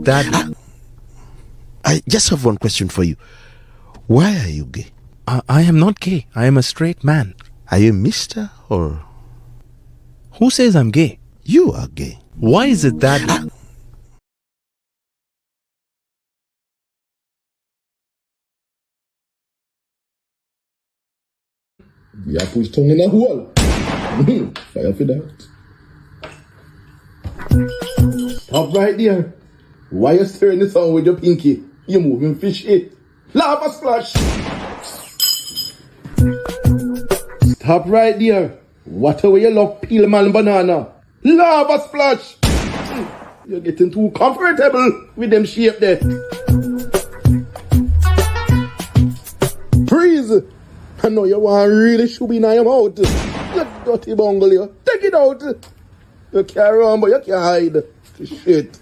that? I just have one question for you. Why are you gay? I am not gay. I am a straight man. Are you Mr. or? Who says I'm gay? You are gay. Why is it that? Yeah, push tongue in a hole. Fire for that. Stop right there. Why you stirring this on with your pinky? You're moving fish it. Lava splash. Stop right there. What a way you love peel man banana. Lava splash. You're getting too comfortable with them shape there. Freeze. I know you want really should be in your mouth. You dirty bungle, you. Take it out. You can't run, but you can't hide. Shit.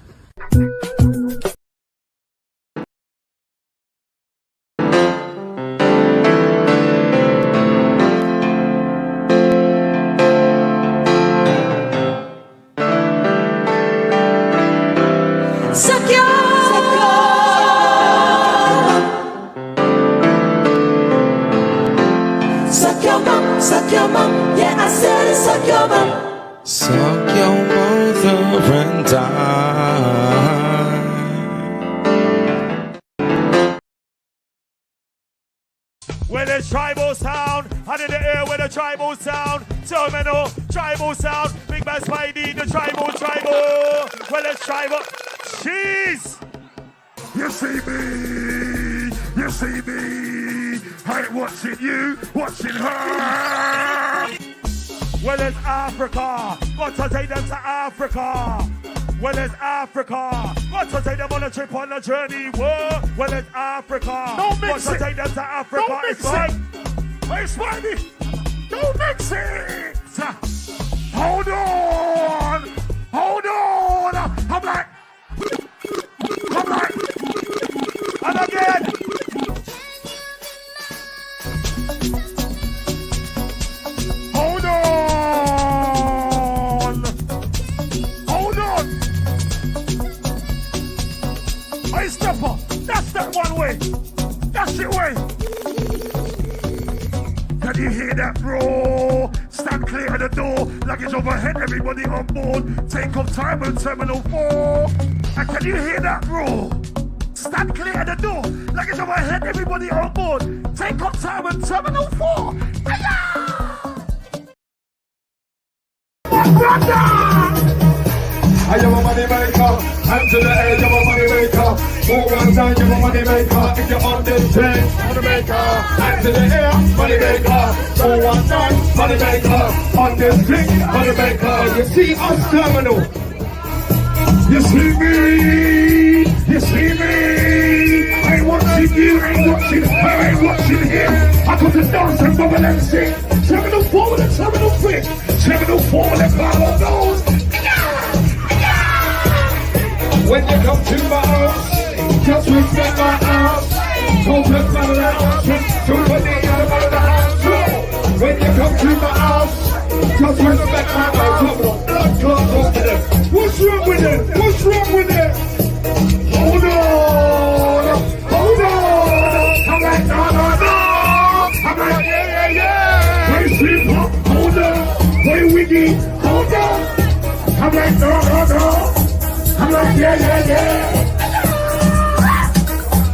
Suck your mom, yeah, I said it, suck your mom. Suck your mother and die. When there's tribal sound, and in the air with the tribal sound, terminal, tribal sound, big man Spidey, the tribal. When there's tribal, jeez! You see me, I ain't watching you, watching her. Well, it's Africa, got to take them to Africa. Well, it's Africa, got to take them on a trip, on a journey. Whoa. Well, it's Africa, Don't mix got it. to take them to Africa. Don't mix It's like, Hey, Spidey, don't mix it. Hold on. I'm like, and again. hold on. Hey, stepper, that's that one way. That's it way. Can you hear that roar? Stand clear of the door. Luggage overhead, everybody on board. Take off time on Terminal 4. And can you hear that roar? Stand clear of the door. Luggage overhead, everybody on board. Take off time on Terminal 4. Hiya! I am a money maker, hands to the edge of a money maker. For one time, you're a money maker. If you're on this train, money maker. Hands to the air, money maker. For one time, money maker. On this drink, money maker. You see us terminal. You see me. I ain't watching you, I ain't watching her, I ain't watching him. I got to dance and bubble and sing. Terminal 4 with a terminal 3. Terminal 4 with a power goes. When you come to my house, just respect my house. Don't look my house, just put the other out of the house. When you come to my house, just respect my house. Come on, to them. What's wrong with it? Hold on. I'm like, no. I'm like, yeah. Hey, sleep up, hold on. Hey, wiggy, hold on. I'm like, no. I'm like, yeah.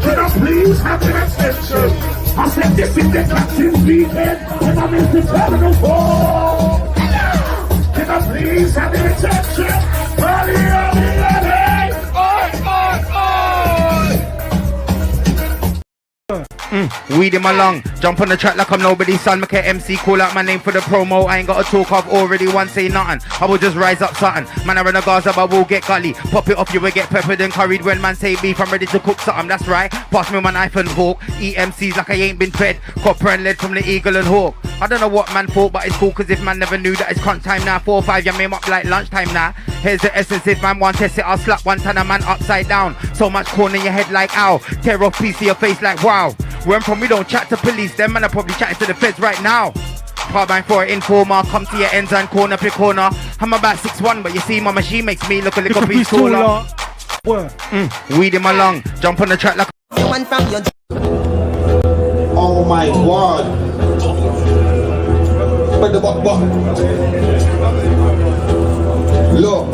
Can I please have your attention? I said, this is the captain's weekend, and I'm in the Terminal 4. Can I please have your attention? Early. Weed him along, jump on the track like I'm nobody's son. Make a MC call out my name for the promo. I ain't got to talk, I've already won, say nothing. I will just rise up something. Man, I run a Gaza, but I will get gully. Pop it off, you will get peppered and curried. When man say beef, I'm ready to cook something, that's right. Pass me my knife and fork. Eat MCs like I ain't been fed. Copper and lead from the Eagle and Hawk. I don't know what man thought, but it's cool, cause if man never knew that it's crunch time now. 4 or 5, you made up like lunchtime now. Here's the essence, if man want test it, I'll slap one ton of man upside down. So much corn in your head like ow. Tear off piece of your face like wow. Where I'm from, we don't chat to police. Them man are probably chatting to the feds right now. Carbine for an informer. Come to your ends and corner pick corner. I'm about 6'1", but you see my machine makes me look a little piece taller. Weed him along, jump on the track like One from your Oh my God. But the buck. Look.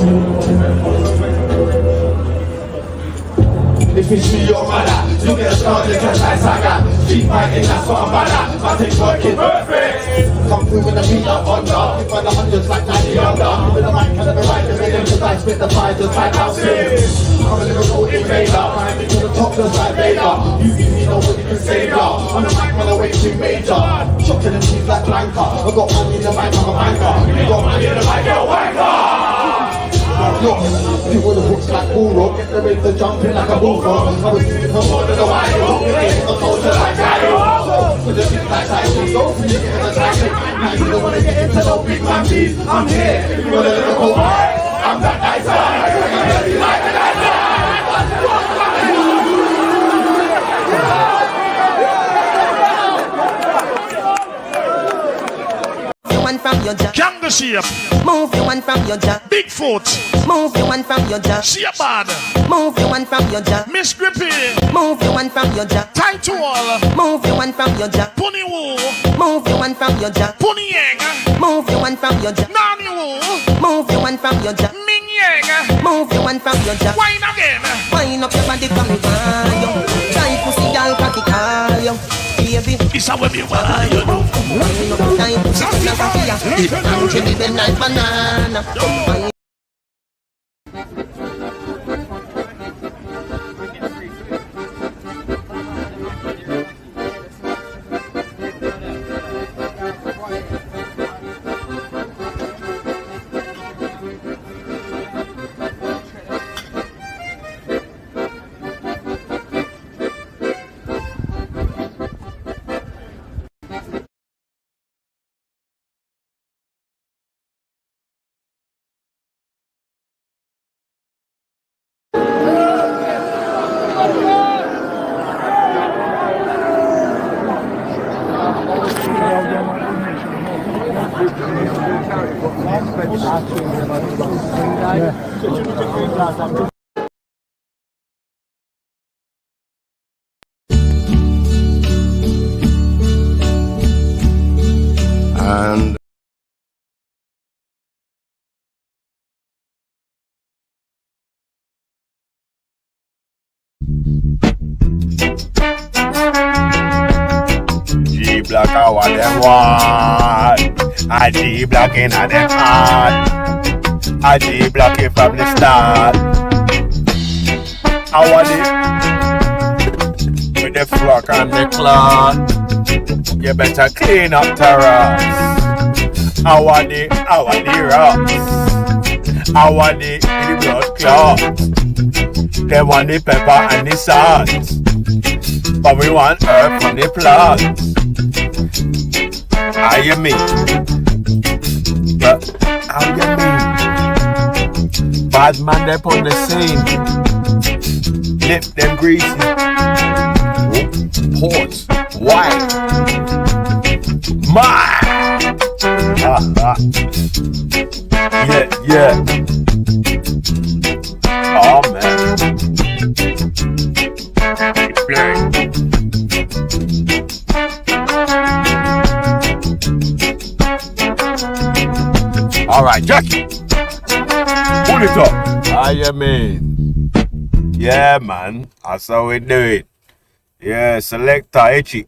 If you see your mother, you get started just like Saga. Keep fighting, that's what I'm bad at. My thing's working perfect. Come through with a beat up on ya. If I'm the hundreds like 90 younger. With a mic and a right, the rhythm, cause I spit the fire just like houses. I'm a lyrical invader. Climbing to the top just like Vader. You give me nobody can save ya. On the mic, man, I way too major. Chopping them teeth like Blanca. I got money in the bank, I'm a banker. You got money in the bank, you're a wanker. Look, you would have looks like Bullrock. Get the rate to jumping like a bullfrog. I was thinking for more than a while. Getting the culture like Cairo. With the big like Tyson. Go for you, get the Tyson. Now you don't want to get into no big man, please. I'm here. If you want to let it go, I'm that Tyson. I'm you like the Tyson. one from your jaw. Jungle shape. Move your one from your jaw. Bigfoot. Move your one from your jaw. Shape bad. Move your one from your jaw. Miss Grippy. Move your one from your jaw. Tight wall. Move your one from your jaw. Pony woo. Move your one from your jaw. Pony yang. Move your one from your jaw. Nani woo. Move your one from your jaw. Ming yang. Move your one from your jaw. Wine again. Wind up your body from me yo. Try pussy girl cocky call yo. Baby, it's how we want you know. wind up your time pussy girl cocky ya. I'm chilling like banana. And G Block I want them want. I G Block in a them heart. I G Block it from the start. I want it with the flock and the cloth. You better clean up terrace. I want the rocks. I want the blood clot. They want the pepper and the salt. But we want herb from the plant. How you mean? But how you mean? Bad man they on the scene. Lip them greasy. Port. White. My. Yeah. Oh man. Alright, Jackie. Pull it up. How you mean? Yeah, man. That's how we do it. Yeah, selector, itchy.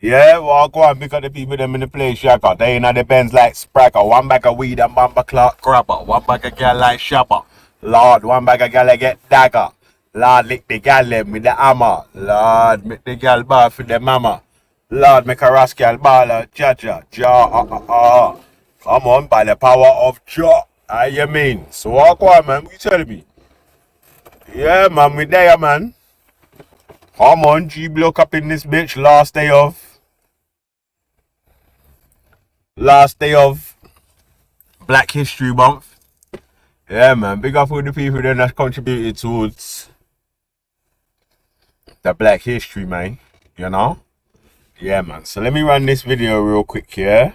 Yeah, walk on because the people them in the place shaka. They in the Benz like Spracker. One bag of weed and bumper clock crapper. One bag of girl like shopper. Lord, one bag of girl like get dagger. Lord, lick the gal them with the hammer. Lord, make the gal bar for the mama. Lord, make a rascal baller. Cha-cha, jaw, Come on, by the power of jaw. How you mean? So walk on, man. What you telling me? Yeah, man, we there, man. Come on, G Block up in this bitch. Last day of Black History Month. Yeah, man. Big up all the people that have contributed towards the Black History, man. You know? Yeah, man. So let me run this video real quick, yeah?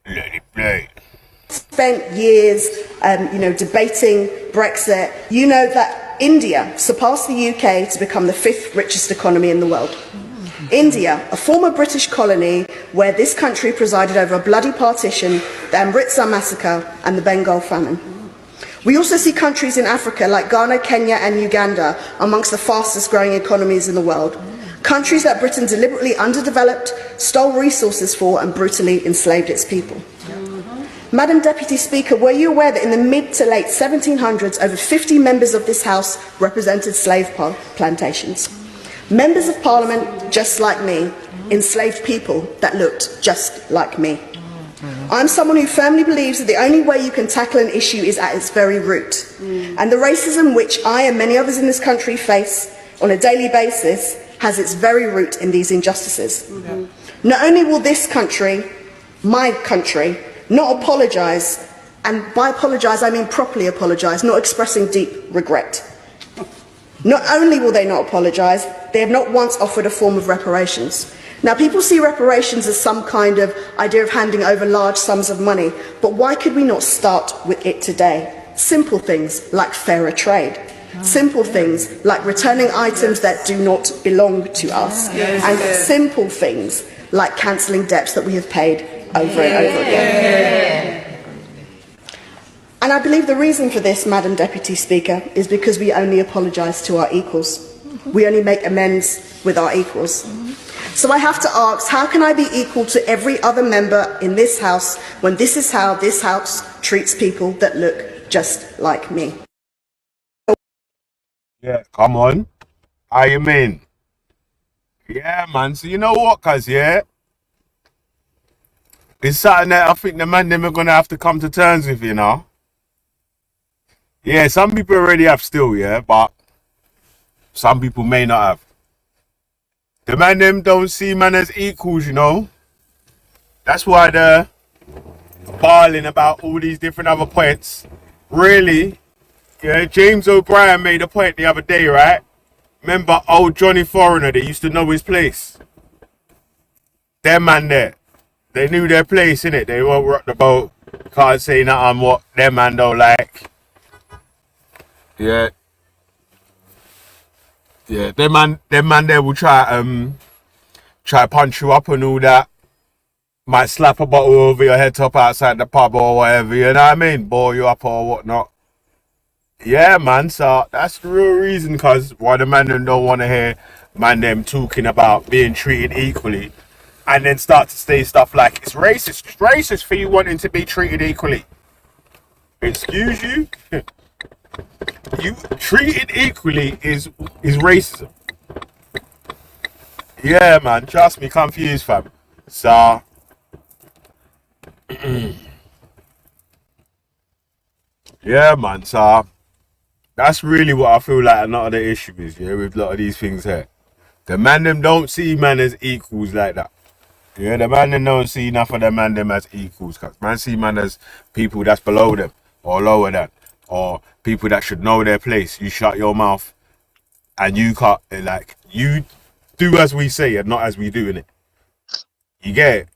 Let it play. Spent years debating Brexit, you know that India surpassed the UK to become the 5th richest economy in the world. India, a former British colony where this country presided over a bloody partition, the Amritsar massacre and the Bengal famine. We also see countries in Africa like Ghana, Kenya and Uganda amongst the fastest growing economies in the world. Countries that Britain deliberately underdeveloped, stole resources for and brutally enslaved its people. Madam Deputy Speaker, were you aware that in the mid to late 1700s, over 50 members of this House represented slave plantations? Members of Parliament, just like me, enslaved people that looked just like me. I'm someone who firmly believes that the only way you can tackle an issue is at its very root. And the racism which I and many others in this country face on a daily basis has its very root in these injustices. Not only will this country, my country, not apologise, and by apologise I mean properly apologise, not expressing deep regret. Not only will they not apologise, they have not once offered a form of reparations. Now, people see reparations as some kind of idea of handing over large sums of money, but why could we not start with it today? Simple things like fairer trade. Simple things like returning items that do not belong to us. And simple things like cancelling debts that we have paid over and over again. And I believe the reason for this, Madam Deputy Speaker, is because we only apologise to our equals. We only make amends with our equals. So I have to ask, how can I be equal to every other member in this House when this is how this House treats people that look just like me? Yeah, come on. How you mean? Yeah, man. So you know what, cuz, yeah? It's something that I think the man them are going to have to come to terms with, you know? Yeah, some people already have still, yeah, but some people may not have. The man them don't see man as equals, you know? That's why they're barling about all these different other points. Really? Yeah, James O'Brien made a point the other day, right? Remember old Johnny Foreigner that used to know his place? Them man there. They knew their place, innit? They won't rock the boat. Can't say nothing what them man don't like. Yeah. Yeah, them man there will try punch you up and all that. Might slap a bottle over your head top outside the pub or whatever, you know what I mean? Bore you up or whatnot. Yeah, man, so that's the real reason, cause why the man them don't want to hear man them talking about being treated equally and then start to say stuff like it's racist. It's racist for you wanting to be treated equally. Excuse you? You treated equally is racism. Yeah, man, trust me, confused, fam. So yeah, man, so that's really what I feel like another issue is, yeah, with a lot of these things here. The man them don't see man as equals like that. Yeah, the man them don't see enough of the man them as equals. Cause man see man as people that's below them or lower than, or people that should know their place. You shut your mouth and you can't, like, you do as we say and not as we do, innit? You get it?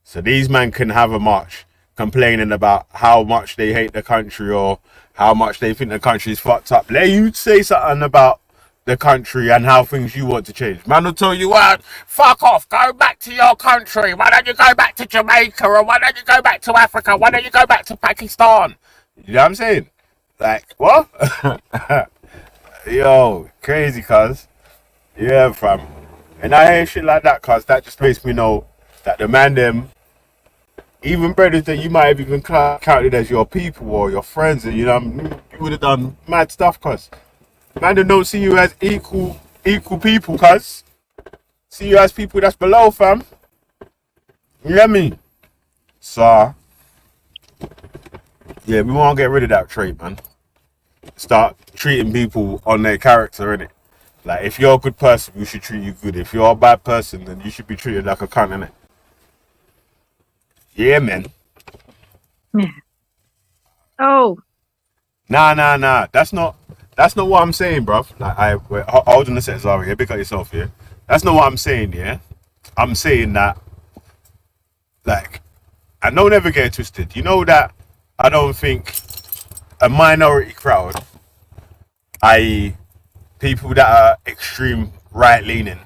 So these men can have a march complaining about how much they hate the country or how much they think the country is fucked up. Let you say something about the country and how things you want to change. Man will tell you, well, fuck off, go back to your country. Why don't you go back to Jamaica, or why don't you go back to Africa? Why don't you go back to Pakistan? You know what I'm saying? Like, what? Yo, crazy, cuz. Yeah, fam. And I hear shit like that, cuz that just makes me know that the man them, even brothers that you might have even counted as your people or your friends, and you know, you would have done mad stuff, cuz. Man, they don't see you as equal people, cuz. See you as people that's below, fam. You get me? So, yeah, we want to get rid of that trait, man. Start treating people on their character, innit? Like, if you're a good person, we should treat you good. If you're a bad person, then you should be treated like a cunt, innit? Yeah, man. Yeah. Oh. Nah. That's not what I'm saying, bruv. Like, wait, hold on a sec, Zara. Yeah, pick up yourself, yeah. That's not what I'm saying, yeah. I'm saying that, like, and don't ever get it twisted. You know that I don't think a minority crowd, i.e., people that are extreme right-leaning,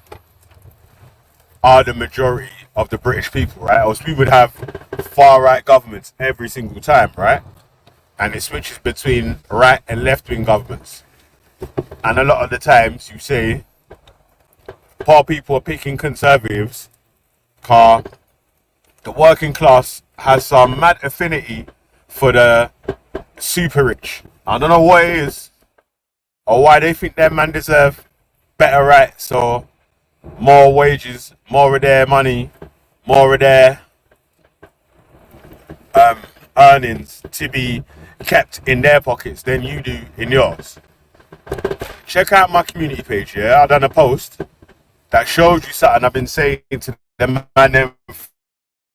are the majority of the British people, right? Else we would have far-right governments every single time, right? And it switches between right and left-wing governments. And a lot of the times you say poor people are picking conservatives because the working class has some mad affinity for the super rich. I don't know what it is or why they think their man deserve better rights or more wages, more of their money, more of their earnings to be kept in their pockets than you do in yours. Check out my community page, yeah? I've done a post that shows you something I've been saying to them man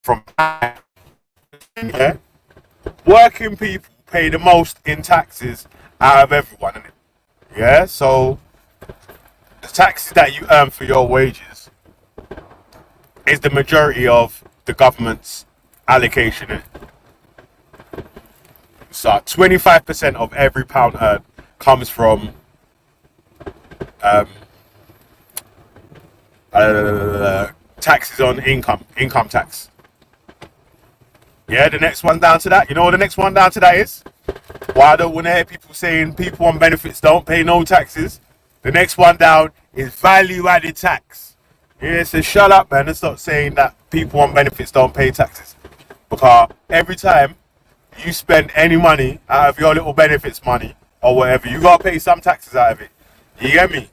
from yeah? Working people pay the most in taxes out of everyone, innit? Yeah, so the taxes that you earn for your wages is the majority of the government's allocation, innit? So 25% of every pound earned comes from taxes on income tax. Yeah, the next one down to that. You know what the next one down to that is? Why I don't want to hear people saying people on benefits don't pay no taxes. The next one down is value-added tax. Yeah, so shut up, man, and stop saying that people on benefits don't pay taxes. Because every time you spend any money out of your little benefits money or whatever, you gotta pay some taxes out of it. You get me?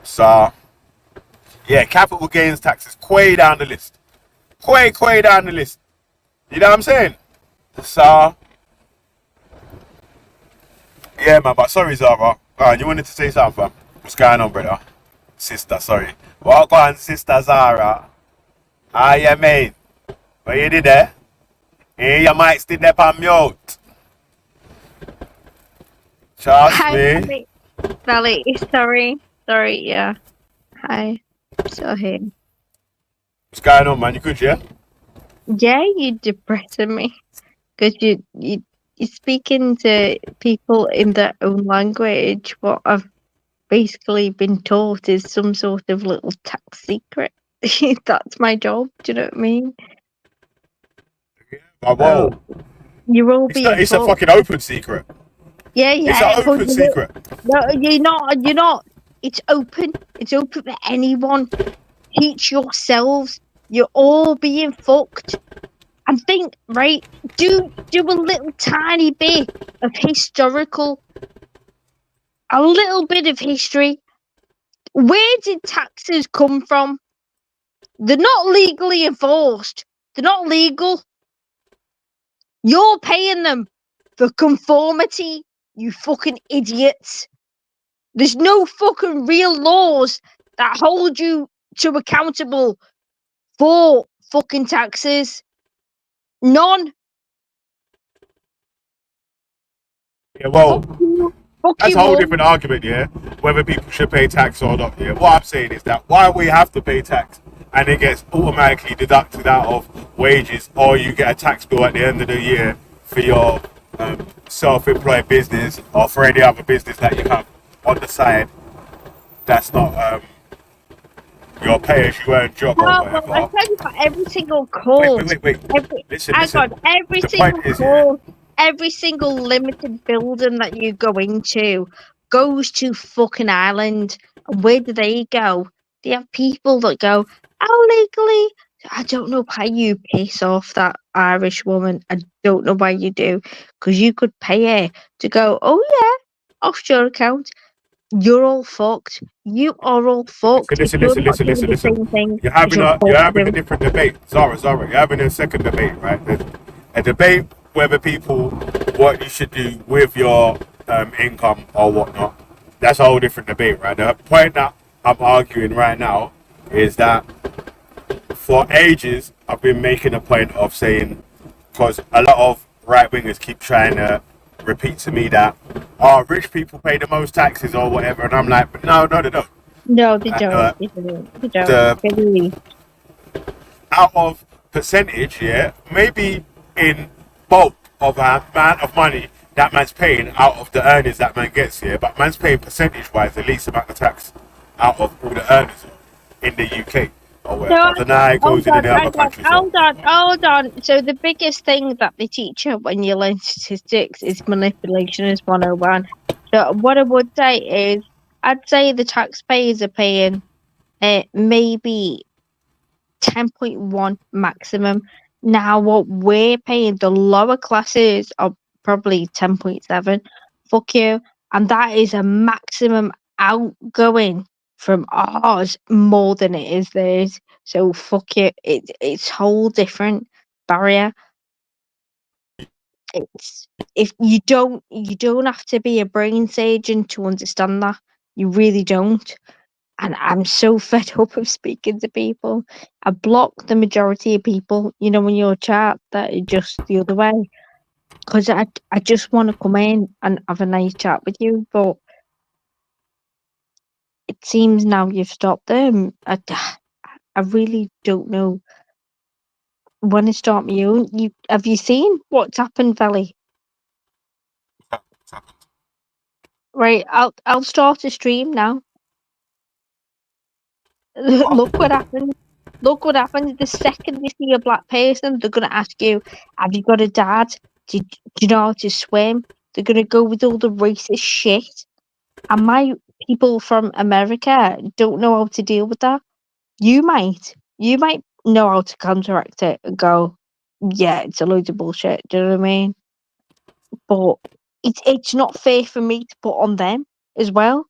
So, yeah, capital gains taxes way down the list. Way down the list. You know what I'm saying? So, yeah, man, but sorry, Zara. You wanted to say something, fam? What's going on, brother? Sister, sorry. Walk on, Sister Zara. Yeah, mate. What you did there? Hey, your mic still there on mute. Trust Hi, me. Valley. Sorry. Sorry, yeah. Hi. Still here. What's going on, man? You good, yeah? Yeah, you're depressing me. Because you're speaking to people in their own language. What I've basically been taught is some sort of little tax secret. That's my job. Do you know what I mean? Oh, whoa. You're all being It's a taught. fucking open secret. Yeah, It's yeah. an but open secret. No, you're not. You're not. It's open. It's open for anyone. Teach yourselves. You're all being fucked. And think, right? Do a little tiny bit of historical, a little bit of history. Where did taxes come from? They're not legally enforced. They're not legal. You're paying them for conformity, you fucking idiots. There's no fucking real laws that hold you to accountable for fucking taxes. None. Yeah, well, Fuck you. Fuck that's you a whole all. different argument, yeah? Whether people should pay tax or not, yeah? What I'm saying is that why we have to pay tax and it gets automatically deducted out of wages, or you get a tax bill at the end of the year for your self-employed business or for any other business that you have on the side that's not your pay-as-you-earn job or No, well, I whatever. tell you, for every single cause, Wait. Listen. every The single point is, yeah, cause, every single limited building that you go into goes to fucking Ireland. And where do they go? They have people that go, legally. I don't know why you piss off that Irish woman. I don't know why you do. Because you could pay her to go, oh yeah, offshore account. You're all fucked. You are all fucked. If you're not doing the listen. same thing You're as having your a husband. different debate, Zara. You're having a second debate, right? There's a debate whether people what you should do with your income or whatnot. That's a whole different debate, right? The point that I'm arguing right now is that for ages I've been making a point of saying, because a lot of right wingers keep trying to repeat to me that rich people pay the most taxes or whatever, and I'm like, but no, they don't. No, they don't. Uh, They don't. They don't. the Really. out of percentage, yeah, maybe in bulk of amount of money that man's paying out of the earnings that man gets here, but man's paying percentage-wise the least amount of tax out of all the earners in the UK or whatever. I don't know how it goes in the other countries. Hold on. So the biggest thing that they teach you when you learn statistics is manipulation is 101. So what I would say is, I'd say the taxpayers are paying maybe 10.1 maximum. Now what we're paying, the lower classes are probably 10.7. Fuck you. And that is a maximum outgoing from ours more than it is theirs. So fuck you. It's whole different barrier. It's if you don't have to be a brain surgeon to understand that. You really don't. And I'm so fed up of speaking to people. I block the majority of people, when you're chat that are just the other way. Because I just want to come in and have a nice chat with you. But it seems now you've stopped them. I really don't know when to start my own. Have you seen what's happened, Velle? Right, I'll start a stream now. Look what happened. Look what happens the second they see a black person. They're gonna ask you, "Have you got a dad? Do you know how to swim?" They're gonna go with all the racist shit. And my people from America don't know how to deal with that. You might know how to counteract it and go, "Yeah, it's a load of bullshit." Do you know what I mean? But it's not fair for me to put on them as well.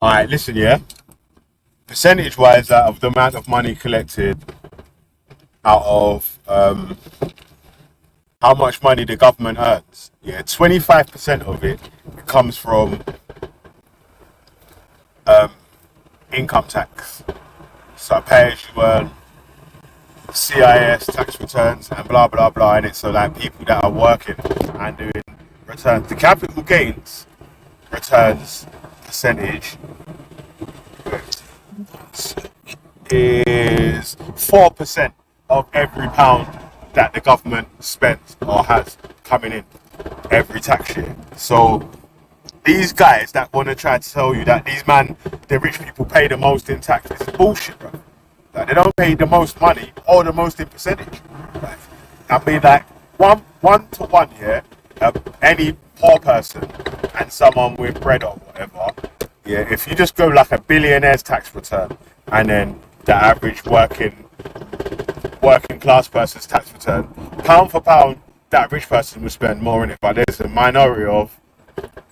All right, listen, yeah. Percentage-wise, out of the amount of money collected, out of how much money the government earns, 25% of it comes from income tax. So pay as you earn, CIS tax returns, and blah blah blah in it. So like people that are working and doing returns, the capital gains returns percentage is 4% of every pound that the government spends or has coming in every tax year. So these guys that want to try to tell you that the rich people pay the most in tax, this is bullshit, bro. Like, they don't pay the most money or the most in percentage. Like, I mean, like one to one here, any poor person and someone with bread or whatever. Yeah, if you just go like a billionaire's tax return and then the average working class person's tax return, pound for pound, that rich person will spend more in it. But there's a minority of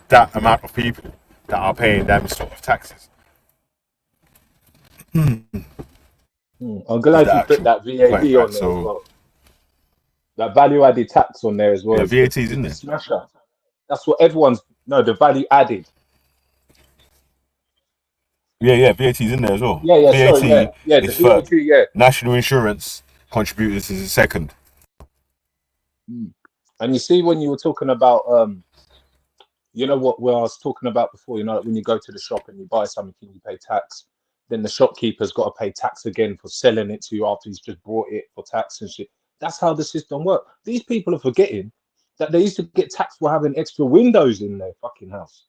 that amount of people that are paying them sort of taxes. I'm glad you put that VAT on there as well. That value added tax on there as well. Yeah, VAT's in there. Smasher. That's what the value added. Yeah, VAT's in there as well. Yeah, VAT sorry, is the VAT, first. National insurance contributors is second. And you see when you were talking about where I was talking about before, when you go to the shop and you buy something and you pay tax, then the shopkeeper's got to pay tax again for selling it to you after he's just brought it for tax and shit. That's how the system works. These people are forgetting that they used to get taxed for having extra windows in their fucking house.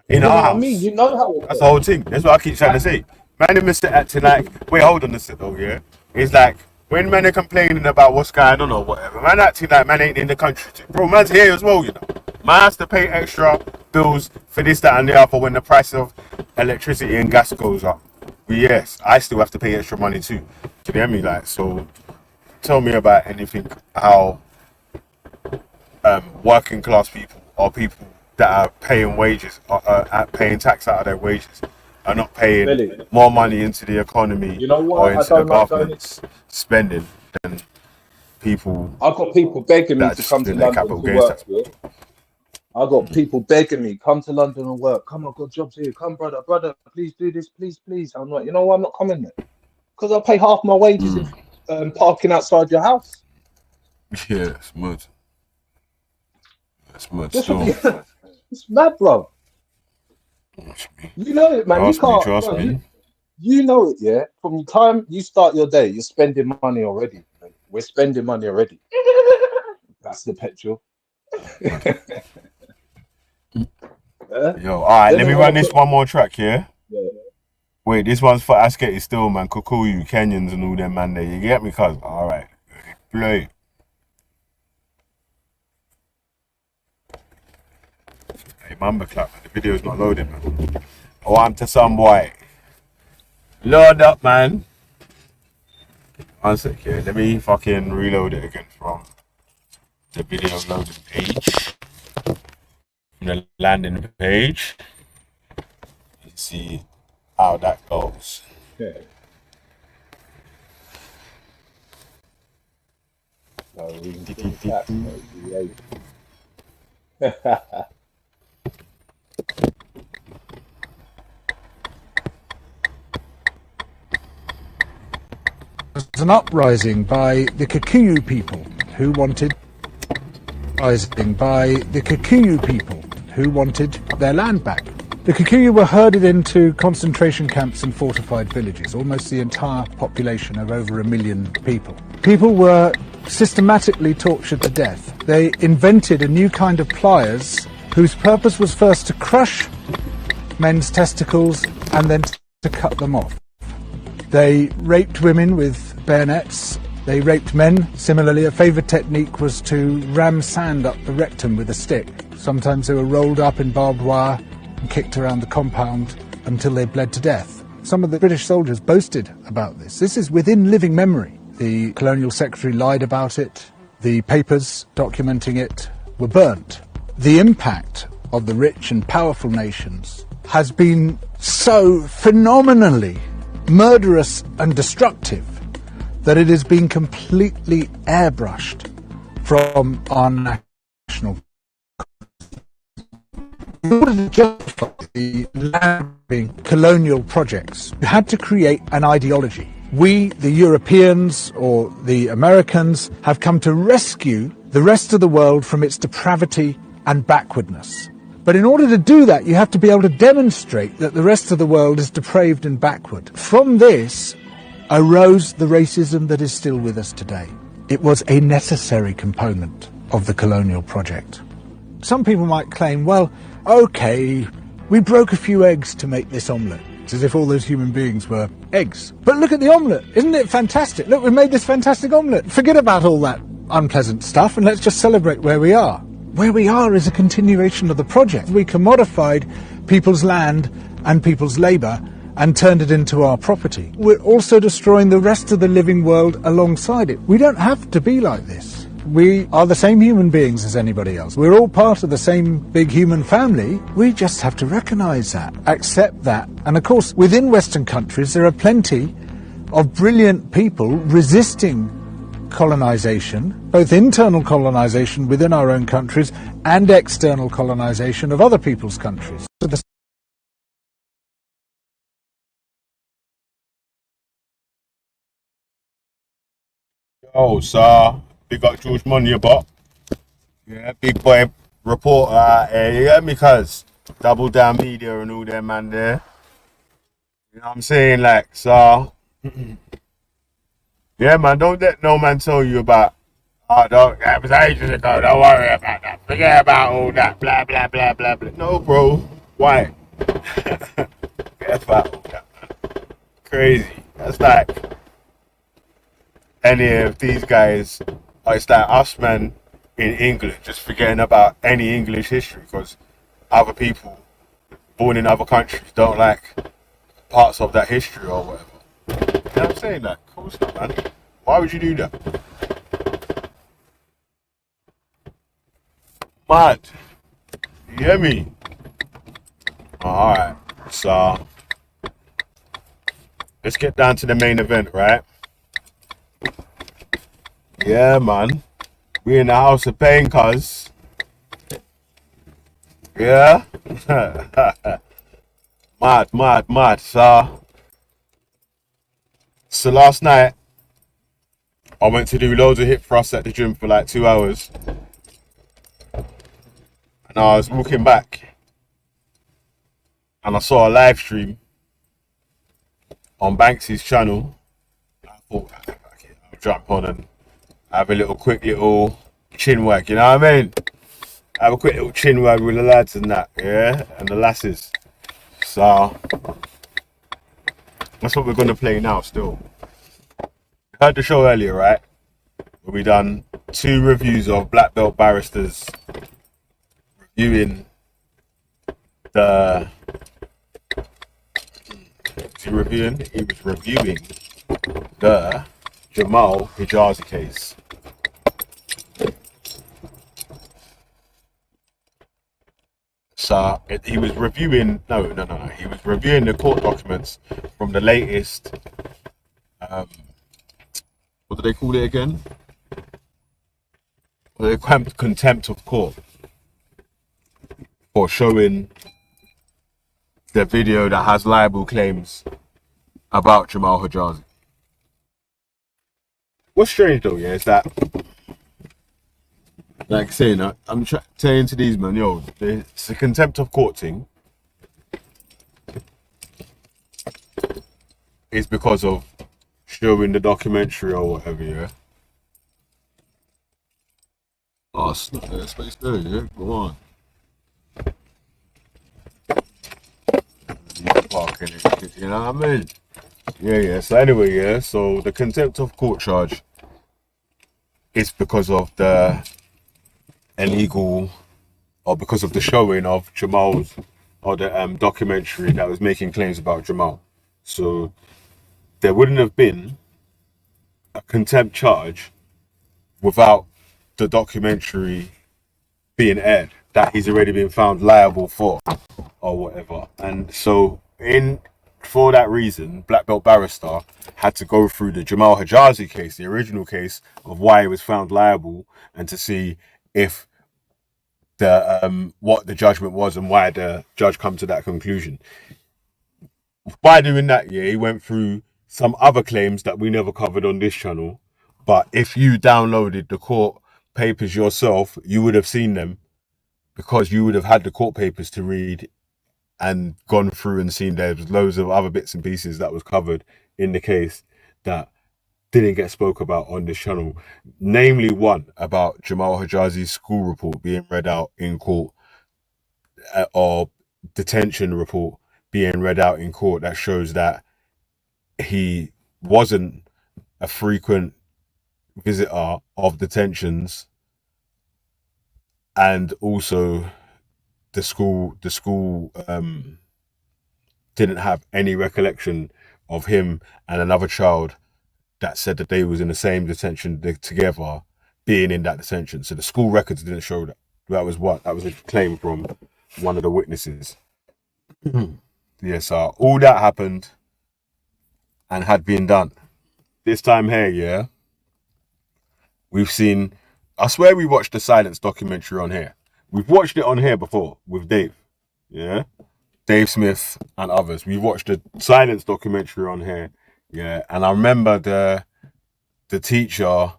In our house. You know how that's the whole thing. That's what I keep trying to say. Man, they must acting like, wait, hold on a second though, yeah? It's like, when men are complaining about what's going on or whatever, man acting like man ain't in the country. Bro, man's here as well, Man has to pay extra bills for this, that, and the other when the price of electricity and gas goes up. But yes, I still have to pay extra money too. Do you hear me? Like, so, tell me about anything how working class people or people that are paying wages, paying tax out of their wages, are not paying more money into the economy or into the government's spending than people. I've got people begging me to come to London to work. Yeah? I've got people begging me, come to London and work. Come, I've got jobs here. Come, brother, please do this, please. I'm like, I'm not coming there because I pay half my wages in parking outside your house. Yeah, it's mad. It's mad. It's mad, bro. You know it, man. Trust me. You know it, yeah. From the time you start your day, you're spending money already. We're spending money already. That's the petrol. Yo, alright, let me run this one more track here. Yeah. Wait, this one's for Asketi still, man. Kikuyu, Kenyans and all them, man. There, you get me, cuz? Alright. Play. Hey, Mamba clap, man. The video's not loading, man. Oh, I'm to some boy. Load up, man. One sec here. Let me fucking reload it again from the video loading page. From the landing page. You see how that goes. Yeah. So we can see that, There's an uprising by the Kikuyu people who wanted their land back. The Kikuyu were herded into concentration camps and fortified villages, almost the entire population of over 1 million people. People were systematically tortured to death. They invented a new kind of pliers whose purpose was first to crush men's testicles and then to cut them off. They raped women with bayonets. They raped men. Similarly, a favourite technique was to ram sand up the rectum with a stick. Sometimes they were rolled up in barbed wire and kicked around the compound until they bled to death. Some of the British soldiers boasted about this. This is within living memory. The colonial secretary lied about it. The papers documenting it were burnt. The impact of the rich and powerful nations has been so phenomenally murderous and destructive that it has been completely airbrushed from our national. In order to justify the lavish colonial projects, you had to create an ideology. We, the Europeans or the Americans, have come to rescue the rest of the world from its depravity and backwardness. But in order to do that, you have to be able to demonstrate that the rest of the world is depraved and backward. From this arose the racism that is still with us today. It was a necessary component of the colonial project. Some people might claim, well, okay, we broke a few eggs to make this omelette. It's as if all those human beings were eggs. But look at the omelette. Isn't it fantastic? Look, we made this fantastic omelette. Forget about all that unpleasant stuff and let's just celebrate where we are. Where we are is a continuation of the project. We commodified people's land and people's labour and turned it into our property. We're also destroying the rest of the living world alongside it. We don't have to be like this. We are the same human beings as anybody else. We're all part of the same big human family. We just have to recognise that, accept that. And of course, within Western countries, there are plenty of brilliant people resisting colonisation, both internal colonisation within our own countries and external colonisation of other people's countries. Yo, sir, big up George Money about. Yeah, big boy reporter out here, you get me, cuz? Double Down Media and all them man there. You know what I'm saying? Like, so yeah, man, don't let no man tell you about, oh, don't, that was ages ago, don't worry about that. Forget about all that, blah, blah, blah, blah, blah. No, bro. Why? Forget about all that, man. Crazy. That's like any of these guys, it's like us, man, in England, just forgetting about any English history because other people born in other countries don't like parts of that history or whatever. You know what I'm saying? Like, of course not, man. Why would you do that? Mad. You hear me? Alright, so let's get down to the main event, right? Yeah, man. We in the house of pain, cuz. Yeah? Mad. So last night, I went to do loads of hip thrusts at the gym for like 2 hours. And I was walking back. And I saw a live stream on Banksy's channel. I thought, okay, I'll jump on and have a quick little chin wag, you know what I mean? Have a quick little chin wag with the lads and that, yeah? And the lasses. So, that's what we're going to play now still. Heard the show earlier, right? Where we done 2 reviews of black belt barristers reviewing the... He was reviewing the Jamal Hijazi case. So he was reviewing, no. He was reviewing the court documents from the latest, what do they call it again? The contempt of court for showing the video that has libel claims about Jamal Hijazi. What's strange though, yeah, is that, like saying, I'm saying to these men, yo, it's a contempt of court thing. It's because of showing the documentary or whatever, yeah. Oh, it's not there, space there, yeah, go on. Parking it, you know what I mean? Yeah, so anyway, yeah, so the contempt of court charge is because of the illegal, or because of the showing of Jamal's, or the documentary that was making claims about Jamal. So there wouldn't have been a contempt charge without the documentary being aired that he's already been found liable for or whatever. And so for that reason, Black Belt Barrister had to go through the Jamal Hijazi case, the original case of why he was found liable, and to see if the what the judgment was and why the judge come to that conclusion. By doing that, yeah, he went through some other claims that we never covered on this channel. But if you downloaded the court papers yourself, you would have seen them, because you would have had the court papers to read and gone through and seen there was loads of other bits and pieces that was covered in the case that didn't get spoke about on this channel. Namely one about Jamal Hijazi's school report being read out in court, or detention report being read out in court, that shows that he wasn't a frequent visitor of detentions, and also the school didn't have any recollection of him and another child that said that they was in the same detention together being in that detention. So the school records didn't show that. That was a claim from one of the witnesses. Yeah, so all that happened and had been done. This time here, yeah, we've seen, I swear we watched the Silence documentary on here. We've watched it on here before with Dave, yeah? Dave Smith and others. We watched the Silence documentary on here, yeah? And I remember the teacher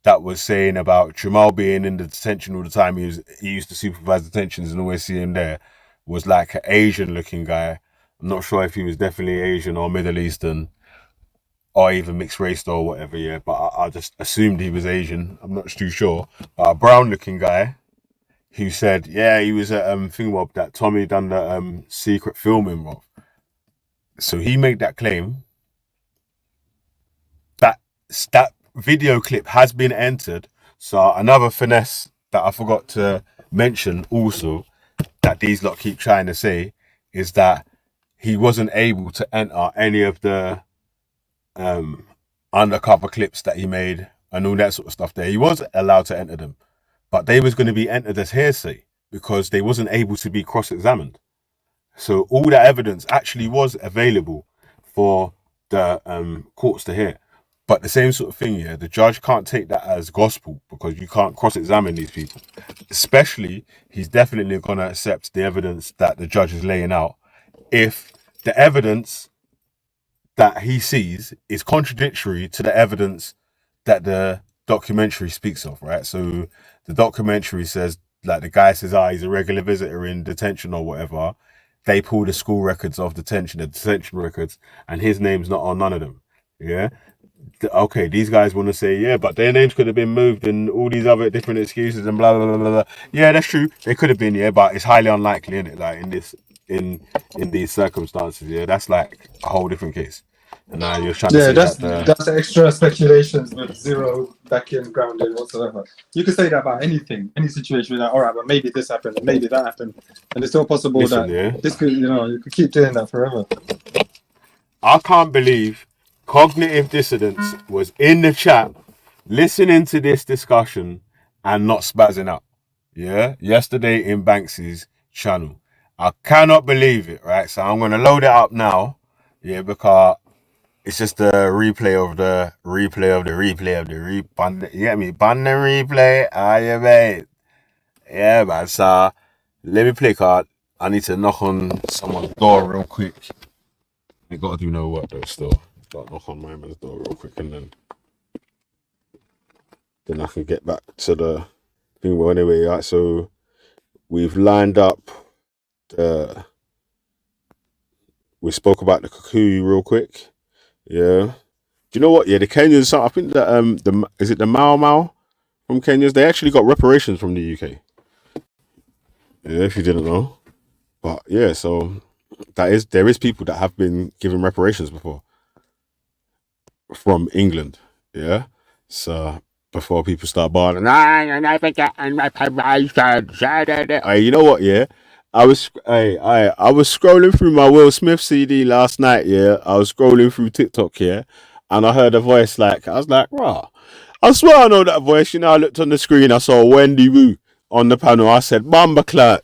that was saying about Jamal being in the detention all the time. He used to supervise detentions and always see him there. Was like an Asian looking guy. I'm not sure if he was definitely Asian or Middle Eastern or even mixed race or whatever, yeah. But I just assumed he was Asian. I'm not too sure. But a brown looking guy who said, yeah, he was at Thingwob that Tommy done the secret filming of. So he made that claim. That video clip has been entered. So another finesse that I forgot to mention also, that these lot keep trying to say, is that he wasn't able to enter any of the undercover clips that he made and all that sort of stuff there. He was allowed to enter them, but they was going to be entered as hearsay because they wasn't able to be cross-examined. So all that evidence actually was available for the courts to hear. But the same sort of thing, yeah, the judge can't take that as gospel because you can't cross-examine these people. Especially, he's definitely going to accept the evidence that the judge is laying out if the evidence that he sees is contradictory to the evidence that the documentary speaks of, right? So the documentary says, like the guy says, he's a regular visitor in detention or whatever. They pull the school records of detention, the detention records, and his name's not on none of them, yeah? okay, these guys want to say, yeah, but their names could have been moved and all these other different excuses and blah blah blah blah blah. Yeah, that's true. They could have been, yeah, but it's highly unlikely, isn't it? Like in these circumstances, yeah, that's like a whole different case. And now you're trying to Yeah, say that that's extra speculations with zero backing grounding whatsoever. You could say that about anything, any situation. Like, all right, but maybe this happened, and maybe that happened, and it's still possible listen, that yeah, this could, you could keep doing that forever. I can't believe cognitive dissonance was in the chat listening to this discussion and not spazzing up. Yeah, yesterday in Banksy's channel. I cannot believe it, right? So I'm gonna load it up now. Yeah, because it's just a replay of the replay of the replay of the replay. You get me? Bun the replay. Ah, yeah, mate. Yeah, man. So let me play card. I need to knock on someone's door real quick. I gotta do no work though still. Gotta knock on my man's door real quick and then I can get back to the thing. Well, anyway, right, so we've lined up we spoke about the Kikuyu real quick. Yeah. Do you know what? Yeah, the Kenyans, I think that is it the Mau Mau from Kenyans? They actually got reparations from the UK. Yeah, if you didn't know. But yeah, so there is people that have been given reparations before from England. Yeah. So before people start bawling, you know what? Yeah, I was scrolling through my Will Smith CD last night. Yeah, I was scrolling through TikTok. Yeah, and I heard a voice I was like, "Rah." I swear I know that voice. You know, I looked on the screen, I saw Wendy Wu on the panel. I said, "Bamba Clat."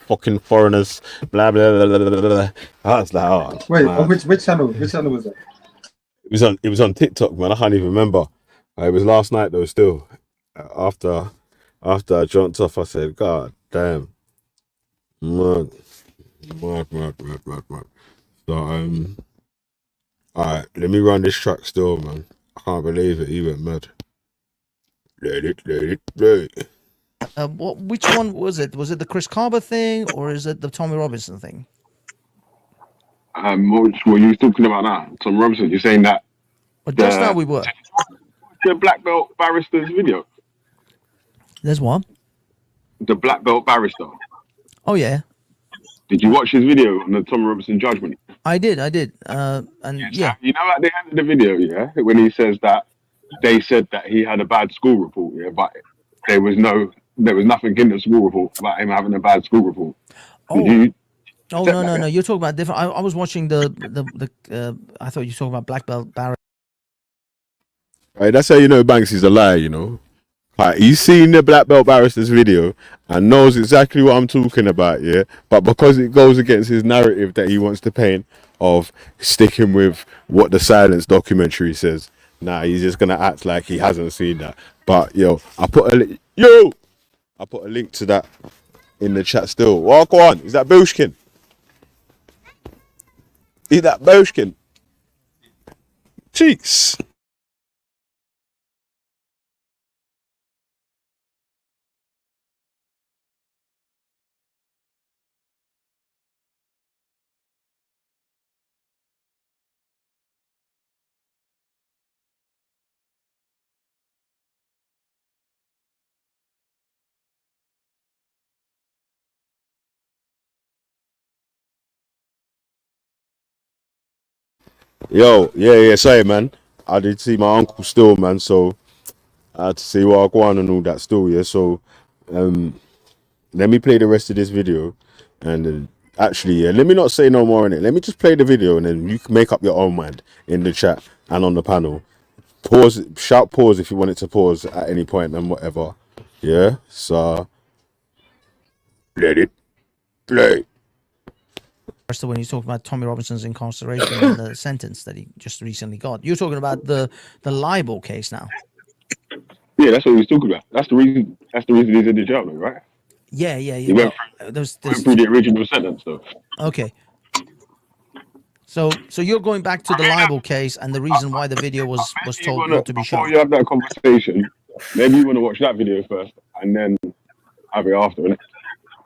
Fucking foreigners, blah blah blah blah blah. I was like, oh, Wait, man. which channel? Which channel was that? It was on TikTok, man. I can't even remember. It was last night though. Still, after I jumped off, I said, "God damn, mad. So all right, let me run this track still, man. I can't believe it. He went mad. Let it. Which one was it? Was it the Chris Carver thing or is it the Tommy Robinson thing? Which were you talking about now? Tom Robinson, you're saying that But just now we were. the black belt barrister's video. There's one. The black belt barrister. Oh yeah. Did you watch his video on the Tom Robinson judgment? I did. And yeah. You know at the end of the video, yeah, when he says that they said that he had a bad school report, yeah, but there was nothing in the school report about him having a bad school report. Oh. No. You're talking about different. I was watching the I thought you were talking about black belt barrister. Right, that's how you know Banksy's a liar, you know. Like, he's seen the black belt barrister's video and knows exactly what I'm talking about, yeah. But because it goes against his narrative that he wants to paint of sticking with what the Silence documentary says, he's just gonna act like he hasn't seen that. But I put a link to that in the chat still. Well, go on. Is that Bushkin? Is that Bushkin? Cheeks. Yo, yeah, sorry, man. I did see my uncle still, man, so I had to see what I go on and all that still, yeah. So, let me play the rest of this video, and actually, yeah, let me not say no more in it. Let me just play the video, and then you can make up your own mind in the chat and on the panel. Pause, shout pause if you want it to pause at any point and whatever. Yeah, so let it play. When you talk about Tommy Robinson's incarceration and the sentence that he just recently got, you're talking about the libel case now. Yeah, that's what he was talking about. That's the reason he's in the jail, right? Yeah. He went through the original sentence, though. Okay. So you're going back to the libel case and the reason why the video was told not to be shown. Before you have that conversation, maybe you want to watch that video first and then have it after, innit?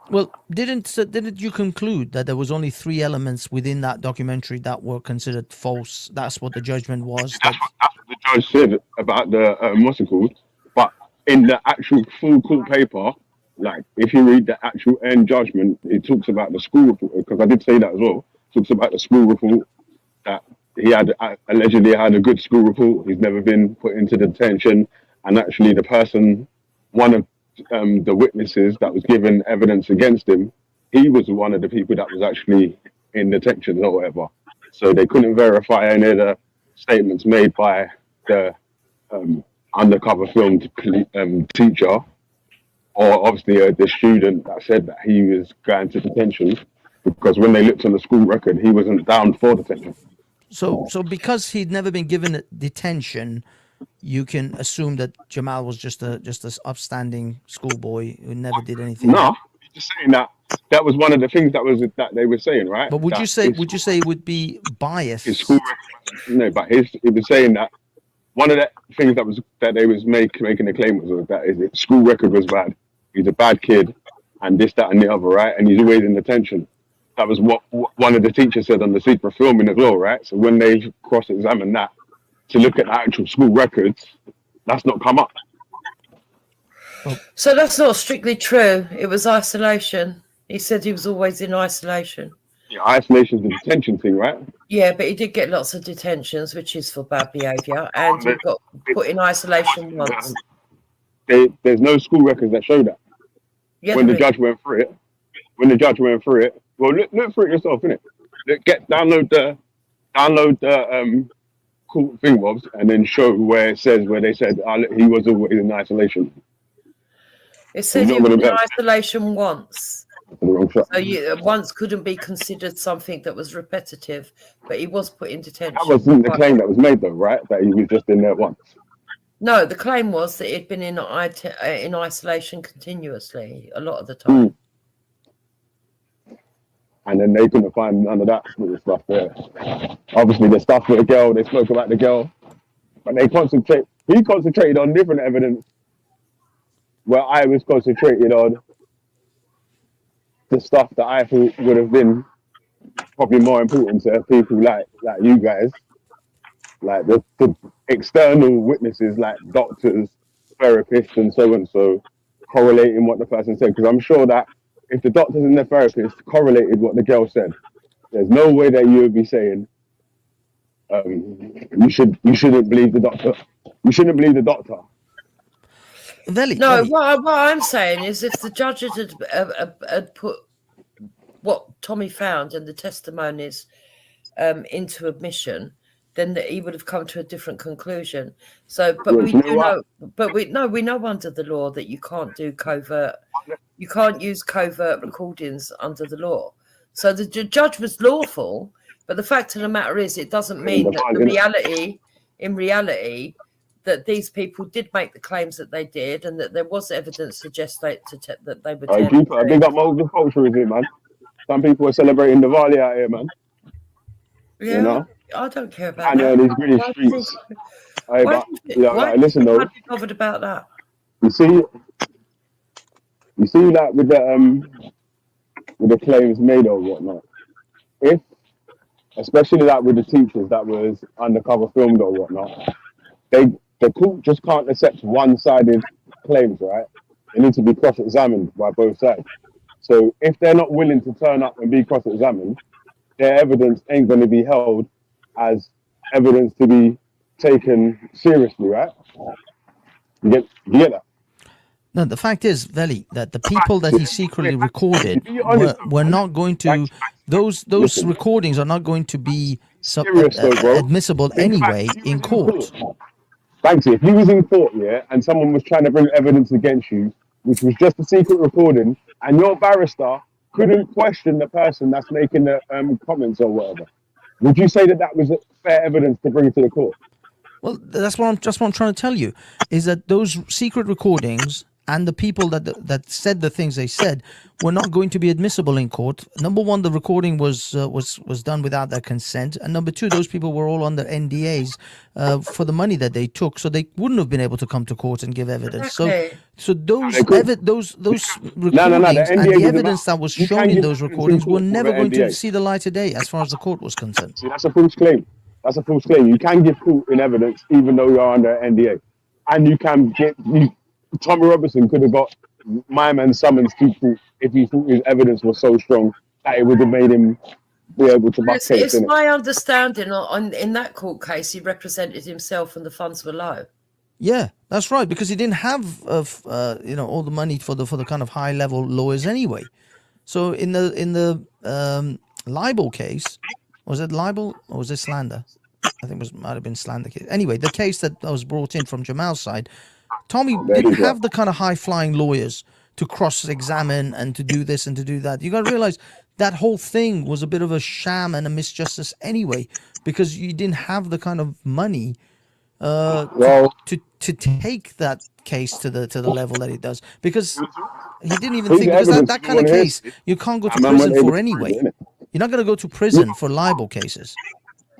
Well, didn't you conclude that there was only 3 elements within that documentary that were considered false? That's what the judgment was. That's what the judge said about the what's it called. But in the actual full court paper, like if you read the actual end judgment, it talks about the school report, because I did say that as well. It talks about the school report, that he had allegedly had a good school report. He's never been put into detention, and actually the person, one of the witnesses that was given evidence against him, he was one of the people that was actually in detention or whatever. So they couldn't verify any of the statements made by the undercover filmed teacher, or obviously the student that said that he was going to detention, because when they looked on the school record, he wasn't down for detention. So because he'd never been given detention, you can assume that Jamal was just this upstanding schoolboy who never did anything. No, just saying that was one of the things that they were saying, right? But would you say it would be biased? His school record, no, but it was saying that one of the things that they was making the claim was that his school record was bad. He's a bad kid, and this, that, and the other, right? And he's always in detention. That was what one of the teachers said on the secret filming as well, right? So when they cross-examined that to look at the actual school records, that's not come up. So that's not strictly true. It was isolation. He said he was always in isolation. Yeah, isolation's the detention thing, right? Yeah, but he did get lots of detentions, which is for bad behaviour, and he got put in isolation once. There's no school records that show that. Yeah, when the judge went through it, well, look through it yourself, innit? Download the court thing, Bobs, and then show where they said he was always in isolation. It said he was in isolation once. So once couldn't be considered something that was repetitive, but he was put in detention. That wasn't the claim that was made, though, right? That he was just in there once. No, the claim was that he'd been in isolation continuously a lot of the time. And then they couldn't find none of that sort of stuff there. Obviously, the stuff with the girl, they spoke about the girl, but he concentrated on different evidence, where I was concentrated on the stuff that I thought would have been probably more important to people like you guys, like the external witnesses, like doctors, therapists, and so, correlating what the person said. Because I'm sure that if the doctors and the therapists correlated what the girl said, there's no way that you would be saying you shouldn't believe the doctor. You shouldn't believe the doctor. No, what I'm saying is, if the judges had put what Tommy found and the testimonies into admission, then he would have come to a different conclusion. So, but we know under the law that you can't do you can't use covert recordings under the law. So the judge was lawful, but the fact of the matter is, it doesn't mean that in reality, that these people did make the claims that they did, and that there was evidence suggest that they were. I big up multiculturalism, man. Some people are celebrating Diwali out here, man. Yeah, you know? I don't care about that. These British streets. Listen though. Why are you bothered about that? You see, like with the claims made or whatnot. Especially like with the teachers that was undercover filmed or whatnot, the court just can't accept one-sided claims, right? They need to be cross-examined by both sides. So if they're not willing to turn up and be cross-examined, their evidence ain't going to be held as evidence to be taken seriously, right? You get that? No, the fact is, Velle, that the people that he secretly recorded were not going to. Those recordings are not going to be admissible anyway in court. Banksy, if you was in court, yeah, and someone was trying to bring evidence against you, which was just a secret recording, and your barrister couldn't question the person that's making the comments or whatever, would you say that was fair evidence to bring to the court? Well, that's what I'm trying to tell you, is that those secret recordings and the people that said the things they said were not going to be admissible in court. Number one, the recording was done without their consent, and number two, those people were all under NDAs for the money that they took, so they wouldn't have been able to come to court and give evidence. Exactly. So those those recordings No, the and NDA the was evidence about- that was you shown can in give those evidence in recordings were court for never the going to NDA. see the light of day, as far as the court was concerned. See, that's a false claim. That's a false claim. You can give court in evidence even though you're under NDA, and you can get. Tommy Robinson could have got my man summons to court if he thought his evidence was so strong that it would have made him be able to bust case. It's my understanding in that court case, he represented himself and the funds were low. Yeah, that's right, because he didn't have all the money for the kind of high level lawyers anyway. So in the libel case, was it libel or was it slander? I think it might have been slander case. Anyway, the case that was brought in from Jamal's side, Tommy didn't have the kind of high flying lawyers to cross examine and to do this and to do that. You got to realize that whole thing was a bit of a sham and a misjustice anyway, because you didn't have the kind of money to take that case to the level that it does, because he didn't even think, because that kind of case you can't go to prison for anyway. You're not going to go to prison for libel cases.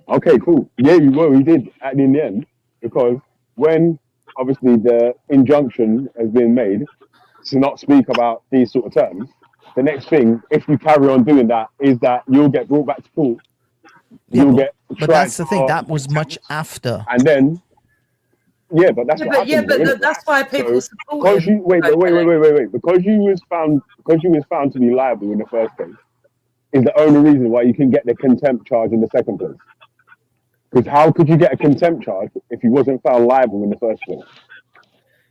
Okay, cool. Yeah, you were. We did in the end, because when obviously the injunction has been made to not speak about these sort of terms, the next thing, if you carry on doing that, is that you'll get brought back to court. You'll get. But that's the thing. That was much after. And then. Yeah, but that's what happened. But that's why people support because him. Wait. Because you was found to be liable in the first place is the only reason why you can get the contempt charge in the second place. Because how could you get a contempt charge if you wasn't found liable in the first place?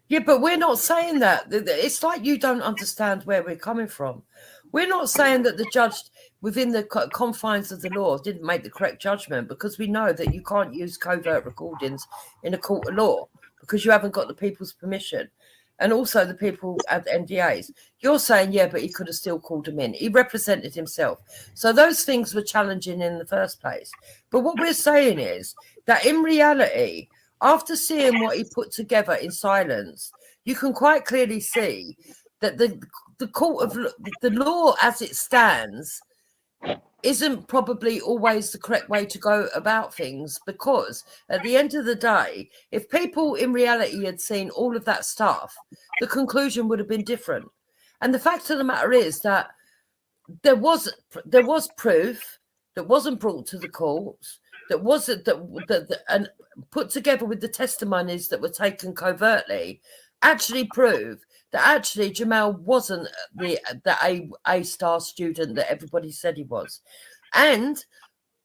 Yeah, but we're not saying that. It's like you don't understand where we're coming from. We're not saying that the judge, within the confines of the law, didn't make the correct judgment, because we know that you can't use covert recordings in a court of law because you haven't got the people's permission. And also the people at the NDAs. You're saying, yeah, but he could have still called him in. He represented himself. So those things were challenging in the first place. But what we're saying is that in reality, after seeing what he put together in silence, you can quite clearly see that the court of the law as it stands isn't probably always the correct way to go about things, because at the end of the day, if people in reality had seen all of that stuff, the conclusion would have been different. And the fact of the matter is that there was proof that wasn't brought to the courts, that wasn't and put together with the testimonies that were taken covertly, actually prove that actually Jamal wasn't the A-star student that everybody said he was. And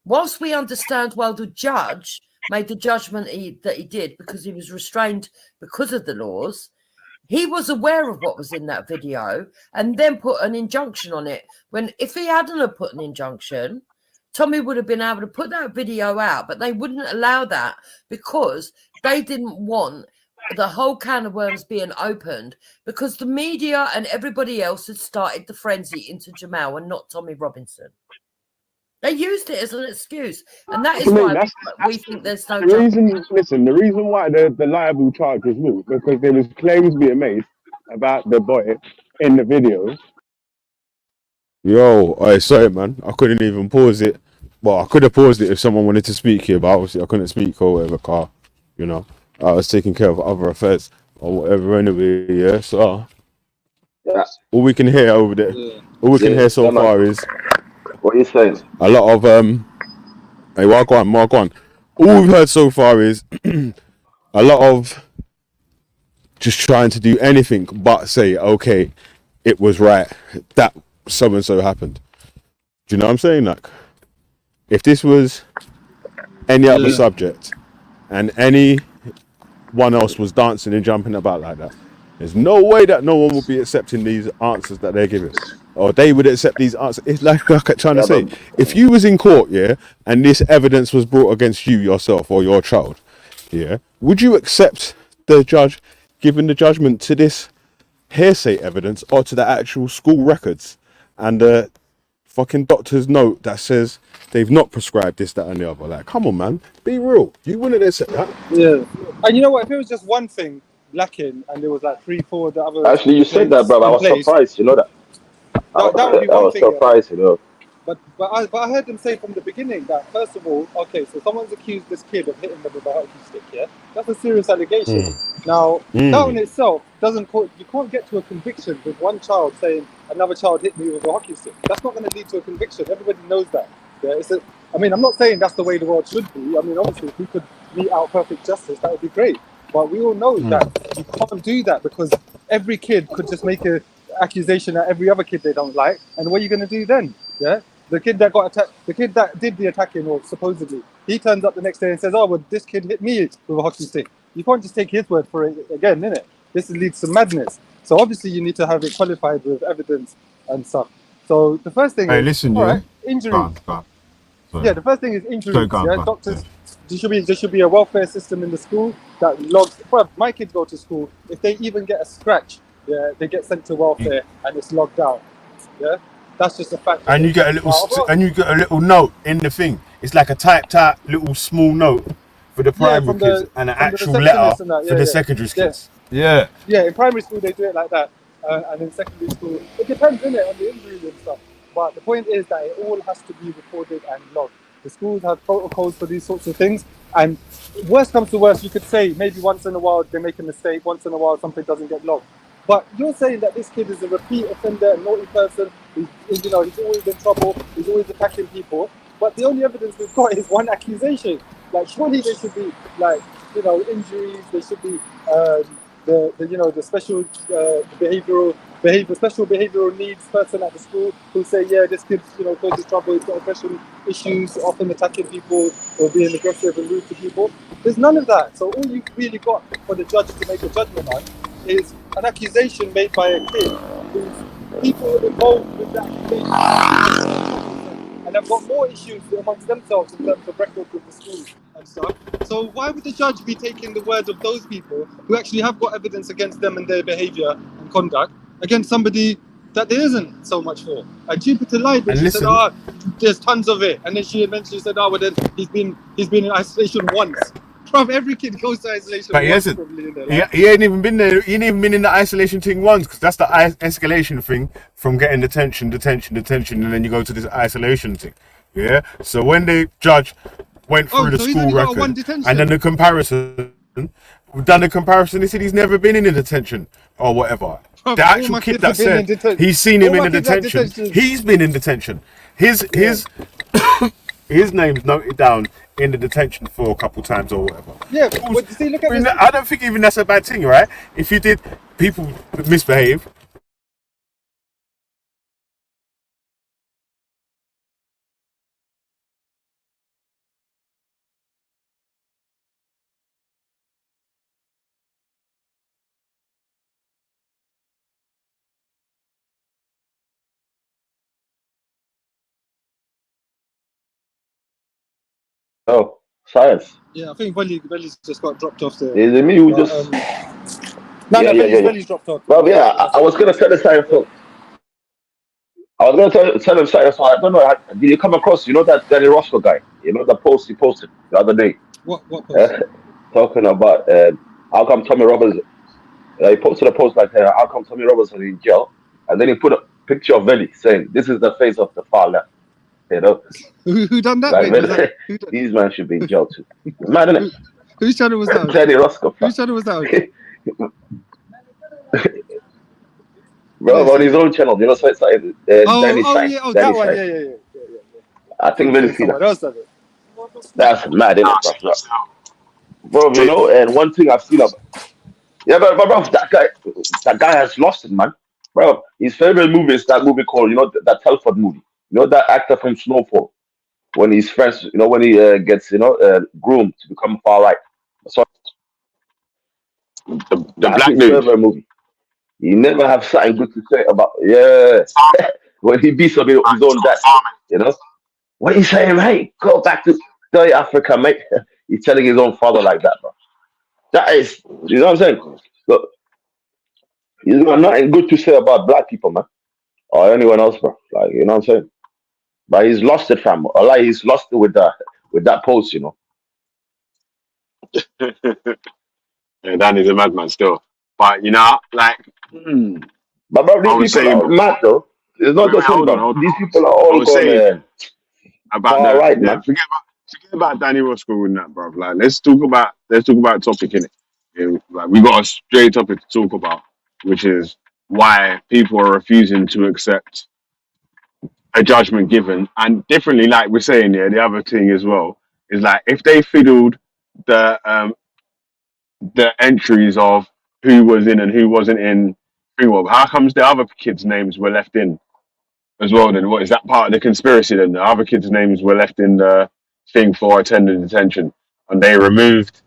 whilst we understand, well, the judge made the judgment that he did because he was restrained because of the laws, he was aware of what was in that video and then put an injunction on it. When if he hadn't have put an injunction, Tommy would have been able to put that video out, but they wouldn't allow that because they didn't want the whole can of worms being opened, because the media and everybody else had started the frenzy into Jamal and not Tommy Robinson. They used it as an excuse, and that is why we think there's no the reason. Listen, the reason why the liable charge was moved because there was claims being made about the boy in the video. Yo, sorry, man. I couldn't even pause it. Well, I could have paused it if someone wanted to speak here, but obviously I couldn't speak or whatever. Car, you know, I was taking care of other affairs or whatever. Anyway, yeah. So all we can hear over there, all we can hear so far is. What are you saying? A lot of hey, Mark on. All we've heard so far is a lot of just trying to do anything but say, okay, it was right that so and so happened. Do you know what I'm saying? Like, if this was any other subject and anyone else was dancing and jumping about like that, there's no way that no one would be accepting these answers that they're giving. Or they would accept these answers. It's like I'm trying to say, if you was in court, yeah, and this evidence was brought against you yourself or your child, yeah, would you accept the judge giving the judgment to this hearsay evidence or to the actual school records and the fucking doctor's note that says they've not prescribed this, that, and the other? Like, come on, man, be real. You wouldn't accept that. Yeah. And you know what? If it was just one thing, lacking, and there was like 3-4 of the other Actually, you said that, complaints bro. I in was place, surprised. You know that. that would be I one was thing. Yeah. surprised. You know. But I heard them say from the beginning that, first of all, okay, so someone's accused this kid of hitting them with a hockey stick, yeah? That's a serious allegation. Now, that in itself you can't get to a conviction with one child saying another child hit me with a hockey stick. That's not going to lead to a conviction. Everybody knows that. Yeah, I mean, I'm not saying that's the way the world should be. I mean, obviously, if we could mete out perfect justice, that would be great. But we all know that you can't do that, because every kid could just make an accusation at every other kid they don't like. And what are you going to do then? Yeah? The kid that got attacked, the kid that did the attacking, or supposedly, he turns up the next day and says, "Oh, well, this kid hit me with a hockey stick." You can't just take his word for it again, innit? This leads to madness. So obviously, you need to have it qualified with evidence and stuff. So the first thing is, listen, all yeah. right, injuries. Go on. Sorry. Yeah, the first thing is injuries. Go on. Doctors. There should be a welfare system in the school that logs. Well, my kids go to school. If they even get a scratch, yeah, they get sent to welfare and it's logged down. Yeah. That's just a fact. And you get a little note in the thing. It's like a typed out little small note for the primary kids and an actual letter for the secondary kids. Yeah. Yeah, in primary school they do it like that, and in secondary school it depends, innit, on the injuries and stuff. But the point is that it all has to be recorded and logged. The schools have protocols for these sorts of things, and worst comes to worst, you could say maybe once in a while they make a mistake, once in a while something doesn't get logged. But you're saying that this kid is a repeat offender, a naughty person, he's always in trouble, he's always attacking people. But the only evidence we've got is one accusation. Like, surely there should be, like, injuries, there should be the special special behavioural needs person at the school who say, yeah, this kid, causes trouble, he's got aggression issues, often attacking people or being aggressive and rude to people. There's none of that. So all you've really got for the judge to make a judgment on is an accusation made by a kid whose people involved with that accusation and have got more issues amongst themselves in terms of records with the school and stuff. So why would the judge be taking the word of those people who actually have got evidence against them and their behaviour and conduct against somebody that there isn't so much for? And Jupiter lied when she said, there's tons of it. And then she eventually said, well, then he's been in isolation once. From every kid goes to isolation. But he hasn't. He ain't even been there. He ain't even been in the isolation thing once, because that's the escalation thing from getting detention, and then you go to this isolation thing. Yeah. So when the judge went through the school record and then the comparison, we've done the comparison. He said he's never been in a detention or whatever. The actual kid that said he's seen him in a detention. He's been in detention. His name's noted down in the detention for a couple times or whatever. Yeah, but see, look at this. I don't think even that's a bad thing, right? If you did, people misbehave. Oh, science. Yeah, I think Velle's just got dropped off there. Is it me who just? Velle's dropped off. Well, yeah, I was gonna tell the science folk. I was gonna tell him science. So I don't know. Did you come across? That Danny Roscoe guy? The post he posted the other day. What post? Talking about how come Tommy Roberts. He posted a post like, how come Tommy Roberts is in jail? And then he put a picture of Velle saying, "This is the face of the far left." Who done that? Like, these men should be in jail too. Mad, isn't it? Whose channel was that? Danny Roscoe. Whose channel was that? Bro, on his own channel, so it's like Danny that one, yeah. I think Velle see that. That's mad, isn't it, bro? And one thing I've seen of, but bro, that guy has lost it, man. Bro, his favorite movie is that movie called, that Telford movie. That actor from Snowfall, when he's friends, when he gets, groomed to become far right. So the black dude. Favorite movie. He never have something good to say about, when he beats up his own dad, What he's saying, hey, go back to Africa, mate. He's telling his own father like that, bro. That is, you know what I'm saying? Look, he's got nothing good to say about black people, man, or anyone else, bro. Like, you know what I'm saying? But he's lost it, fam. Allah, he's lost it with that post, Yeah, Danny's a madman still. But you know, like But bro, I these was people saying are mad before. though. It's not Wait, just him, hold on, bro. hold on, These hold people are on. I all was gone saying about far right, the man. forget about Danny Roscoe and that, bro. Like let's talk about topic in it. Yeah, like we got a straight topic to talk about, which is why people are refusing to accept a judgment given. And differently, like we're saying here, the other thing as well is like if they fiddled the entries of who was in and who wasn't in Free World, how comes the other kids' names were left in as well? Then what is that part of the conspiracy? Then the other kids' names were left in the thing for attending detention, and they removed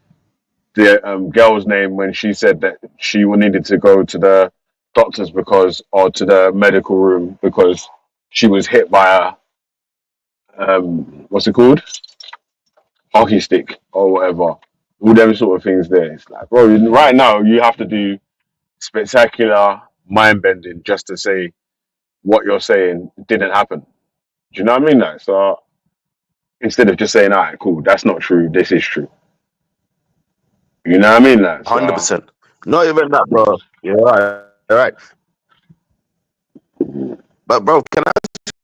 the girl's name when she said that she needed to go to the doctors or to the medical room because she was hit by a what's it called, hockey stick or whatever. All them sort of things. There, it's like, bro, right now you have to do spectacular mind bending just to say what you're saying didn't happen. Do you know what I mean? Like, so instead of just saying, "All right, cool, that's not true. This is true." You know what I mean? Like, so 100%. Not even that, bro. You're right. You're right. But bro, can I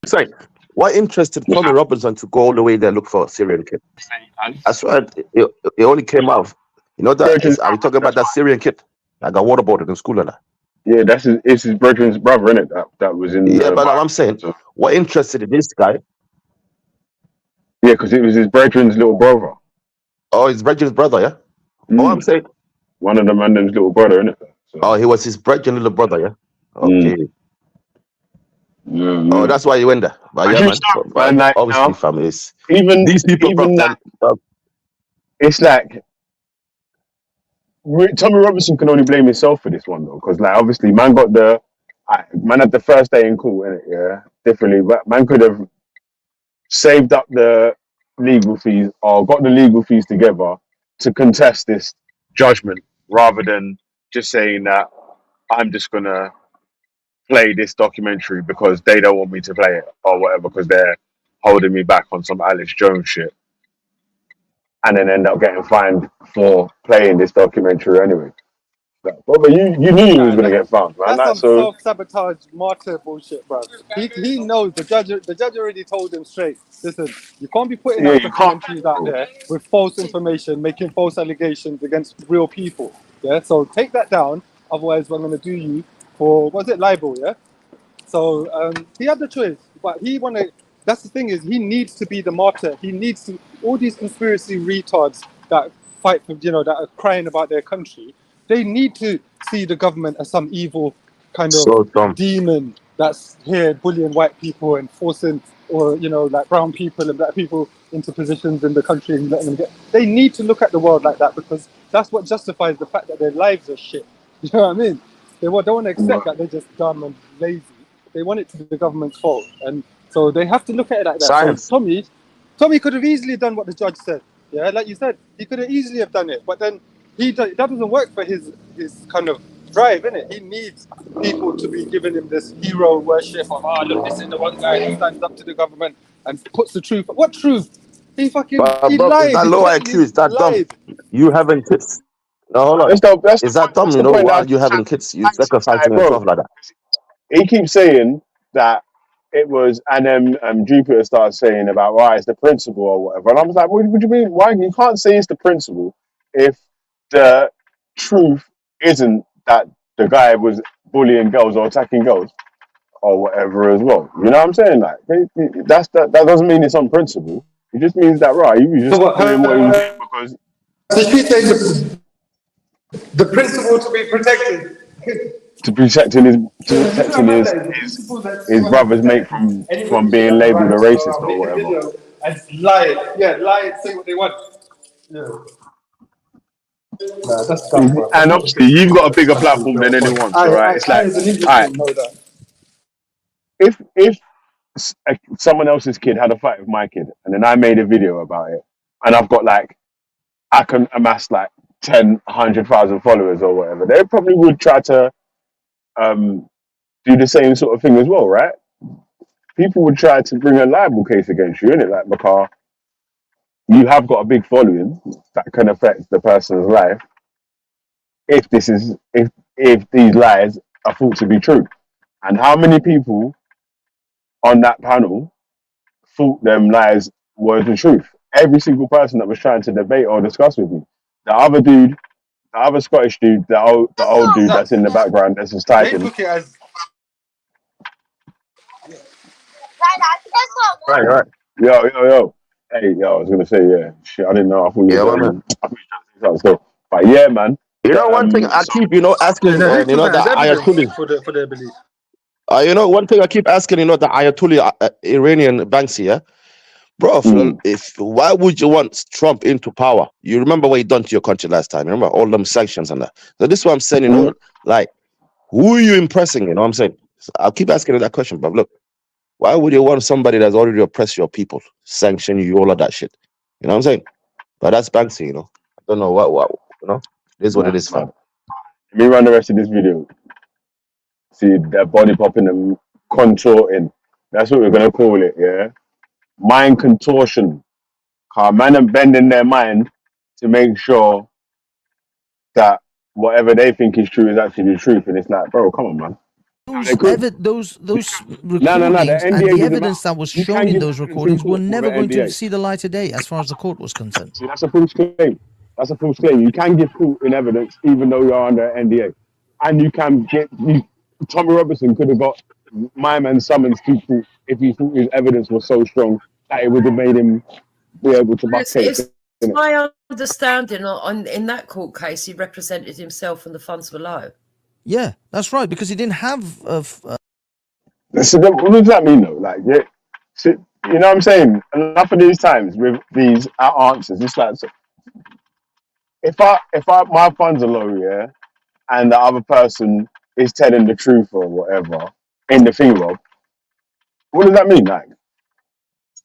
say what interested Tommy Robinson to go all the way there look for a Syrian kid? I swear it only came out. You know that Virgin's are we brother, talking about that's that why. Syrian kid that got waterboarded in school and that? Yeah, it's his brethren's brother, innit? That was in Yeah, the but I'm Bible. saying So what interested in this guy. yeah, because it was his brethren's little brother. Oh, his brethren's brother, yeah. Oh, I'm saying. One of the man's little brother, innit? Oh, So he was his brethren's little brother, yeah. mm, Okay. yeah, Oh, yeah. that's why he went there. But I yeah, true man. story, But man. Like obviously, now, families. even These people, bro. even that, it's like Tommy Robinson can only blame himself for this one though, because like obviously, man got man had the first day in court, innit? Yeah, differently, but man could have saved up the legal fees or got the legal fees together to contest this judgment rather than just saying that I'm just gonna play this documentary because they don't want me to play it or whatever because they're holding me back on some Alex Jones shit and then end up getting fined for playing this documentary anyway. But you knew you was Nah, gonna get found, man. that's Like some so self-sabotage martyr bullshit, bro. He knows the judge already told him straight. Listen, you can't be putting yeah, out you can't documentaries out there with false information, making false allegations against real people. Yeah, so take that down. Otherwise, we're gonna do you for what's it, libel? Yeah. So he had the choice, but he wanted. That's the thing is, he needs to be the martyr. He needs to. All these conspiracy retards that fight for, that are crying about their country, they need to see the government as some evil kind of So dumb. demon that's here bullying white people and forcing, or like brown people and black people into positions in the country and letting them get. They need to look at the world like that because that's what justifies the fact that their lives are shit. You know what I mean? They don't want to accept that they're just dumb and lazy. They want it to be the government's fault, and so they have to look at it like that. So Science. Tommy could have easily done what the judge said. Yeah, like you said, he could have easily have done it, but then that doesn't work for his kind of drive, innit? He needs people to be giving him this hero worship of, look, this is the one guy who stands up to the government and puts the truth. What truth? But He bro, is lied. that He low IQ? blatantly Is that dumb? lied. You having kids? No, hold on. Is that dumb? that's You the know, point that I while was you trying having to kids, you Banksy. It's like, sacrificing bro, yourself like that. he keeps saying that it was, and then Jupiter started saying about why it's the principle or whatever, and I was like, what do you mean? Why you can't say it's the principle if the truth isn't that the guy was bullying girls or attacking girls or whatever as well? You know what I'm saying? Like that doesn't mean it's on principle. It just means that right, he was So just what? doing what he was doing because So she's saying the principle to be protected. to The thing protecting about that is the principle that she his wants to brother's mate protect is from anybody should being have the labelled a right to go racist around, or make a whatever. video and lie. Yeah, lie and say what they want. Yeah. Nah, that's dumb, bro. That's And not the obviously, you've principle got a that this bigger country is platform than built upon. anyone. So, right, it's I like, as an all right, Englishman know that. if someone else's kid had a fight with my kid, and then I made a video about it, and I've got like, I can amass like 10, 100,000 followers or whatever, they probably would try to um, do the same sort of thing as well, right? People would try to bring a libel case against you, innit? Like, because you have got a big following that can affect the person's life. if these lies are thought to be true. And how many people on that panel thought them lies were the truth? Every single person that was trying to debate or discuss with me. The other dude, the other Scottish dude, the old dude that's in the background that's just They typing. took it as Right. Yo. Hey, yo, I was gonna say, yeah. Shit, I didn't know. I thought you Yeah, was my man. I thought you were trying to say something. So, but yeah, man. You know, one thing I So keep, yeah, asking, no, they you took know, it the as evidence Ayatollah. for their belief. One thing I keep asking, the Ayatollah Iranian Banksy, yeah? Bro, why would you want Trump into power? You remember what he done to your country last time. You remember all them sanctions and that. So this is what I'm saying, like, who are you impressing? You know what I'm saying? So I'll keep asking you that question, but look, why would you want somebody that's already oppressed your people, sanction you, all of that shit? You know what I'm saying? But that's Banksy, I don't know what it is what it is, fam. Let me run the rest of this video. See their body popping and contorting. That's what we're gonna call it, yeah? Mind contortion. Man and bending their mind to make sure that whatever they think is true is actually the truth. And it's like, bro, come on, man. Those No, the recordings and NDA the doesn't matter. evidence that was You shown can in give those evidence in recordings were court with never an going to NDA. see the light of day, as far as the court was concerned. See, that's a false claim. That's a false claim. You can give court in evidence even though you're under NDA. And you can Tommy Robertson could have got my man summons to court if he thought his evidence was so strong that it would have made him be able to bust case. It's my understanding in that court case, he represented himself and the funds were low. Yeah, that's right, because he didn't have So what does that mean though? Like, yeah, so, you know what I'm saying? Enough of these times with these answers, it's like, so if my funds are low, yeah, and the other person is telling the truth or whatever in the thing, Rob, what does that mean? Like,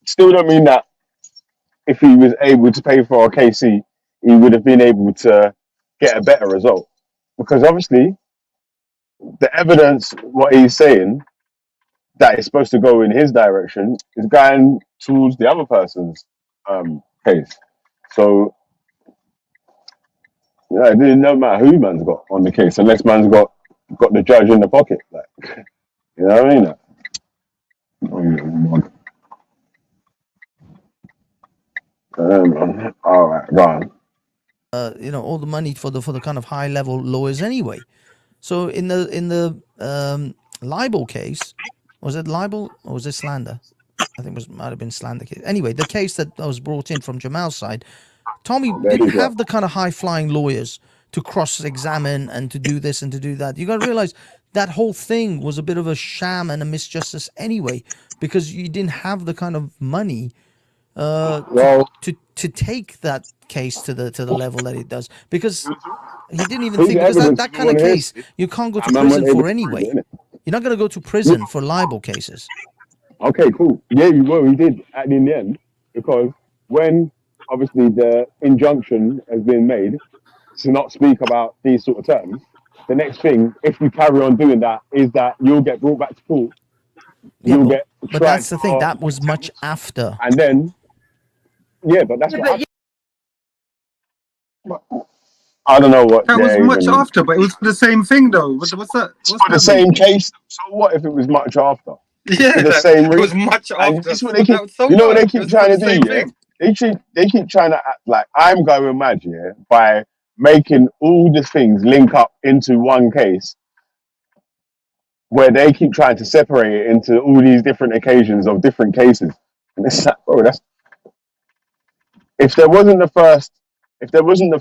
still don't mean that if he was able to pay for a KC, he would have been able to get a better result. Because obviously, the evidence, what he's saying, that is supposed to go in his direction is going towards the other person's case. So, yeah, it didn't no matter who man's got on the case, unless man's got the judge in the pocket. Like, you know what I mean? All right, go on. all the money for the kind of high level lawyers anyway. So in the libel case, was it libel or was it slander? I think it might have been slander case. Anyway, the case that was brought in from Jamal's side, Tommy didn't have the kind of high flying lawyers to cross examine and to do this and to do that. You got to realize that whole thing was a bit of a sham and a misjustice anyway, because you didn't have the kind of money to take that case to the level that it does, because he didn't even think, because that kind of case you can't go to prison for anyway. You're not going to go to prison for libel cases. Okay, cool. Yeah, he did in the end, because when obviously the injunction has been made to not speak about these sort of terms, the next thing, if you carry on doing that, is that you'll get brought back to court. You'll get tried. But that's the thing. That was much after. And then, but that's what I don't know what. That was much after, but it was the same thing though. What's that? What's for the same case. So what if it was much after? Yeah, for the same it was much after. And this what they keep, what they keep trying to do, yeah? They keep trying to act like I'm going mad, yeah, by making all the things link up into one case, where they keep trying to separate it into all these different occasions of different cases. And it's like, bro, if there wasn't the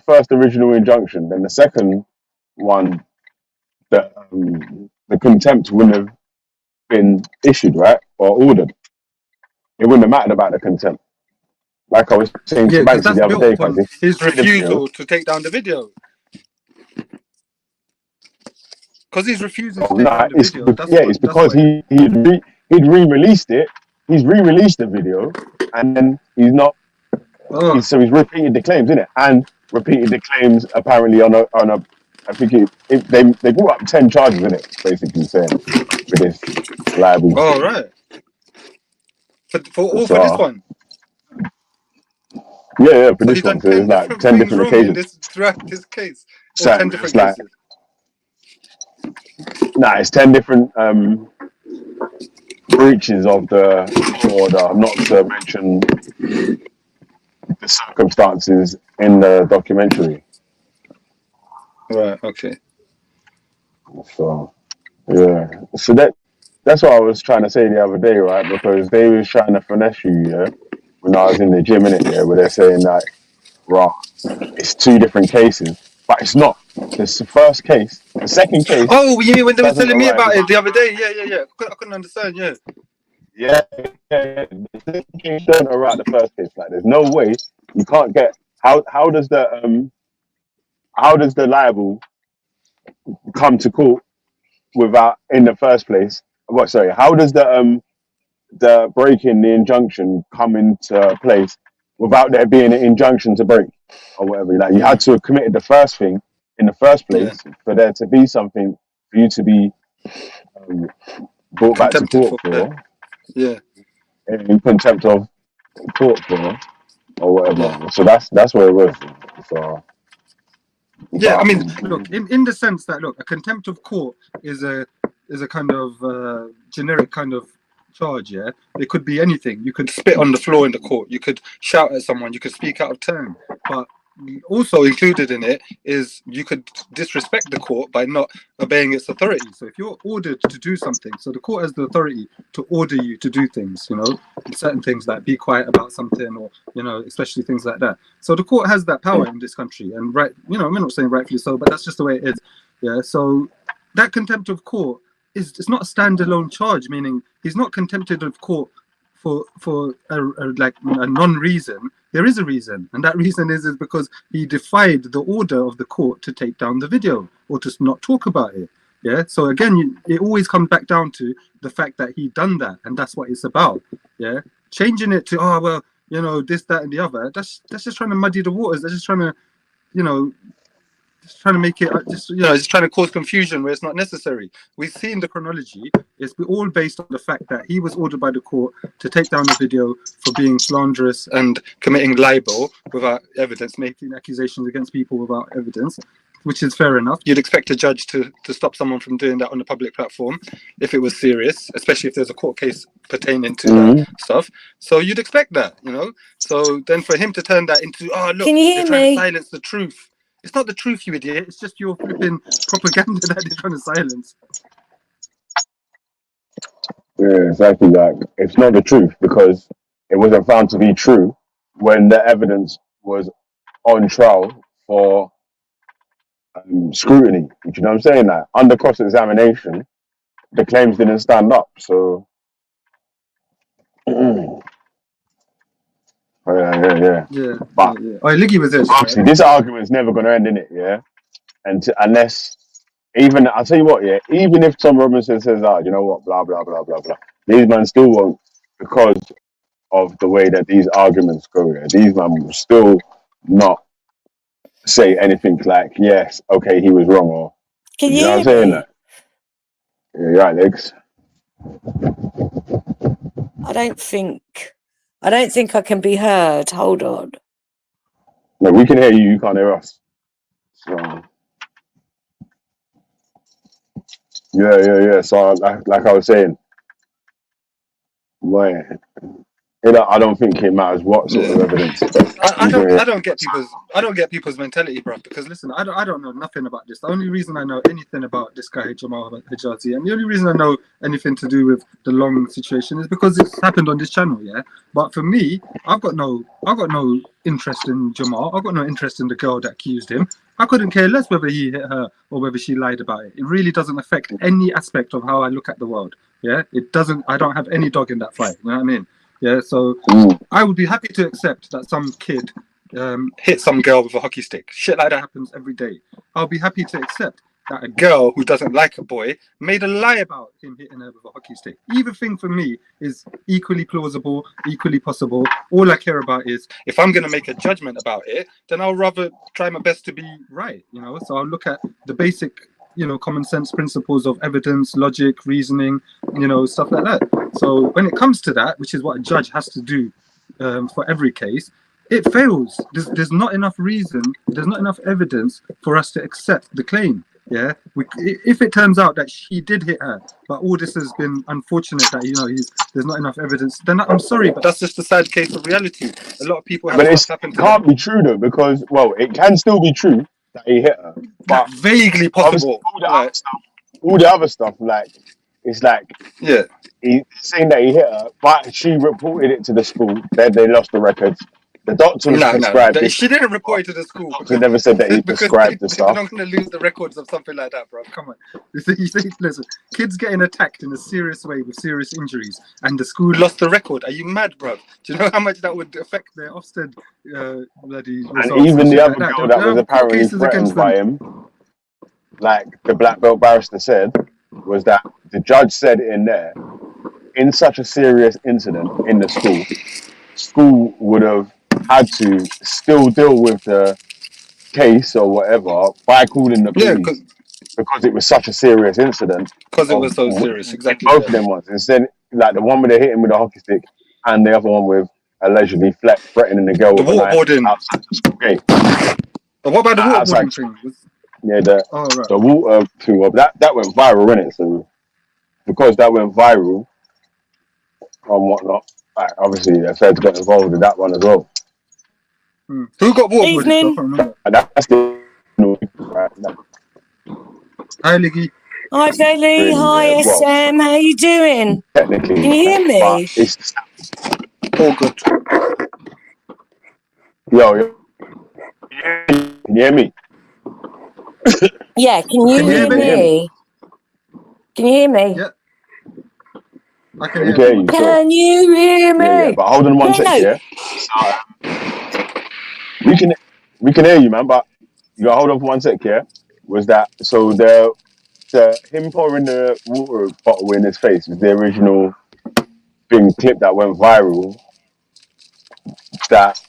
first original injunction, then the second one, the contempt wouldn't have been issued, right, or ordered. It wouldn't have mattered about the contempt. Like I was saying to Banksy the other day, his refusal to take down the video. Because he's refusing to take down the video. It's because he'd re-released it. He's re-released the video, and then he's not. So he's repeated the claims, innit? And repeated the claims apparently on a. I think they brought up 10 charges in it, basically saying with this libel. Oh right. For this one. Yeah, for this one. So there's like 10 different occasions. Throughout this case. Or 10 So different it's like, cases? it's 10 different breaches of the order, not to mention the circumstances in the documentary. Right, okay. So yeah, so that's what I was trying to say the other day, right? Because they was trying to finesse you, yeah, when I was in the gym, innit, yeah, where they're saying that, right, it's 2 different cases, but it's not. This the first case. The second case Oh, you mean when they were doesn't telling me arrive about until it the other day? Yeah. I couldn't understand, yeah. yeah. The second case don't arrive the first case. Like, there's no way you can't get how does the liable come to court without in the first place? What? Sorry. How does the breaking the injunction come into place without there being an injunction to break or whatever? Like, you had to have committed the first thing in the first place for there to be something for you to be brought back to Contempted court for that. for, Yeah. in contempt of court for, or whatever. Yeah. So that's where it was. So, Yeah, I but mean, look, in the sense that, look, a contempt of court is a kind of generic kind of charge. Yeah, it could be anything. You could spit on the floor in the court. You could shout at someone. You could speak out of turn. But also included in it is you could disrespect the court by not obeying its authority. So if you're ordered to do something, so the court has the authority to order you to do things, you know, certain things like be quiet about something, or, you know, especially things like that. So the court has that power in this country, and right, you know, I'm not saying rightfully so, but that's just the way it is. Yeah. So that contempt of court it's not a standalone charge, meaning he's not contempted of court for like a non-reason. There is a reason, and that reason is because he defied the order of the court to take down the video or to not talk about it. Yeah. So again, it always comes back down to the fact that he done that, and that's what it's about. Yeah. Changing it to, oh well, you know, this, that, and the other. That's just trying to muddy the waters. That's just trying to, you know, just trying to make it, just trying to cause confusion where it's not necessary. We've seen the chronology. It's all based on the fact that he was ordered by the court to take down the video for being slanderous and committing libel without evidence, making accusations against people without evidence, which is fair enough. You'd expect a judge to stop someone from doing that on a public platform if it was serious, especially if there's a court case pertaining to that stuff. So you'd expect that, you know. So then for him to turn that into, oh look, they're trying to silence the truth. It's not the truth, you idiot. It's just your flipping propaganda that they're trying to silence. yeah, exactly. Like, it's not the truth because it wasn't found to be true when the evidence was on trial for scrutiny. You know what I'm saying? Like, under cross-examination, the claims didn't stand up. So, yeah. But Oh, Liggy was there. obviously, this argument's never going to end, in it, yeah. Unless, even I'll tell you what, yeah. Even if Tom Robinson says, "Ah, you know what, blah blah blah blah blah," these men still won't, because of the way that these arguments go. Yeah, these men will still not say anything like, "Yes, okay, he was wrong," or Can you you know what I'm hear saying? me? That. Yeah, you're right, Legs. I don't think I can be heard. Hold on. No, we can hear you. You can't hear us. So, yeah. So, like I was saying, right. I don't think it matters what sort of evidence. I don't get people's mentality, bro. Because listen, I don't know nothing about this. The only reason I know anything about this guy Jamal Hijazi, and the only reason I know anything to do with the long situation is because it's happened on this channel. Yeah, but for me, I've got no interest in Jamal. I've got no interest in the girl that accused him. I couldn't care less whether he hit her or whether she lied about it. It really doesn't affect any aspect of how I look at the world. Yeah, it doesn't. I don't have any dog in that fight. You know what I mean? Yeah, so I would be happy to accept that some kid hit some girl with a hockey stick. Shit like that happens every day. I'll be happy to accept that a girl who doesn't like a boy made a lie about him hitting her with a hockey stick. Either thing for me is equally plausible, equally possible. All I care about is if I'm going to make a judgment about it, then I'll rather try my best to be right, you know? So I'll look at the basic, you know, common sense principles of evidence, logic, reasoning, you know, stuff like that. So when it comes to that, which is what a judge has to do for every case, it fails. There's not enough reason, there's not enough evidence for us to accept the claim. Yeah, if it turns out that she did hit her, but all this has been unfortunate that there's not enough evidence, then I'm sorry, but that's just a sad case of reality. A lot of people have But stuff it happen to can't them. be true though, because well, it can still be true that he hit her, but That vaguely obviously possible. Like, all the other stuff, like it's like yeah. he's saying that he hit her, but she reported it to the school. Then they lost the records. The doctor was No. prescribed it. She didn't report it to the school The doctor because never said that he because prescribed the they're stuff. not going to lose the records of something like that, bro. Come on. Listen, kids getting attacked in a serious way with serious injuries, and the school lost the record. Are you mad, bro? Do you know how much that would affect their Ofsted bloody results And even the shit other like that? girl that There was are court apparently cases against threatened by them. him, like the black belt barrister said, was that the judge said in there, in such a serious incident in the school would have had to still deal with the case or whatever by calling the Yeah, police because it was such a serious incident. because it Of was so serious. in Exactly. both of them ones, instead, like the one with the hitting with a hockey stick, and the other one with allegedly threatening the girl The with a knife waterboarding. outside the school gate. But what about the Outside, waterboarding thing? yeah, Right. the water thing that went viral, innit? So because that went viral and whatnot, like, obviously the feds got involved in that one as well. Who got waterboarded? Evening. I can't remember. And that's the right. Hi, Liggy. Hi, Velle. Really, Hi, well, SM. How you doing? technically, Can you hear but me? it's all good. Yo, can you hear me? Yeah, can you hear me? Can you hear me? Yeah. I can hear you. Can you hear me? Yeah, but hold on one sec, yeah. We can hear you, man. But you gotta hold on for 1 sec, yeah. Was that so? The him pouring the water bottle in his face was the original clip that went viral. That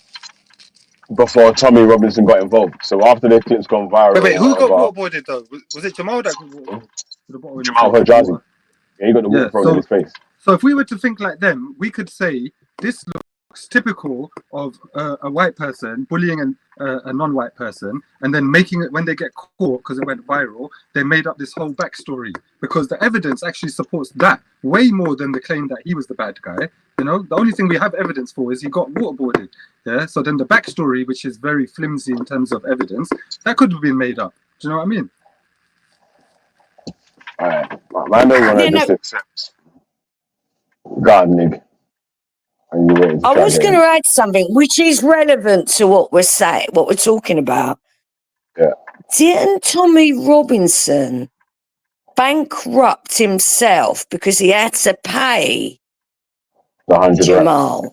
before Tommy Robinson got involved. So after the clip's gone viral, Wait, who got whatever, waterboarded though? Was it Jamal that got waterboarded? With the bottle in his Jamal face, Hijazi. water. Yeah, he got the water thrown in his face. So if we were to think like them, we could say this looks typical of a white person bullying a non-white person, and then making it when they get caught because it went viral, they made up this whole backstory because the evidence actually supports that way more than the claim that he was the bad guy. You know, the only thing we have evidence for is he got waterboarded. Yeah. So then the backstory, which is very flimsy in terms of evidence, that could have been made up. Do you know what I mean? Alright, I don't want to just accept God, Nick. I was going to add something which is relevant to what we're saying, what we're talking about. Yeah. Didn't Tommy Robinson bankrupt himself because he had to pay Jamal?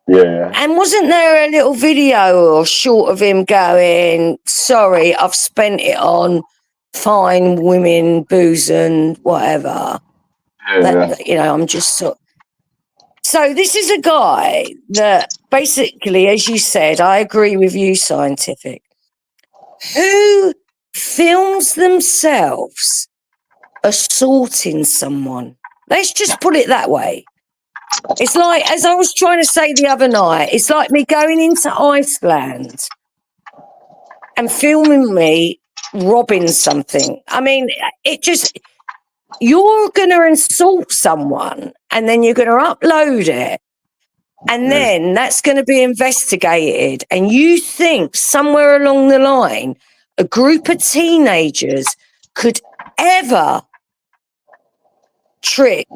Yeah. And wasn't there a little video or short of him going, sorry, I've spent it on fine women, booze and whatever. Yeah. I'm just So this is a guy that basically, as you said, I agree with you, Scientific, who films themselves assaulting someone. Let's just put it that way. It's like, as I was trying to say the other night, it's like me going into Iceland and filming me robbing something. I mean, you're going to assault someone and then you're going to upload it. And then that's going to be investigated. And you think somewhere along the line, a group of teenagers could ever trick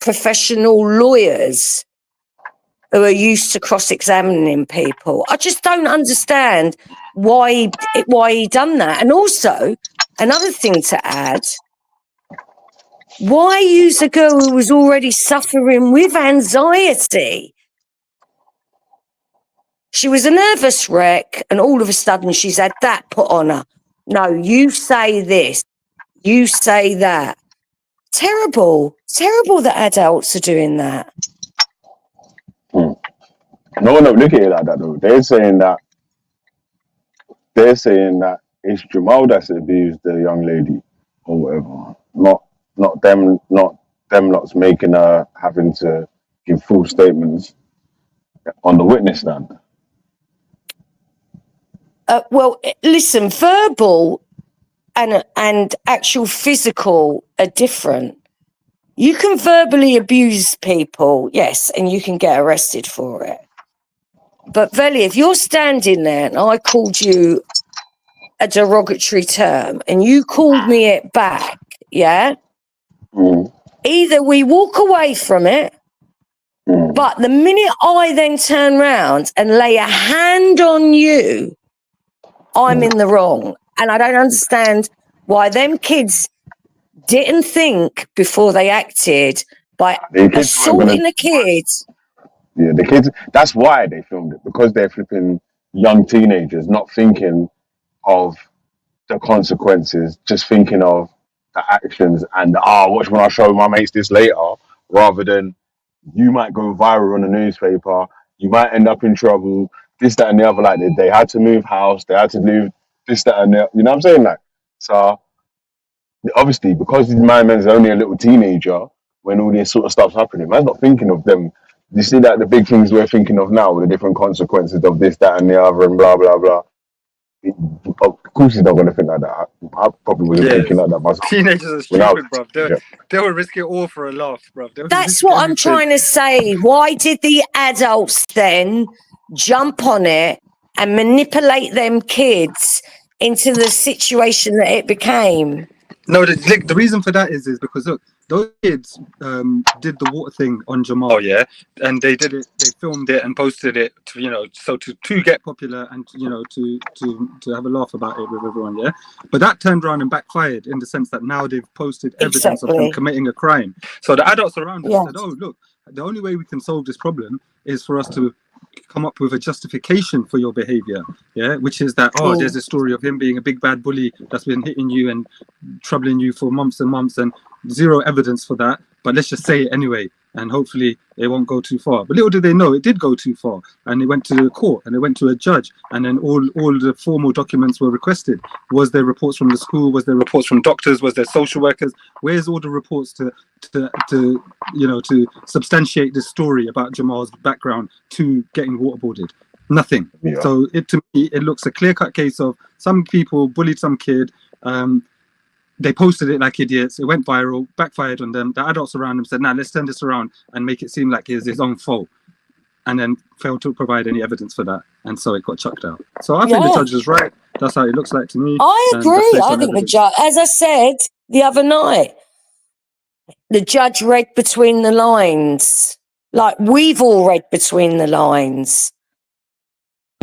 professional lawyers who are used to cross-examining people? I just don't understand why he done that. And also, another thing to add, why use a girl who was already suffering with anxiety? She was a nervous wreck, and all of a sudden she's had that put on her. No, you say this, you say that. Terrible that adults are doing that. No, look at it like that though. They're saying that it's Jamal that's abused the young lady or whatever. Not them lot's making her having to give full statements on the witness stand. Well, listen, verbal and actual physical are different. You can verbally abuse people, yes, and you can get arrested for it. But Velle, if you're standing there and I called you a derogatory term and you called me it back, yeah? Either we walk away from it, but the minute I then turn round and lay a hand on you, I'm in the wrong. And I don't understand why them kids didn't think before they acted by The kids weren't gonna. assaulting a kid. Yeah, the kids. That's why they filmed it, because they're flipping young teenagers, not thinking of the consequences, just thinking of the actions and watch when I show my mates this later, rather than you might go viral on the newspaper, you might end up in trouble, this, that, and the other. Like they had to move house, they had to move this, that, and the. You know what I'm saying? Like, so obviously because my man's only a little teenager when all this sort of stuff's happening, man's not thinking of them. You see that the big things we're thinking of now, with the different consequences of this, that, and the other, and blah blah blah. Of course, he's not going to think like that. I probably wasn't thinking like that myself. Teenagers are stupid, bruv. They will risk it all for a laugh, bruv. That's what I'm trying to say. Why did the adults then jump on it and manipulate them kids into the situation that it became? No, the reason for that is because look, those kids did the water thing on Jamal, yeah, and they did it. They filmed it and posted it to get popular and to have a laugh about it with everyone, yeah. But that turned around and backfired in the sense that now they've posted evidence of them committing a crime. So the adults around them said, "Oh, look, the only way we can solve this problem is for us to come up with a justification for your behavior, yeah, which is that there's a story of him being a big bad bully that's been hitting you and troubling you for months and months, and zero evidence for that, but let's just say it anyway, and hopefully it won't go too far." But little did they know it did go too far, and it went to the court and it went to a judge, and then all the formal documents were requested. Was there reports from the school? Was there reports from doctors? Was there social workers? Where's all the reports to substantiate this story about Jamal's background to getting waterboarded? Nothing. Yeah. So to me it looks a clear-cut case of some people bullied some kid. They posted it like idiots. It went viral, backfired on them. The adults around them said, "Nah, let's turn this around and make it seem like it's his own fault," and then failed to provide any evidence for that, and so it got chucked out. So I think the judge is right. That's how it looks like to me. I agree. I think the judge, as I said the other night, the judge read between the lines, like we've all read between the lines.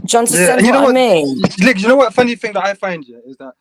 Do you understand what I mean? Like, you know what funny thing that I find here is that,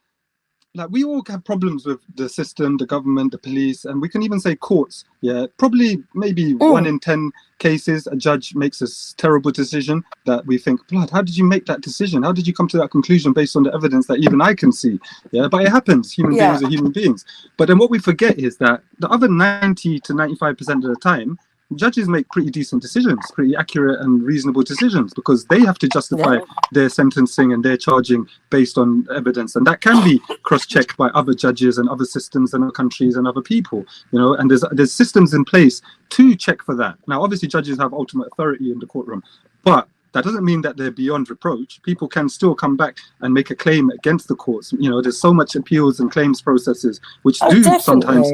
like, we all have problems with the system, the government, the police, and we can even say courts. Yeah, probably maybe 1 in 10 cases, a judge makes a terrible decision that we think, blood, how did you make that decision? How did you come to that conclusion based on the evidence that even I can see? Yeah, but it happens. Human beings are human beings. But then what we forget is that the other 90 to 95% of the time, judges make pretty decent decisions, pretty accurate and reasonable decisions, because they have to justify their sentencing and their charging based on evidence, and that can be cross-checked by other judges and other systems and other countries and other people, and there's systems in place to check for that. Now, obviously, judges have ultimate authority in the courtroom, but that doesn't mean that they're beyond reproach. People can still come back and make a claim against the courts. There's so much appeals and claims processes which sometimes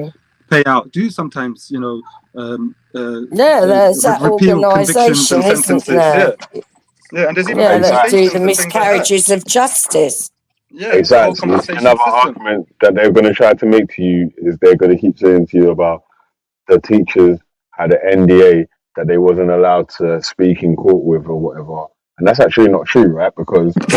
pay out, sometimes there's that organisation, isn't there? And there's even that do the miscarriages of justice. Exactly. Another argument that they're going to try to make to you is they're going to keep saying to you about the teachers had an NDA that they wasn't allowed to speak in court with or whatever. And that's actually not true, right? Because the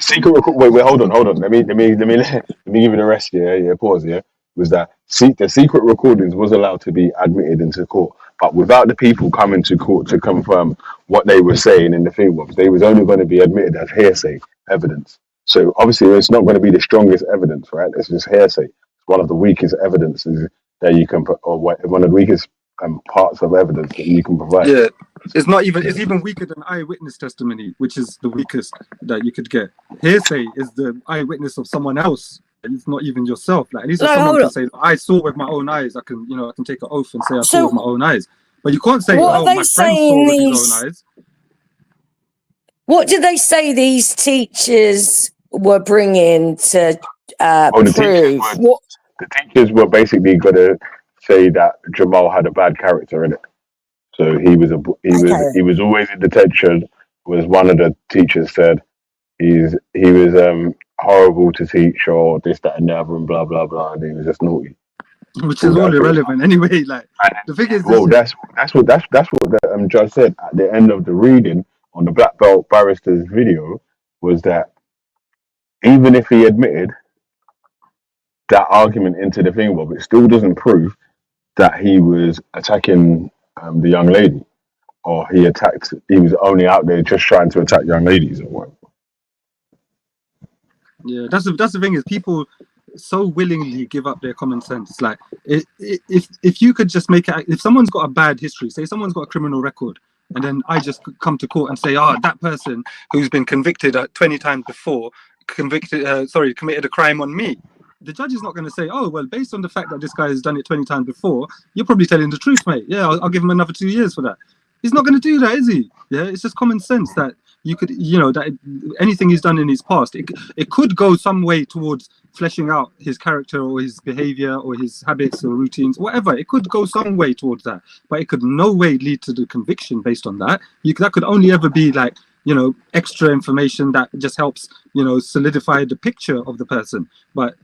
secret record. Wait, hold on. Let me give you the rest. Yeah, pause. Yeah, was that the secret recordings was allowed to be admitted into court, but without the people coming to court to confirm what they were saying in the thing was, they was only going to be admitted as hearsay evidence. So obviously, it's not going to be the strongest evidence, right? It's just hearsay. It's one of the weakest evidences that you can put, or one of the weakest parts of evidence that you can provide. Yeah, it's even weaker than eyewitness testimony, which is the weakest that you could get. Hearsay is the eyewitness of someone else. It's not even yourself. Like, at least someone can say, "I saw with my own eyes." I can take an oath and say I saw with my own eyes. But you can't say, "Oh, my friend saw with his own eyes." What did they say these teachers were bringing to prove? The teachers were basically going to say that Jamal had a bad character in it. So he was always in detention. Was one of the teachers said he was horrible to teach or this, that, and the other, and blah blah blah, and he was just naughty. Which is all irrelevant anyway. Like the thing is, that's what the judge said at the end of the reading on the black belt barrister's video, was that even if he admitted that argument into the thing, Bob, it still doesn't prove that he was attacking the young lady, or he was only out there just trying to attack young ladies or whatever. Yeah, that's the thing is, people so willingly give up their common sense. Like if you could just make it, if someone's got a bad history, say someone's got a criminal record, and then I just come to court and say, that person who's been convicted 20 times before committed a crime on me. The judge is not going to say, oh, well, based on the fact that this guy has done it 20 times before, you're probably telling the truth, mate. Yeah, I'll give him another 2 years for that. He's not going to do that, is he? Yeah, it's just common sense that you could, that anything he's done in his past, it could go some way towards fleshing out his character or his behavior or his habits or routines, whatever. It could go some way towards that, but it could no way lead to the conviction based on that. That could only ever be like, extra information that just helps, solidify the picture of the person. But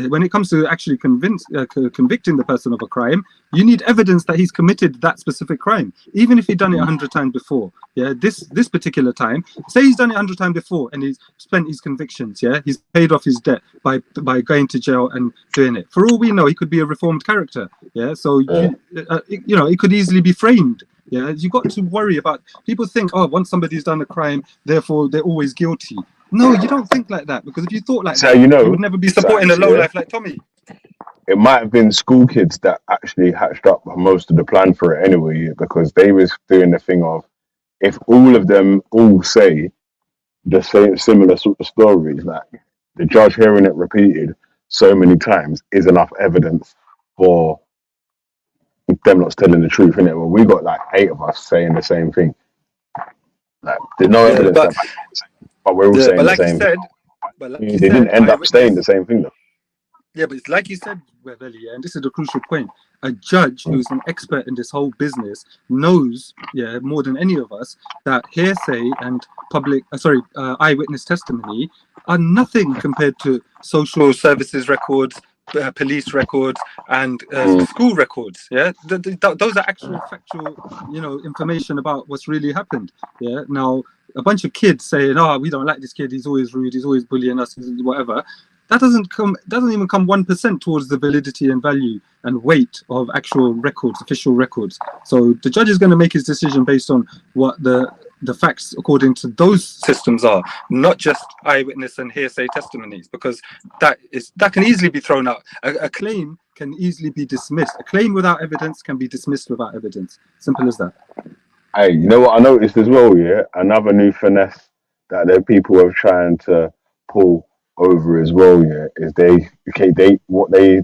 when it comes to actually convicting the person of a crime, you need evidence that he's committed that specific crime, even if he'd done it 100 times before. Yeah, this particular time, say he's done it 100 times before and he's spent his convictions. Yeah, he's paid off his debt by going to jail and doing it. For all we know, he could be a reformed character. Yeah, so it could easily be framed. Yeah, you got to worry about. People think, once somebody's done a crime, therefore they're always guilty. No, you don't think like that, because if you thought like that, you would never be supporting a lowlife like Tommy. It might have been school kids that actually hatched up most of the plan for it anyway, because they was doing the thing of, if all of them all say the same similar sort of stories, like the judge hearing it repeated so many times is enough evidence for them not telling the truth, innit? Well, we got like 8 of us saying the same thing. Like there's no evidence but we're all saying the same thing. They didn't end up saying the same thing though. Yeah, but it's like you said, Velle, and this is the crucial point. A judge who's an expert in this whole business knows, more than any of us, that hearsay and eyewitness testimony are nothing compared to social services records, police records, and school records. Yeah, those are actual factual, information about what's really happened. Yeah, now a bunch of kids saying, we don't like this kid, he's always rude, he's always bullying us, whatever. That doesn't even come 1% towards the validity and value and weight of actual records, official records. So the judge is going to make his decision based on what the facts according to those systems are, not just eyewitness and hearsay testimonies, because that can easily be thrown out. A claim can easily be dismissed. A claim without evidence can be dismissed without evidence. Simple as that. Hey, you know what I noticed as well? Yeah, another new finesse that the people are trying to pull over as well. Yeah, is what they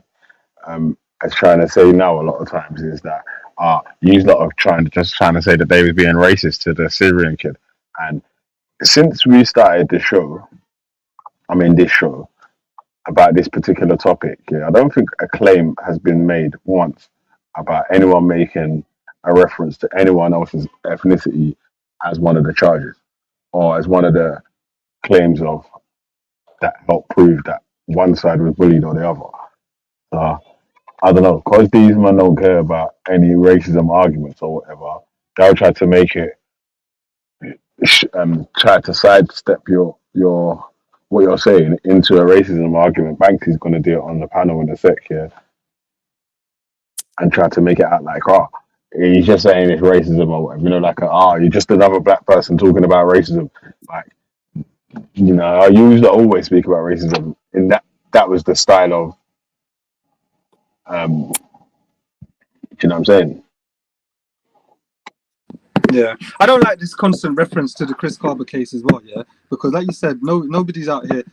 are trying to say now a lot of times is that you lot are trying to say that they was being racist to the Syrian kid. And since we started this show about this particular topic, I don't think a claim has been made once about anyone making a reference to anyone else's ethnicity as one of the charges or as one of the claims of that help prove that one side was bullied or the other. I don't know, because these men don't care about any racism arguments or whatever, they'll try to make it, try to sidestep your what you're saying into a racism argument. Banksy's going to do it on the panel in a sec here and try to make it out like, he's just saying it's racism or whatever, you're just another black person talking about racism. Like, I used to always speak about racism, and that was the style of, you know what I'm saying? Yeah, I don't like this constant reference to the Chris Carver case as well. Yeah, because like you said, nobody's out here,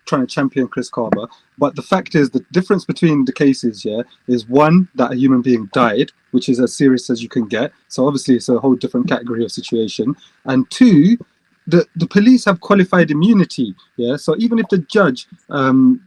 trying to champion Chris Carver, but the fact is the difference between the cases here is one, that a human being died, which is as serious as you can get. So obviously it's a whole different category of situation. And two, the police have qualified immunity. Yeah. So even if the judge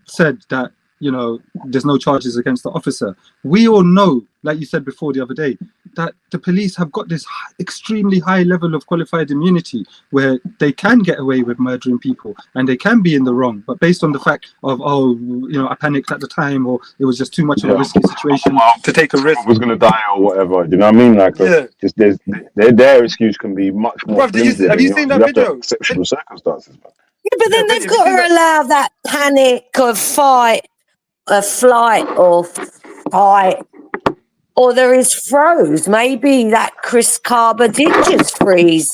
said that, you know, there's no charges against the officer, we all know, like you said before the other day, that the police have got this extremely high level of qualified immunity where they can get away with murdering people and they can be in the wrong, but based on the fact of, oh, you know, I panicked at the time, or it was just too much of a risky situation to take a risk. Was going to die or whatever. You know what I mean? Like, just their excuse can be much more. Bruv, have you seen that video? Exceptional circumstances. Man. Yeah, but then they've got to allow that panic of flight or fight, or there is froze. Maybe that Chris Carver did just freeze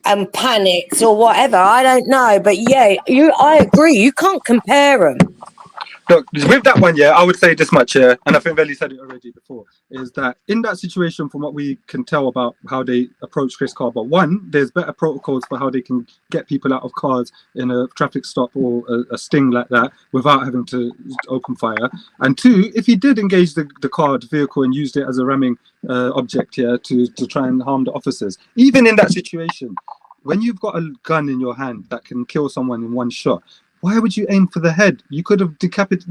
and panicked or whatever. I don't know, but yeah, I agree. You can't compare them. Look, with that one, yeah, I would say this much, yeah, and I think Velle said it already before, is that in that situation, from what we can tell about how they approach Chris Carver, one, there's better protocols for how they can get people out of cars in a traffic stop or a sting like that without having to open fire. And two, if he did engage the vehicle and used it as a ramming object here to try and harm the officers, even in that situation, when you've got a gun in your hand that can kill someone in one shot, why would you aim for the head? You could have debilitated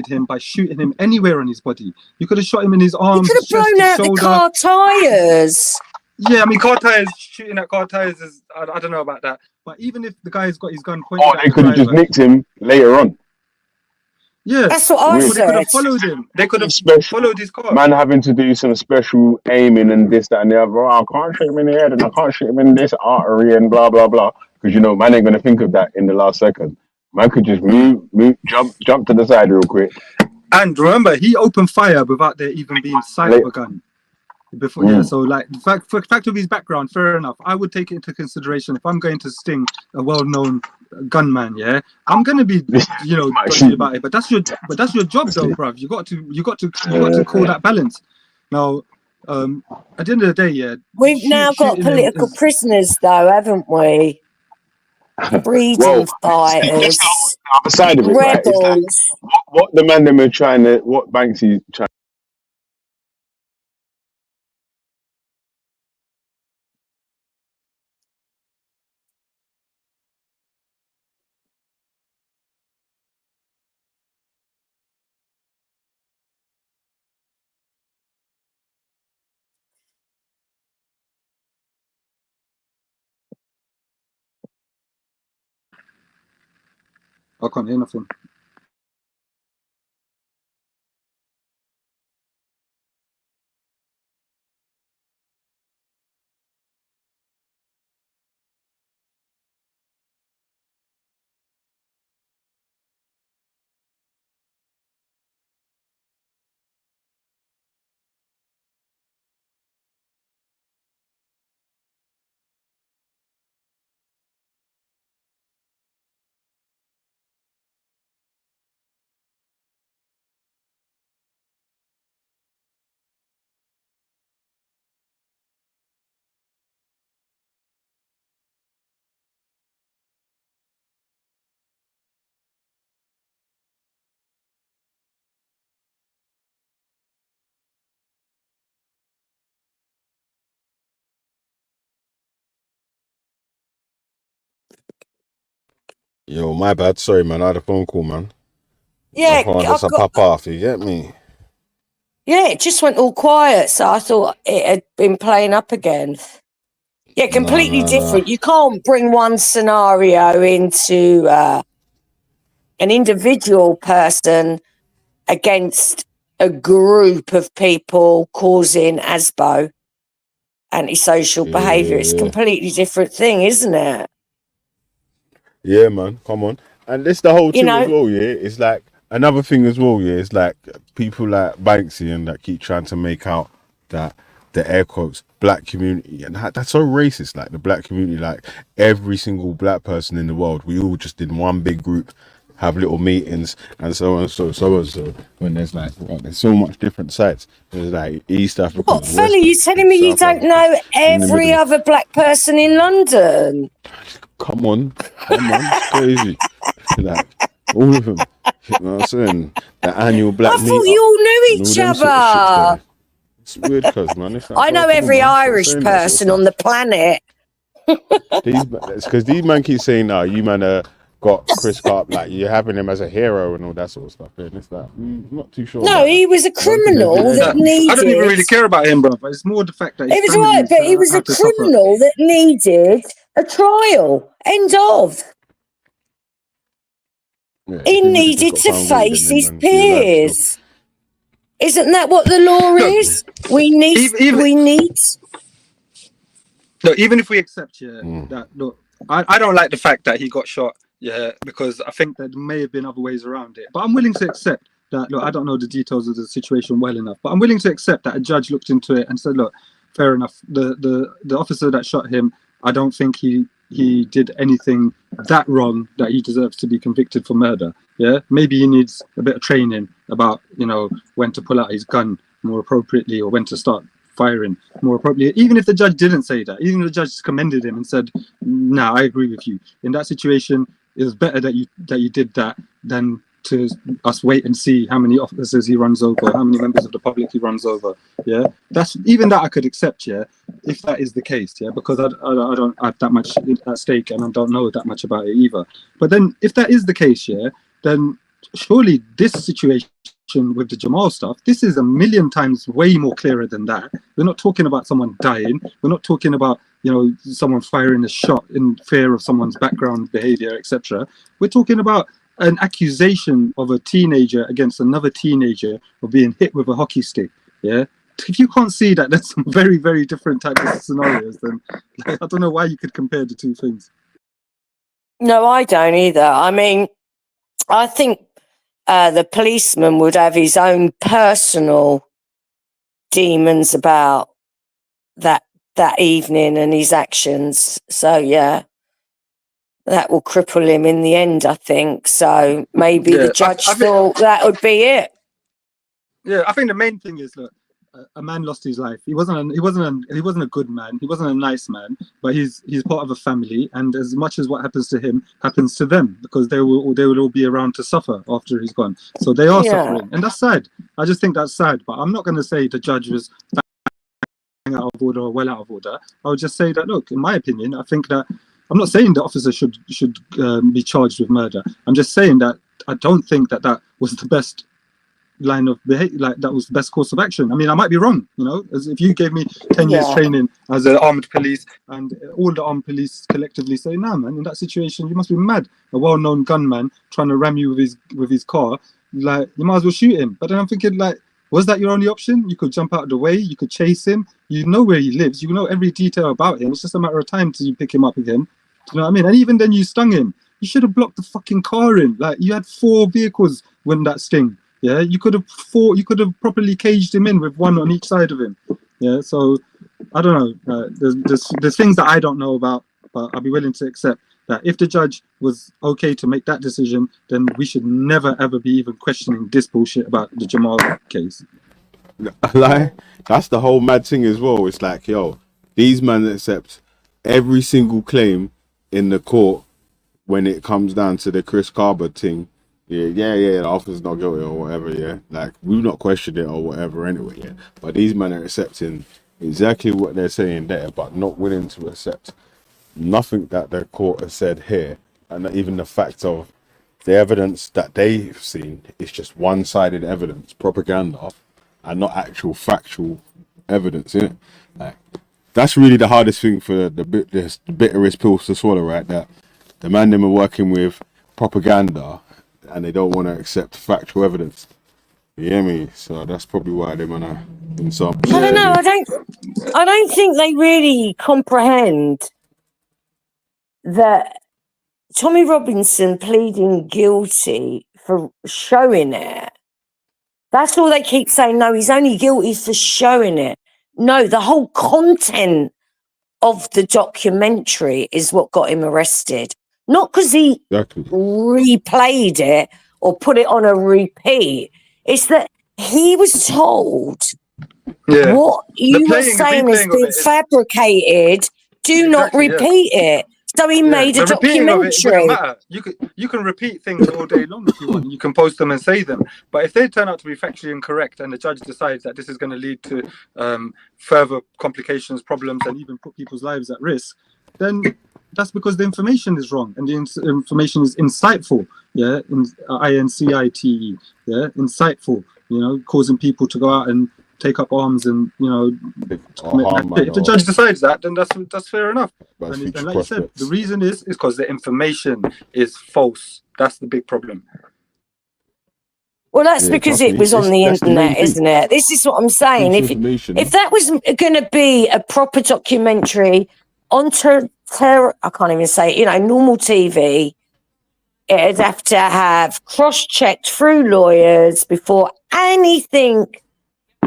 him by shooting him anywhere on his body. You could have shot him in his arms. You could have blown out the car tires. Yeah, I mean, shooting at car tires is, I don't know about that. But even if the guy's got his gun pointed at they could have just nicked him later on. Yeah, that's what I said. They could have followed him. They could have followed his car. Man having to do some special aiming and this, that, and the other. Oh, I can't shoot him in the head and I can't shoot him in this artery and blah, blah, blah. Because, you know, man ain't going to think of that in the last second. Man could just move, jump to the side real quick. And remember, he opened fire without there even being sight of a gun. Before, yeah, so like the fact of his background, fair enough. I would take it into consideration if I'm going to sting a well-known gunman. Yeah, I'm gonna be, you know, dodgy about it. But that's your job, though, bruv. You got to call that balance. Now, at the end of the day, yeah, we've now got political prisoners, though, haven't we? Freedom fighters, other side of it, rebels. Right? Like, what the man them are trying to, what Banksy trying. I can't hear nothing. Yo, my bad. Sorry, man. I had a phone call, man. Yeah, I pop off. You get me? Yeah, it just went all quiet, so I thought it had been playing up again. Yeah, completely different. You can't bring one scenario into an individual person against a group of people causing ASBO, antisocial behaviour. It's a completely different thing, isn't it? Yeah, man. Come on. And this the whole thing as well, yeah? It's like another thing as well, yeah? It's like people like Banksy and that keep trying to make out that the air quotes black community, and that's so racist. Like the black community, like every single black person in the world, we all just in one big group have little meetings and so on and so when there's like there's so much different sites. There's like East Africa. What, fella, you telling me you don't know every other black person in London? Come on, it's crazy. Like all of them. You know what I'm saying? The annual black I thought meetup you all knew and each all them sort of shits other. there. It's weird, cuz man. It's like, I bro, know come on, every man. Stop Irish saying that sort of person stuff. on the planet. It's because these man keep saying, "Nah, you man got Chris Carp, like you're having him as a hero and all that sort of stuff." And it's like, I'm not too sure No, about that. he was a I don't think they did criminal that anything. I don't even needed. really care about him, bro. It's more the fact that his It was family right, but he was a had to suffer. criminal that needed a trial. End of. Yeah, He if he would have just needed got to found guilty, face then his man be alive still. peers. Isn't that what the law Look, is? We need. Look, even if we accept that, look, I don't like the fact that he got shot, because I think that there may have been other ways around it. But I'm willing to accept that. Look, I don't know the details of the situation well enough, but I'm willing to accept that a judge looked into it and said, look, fair enough. The officer that shot him, I don't think he did anything that wrong that he deserves to be convicted for murder. Yeah, maybe he needs a bit of training about when to pull out his gun more appropriately or when to start firing more appropriately. Even if the judge didn't say that, even if the judge commended him and said, "Nah, I agree with you." In that situation, it was better that you did that than to us wait and see how many officers he runs over, how many members of the public he runs over. Yeah, that's even that I could accept. Yeah, if that is the case. Yeah, because I don't have that much at stake and I don't know that much about it either. But then, if that is the case, yeah, then surely this situation with the Jamal stuff, this is a million times way more clearer than that. We're not talking about someone dying. We're not talking about someone firing a shot in fear of someone's background behavior, etc. We're talking about an accusation of a teenager against another teenager of being hit with a hockey stick. Yeah, if you can't see that that's some very, very different types of scenarios, then I don't know why you could compare the two things. No, I don't either. I mean, I think the policeman would have his own personal demons about that evening and his actions. So yeah, that will cripple him in the end, I think. So maybe the judge thought that would be it. Yeah, I think the main thing is, look, a man lost his life. He wasn't a good man. He wasn't a nice man. But he's part of a family, and as much as what happens to him happens to them, because they will all be around to suffer after he's gone. So they are suffering, and that's sad. I just think that's sad. But I'm not going to say the judge was out of order or well out of order. I would just say that, look, in my opinion, I think that I'm not saying the officer should be charged with murder. I'm just saying that I don't think that was the best line of behavior, like that was the best course of action. I mean, I might be wrong, as if you gave me 10 years training as an armed police and all the armed police collectively say, nah man, in that situation you must be mad. A well-known gunman trying to ram you with his car, like, you might as well shoot him. But then I'm thinking, like, was that your only option? You could jump out of the way, you could chase him, you know where he lives, you know every detail about him. It's just a matter of time till you pick him up again. Do you know what I mean? And even then you stung him. You should have blocked the fucking car in. Like, you had 4 vehicles when that sting. Yeah, you could have properly caged him in with one on each side of him. Yeah, so I don't know. There's things that I don't know about, but I'll be willing to accept that if the judge was okay to make that decision, then we should never ever be even questioning this bullshit about the Jamal case. Like, that's the whole mad thing as well. It's like, yo, these men accept every single claim in the court when it comes down to the Chris Carver thing. Yeah, the officer's not guilty or whatever, yeah. Like, we've not questioned it or whatever anyway, yeah. But these men are accepting exactly what they're saying there, but not willing to accept nothing that the court has said here. And even the fact of the evidence that they've seen is just one-sided evidence, propaganda, and not actual factual evidence, innit? Like, that's really the hardest thing for the bitterest pills to swallow, right? That the man them are working with propaganda and they don't want to accept factual evidence. You hear me? So that's probably why they're gonna in some. I don't know. I don't think they really comprehend that Tommy Robinson pleading guilty for showing it. That's all they keep saying. No, he's only guilty for showing it. No, the whole content of the documentary is what got him arrested. Not because he replayed it or put it on a repeat. It's that he was told what you were saying has been fabricated. Do not repeat it. So he Yeah, made a the repeating of it wouldn't documentary. matter. You can repeat things all day long if you want. You can post them and say them. But if they turn out to be factually incorrect and the judge decides that this is going to lead to further complications, problems, and even put people's lives at risk, then that's because the information is wrong and the information is insightful. Yeah, INCITE. Yeah, insightful. You know, causing people to go out and take up arms and if the judge decides that, then that's fair enough. And like you said, the reason is because the information is false. That's the big problem. Well, that's because it was on the internet, isn't it? This is what I'm saying. If that was going to be a proper documentary on I can't even say it, you know, normal TV, it'd have to have cross-checked through lawyers before anything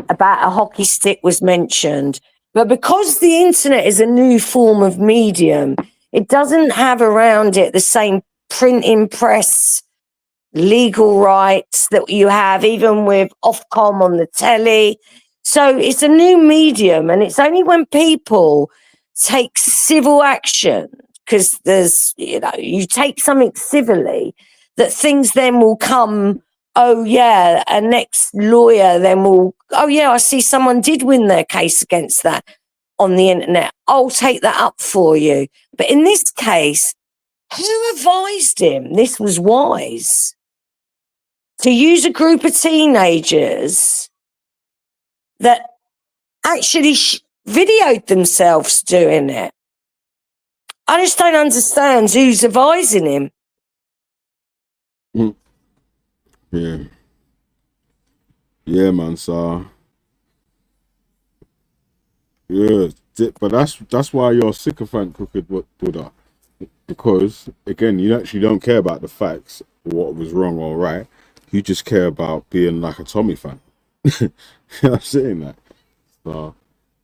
about a hockey stick was mentioned. But because the internet is a new form of medium, it doesn't have around it the same printing press legal rights that you have even with Ofcom on the telly. So it's a new medium, and it's only when people take civil action, because there's, you know, you take something civilly, that things then will come. Oh yeah, a next lawyer then will, oh yeah, I see someone did win their case against that on the internet. I'll take that up for you. But in this case, who advised him this was wise? To use a group of teenagers that actually videoed themselves doing it. I just don't understand who's advising him. Yeah. Yeah, man. So yeah, but that's why you're a sycophant, Crooked Buddha, because again, you actually don't care about the facts, what was wrong or right. You just care about being like a Tommy fan. You know what I'm saying? That. So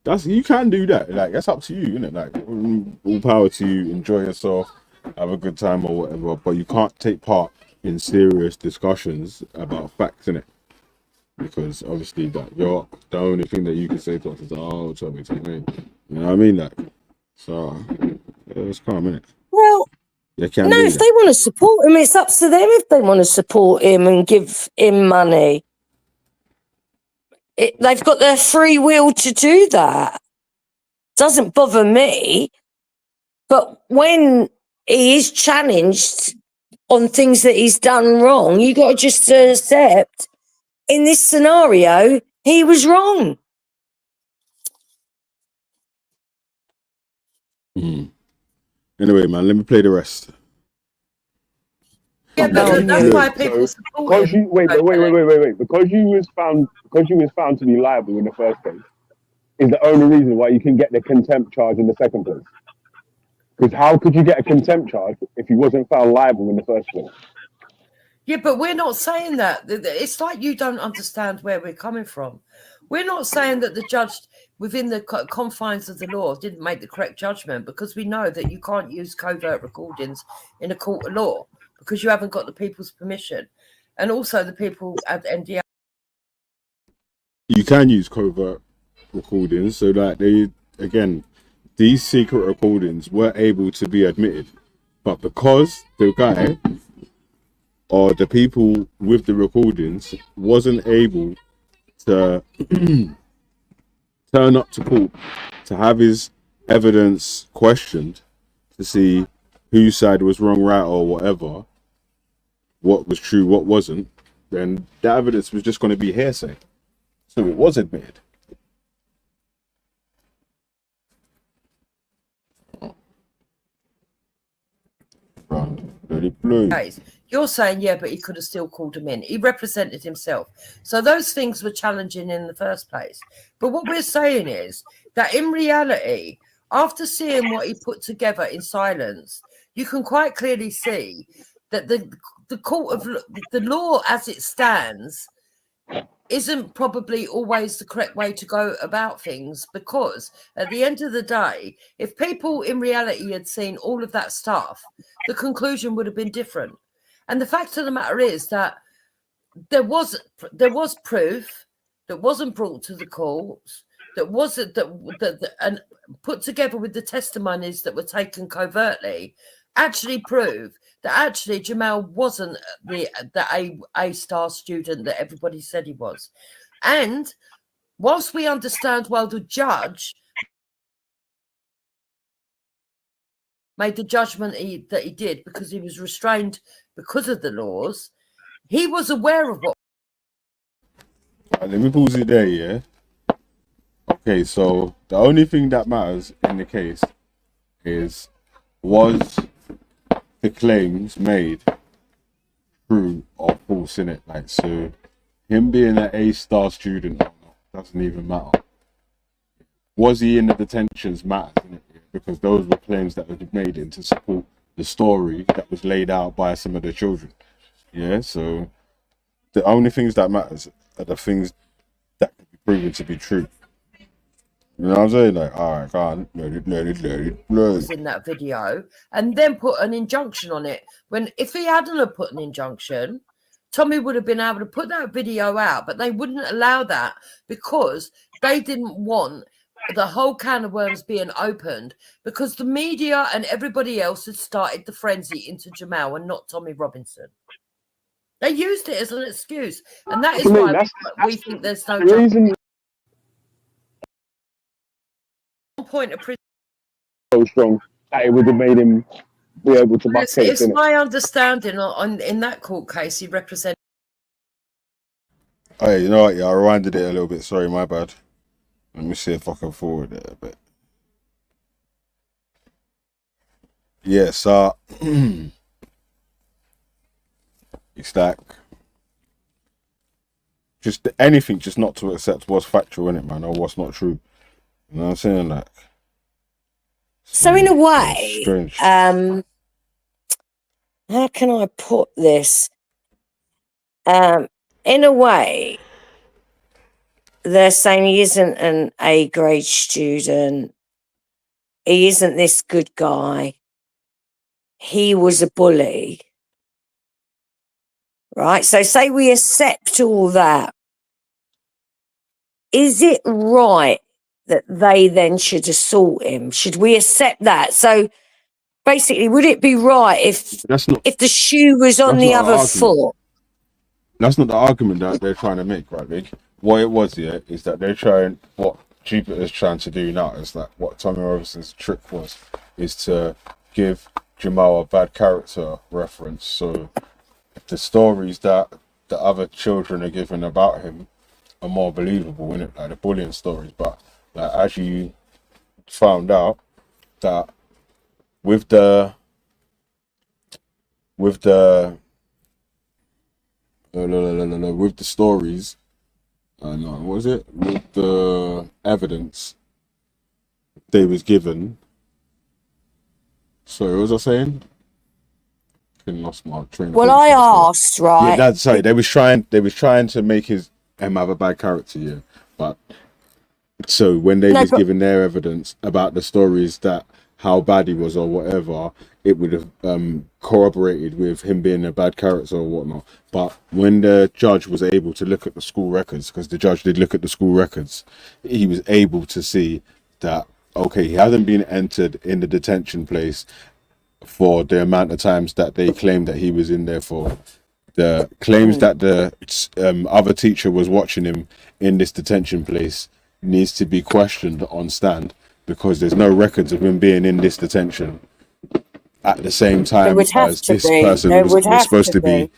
that's, you can do that. Like, that's up to you, isn't it? Like, all power to you. Enjoy yourself, have a good time or whatever. But you can't take part in serious discussions about facts, innit? Because obviously that you're the only thing that you can say to us is, oh, tell me. You know what I mean? Like, so yeah, it's calm, innit? Well, They can no, do if that. they want to support him, it's up to them if they want to support him and give him money. They've got their free will to do that. Doesn't bother me. But when he is challenged on things that he's done wrong, you got to just accept, in this scenario, he was wrong. Anyway, man, let me play the rest. Yeah, but that's why people support Because him. you wait. Because you was found to be liable in the first case is the only reason why you can get the contempt charge in the second place. Because how could you get a contempt charge if you wasn't found liable in the first place? Yeah, but we're not saying that. It's like you don't understand where we're coming from. We're not saying that the judge, within the confines of the law, didn't make the correct judgment, because we know that you can't use covert recordings in a court of law because you haven't got the people's permission. And also the people at NDA. You can use covert recordings, so that these secret recordings were able to be admitted, but because the guy or the people with the recordings wasn't able to turn up to court to have his evidence questioned to see whose side was wrong, right, or whatever, what was true, what wasn't, then the evidence was just going to be hearsay. So it was admitted. You're saying, yeah, but he could have still called him in. He represented himself. So those things were challenging in the first place. But what we're saying is that in reality, after seeing what he put together in silence, you can quite clearly see that the court of the law as it stands isn't probably always the correct way to go about things, because at the end of the day, if people in reality had seen all of that stuff, the conclusion would have been different. And the fact of the matter is that there was proof that wasn't brought to the courts that wasn't that and put together with the testimonies that were taken covertly actually prove that actually Jamal wasn't the A-star student that everybody said he was. And whilst we understand why the judge made the judgment that he did because he was restrained because of the laws, he was aware of what. Let me pause it there, yeah? Okay, so the only thing that matters in the case is, was the claims made true or false, in it? Like, so him being an A-star student or not doesn't even matter. Was he in the detentions matters, innit? Because those were claims that were made in to support the story that was laid out by some of the children. Yeah, so the only things that matters are the things that can be proven to be true. You know what I'm saying? Like, all right, go on, let it. In that video, and then put an injunction on it. When if he hadn't have put an injunction, Tommy would have been able to put that video out, but they wouldn't allow that because they didn't want the whole can of worms being opened, because the media and everybody else had started the frenzy into Jamal and not Tommy Robinson. They used it as an excuse, and that is why we think there's no reason. Point of prison So strong that it would have made him be able to back it's my understanding in that court case he represented. Hey, you know what? Yeah, I rewinded it a little bit. Sorry, my bad. Let me see if I can forward it a bit. Yes, it's like just anything, just not to accept what's factual in it, man, or what's not true. You know what I'm saying? Like, so in a way, strange. how can I put this? In a way, they're saying he isn't an A-grade student. He isn't this good guy. He was a bully. Right? So say we accept all that. Is it right that they then should assault him? Should we accept that? So basically, would it be right if the shoe was on the other foot? That's not the argument that they're trying to make, right, Big? What it was, yeah, is that they're trying, what Jupiter's trying to do now is like what Tommy Robinson's trick was, is to give Jamal a bad character reference. So if the stories that the other children are given about him are more believable, innit? Like the bullying stories. But like, as you found out, that with the stories, no, what was it? With the evidence they was given. Sorry, what was I saying? Lost my train of Well, thought. I asked, right? Yeah, that's sorry. They was trying to make him have a bad character, yeah. But so when they was giving their evidence about the stories that how bad he was or whatever, it would have corroborated with him being a bad character or whatnot. But when the judge was able to look at the school records, because the judge did look at the school records, he was able to see that, okay, he hasn't been entered in the detention place for the amount of times that they claimed that he was in there for. The claims that the other teacher was watching him in this detention place needs to be questioned on stand, because there's no records of him being in this detention at the same time as this person was supposed to be,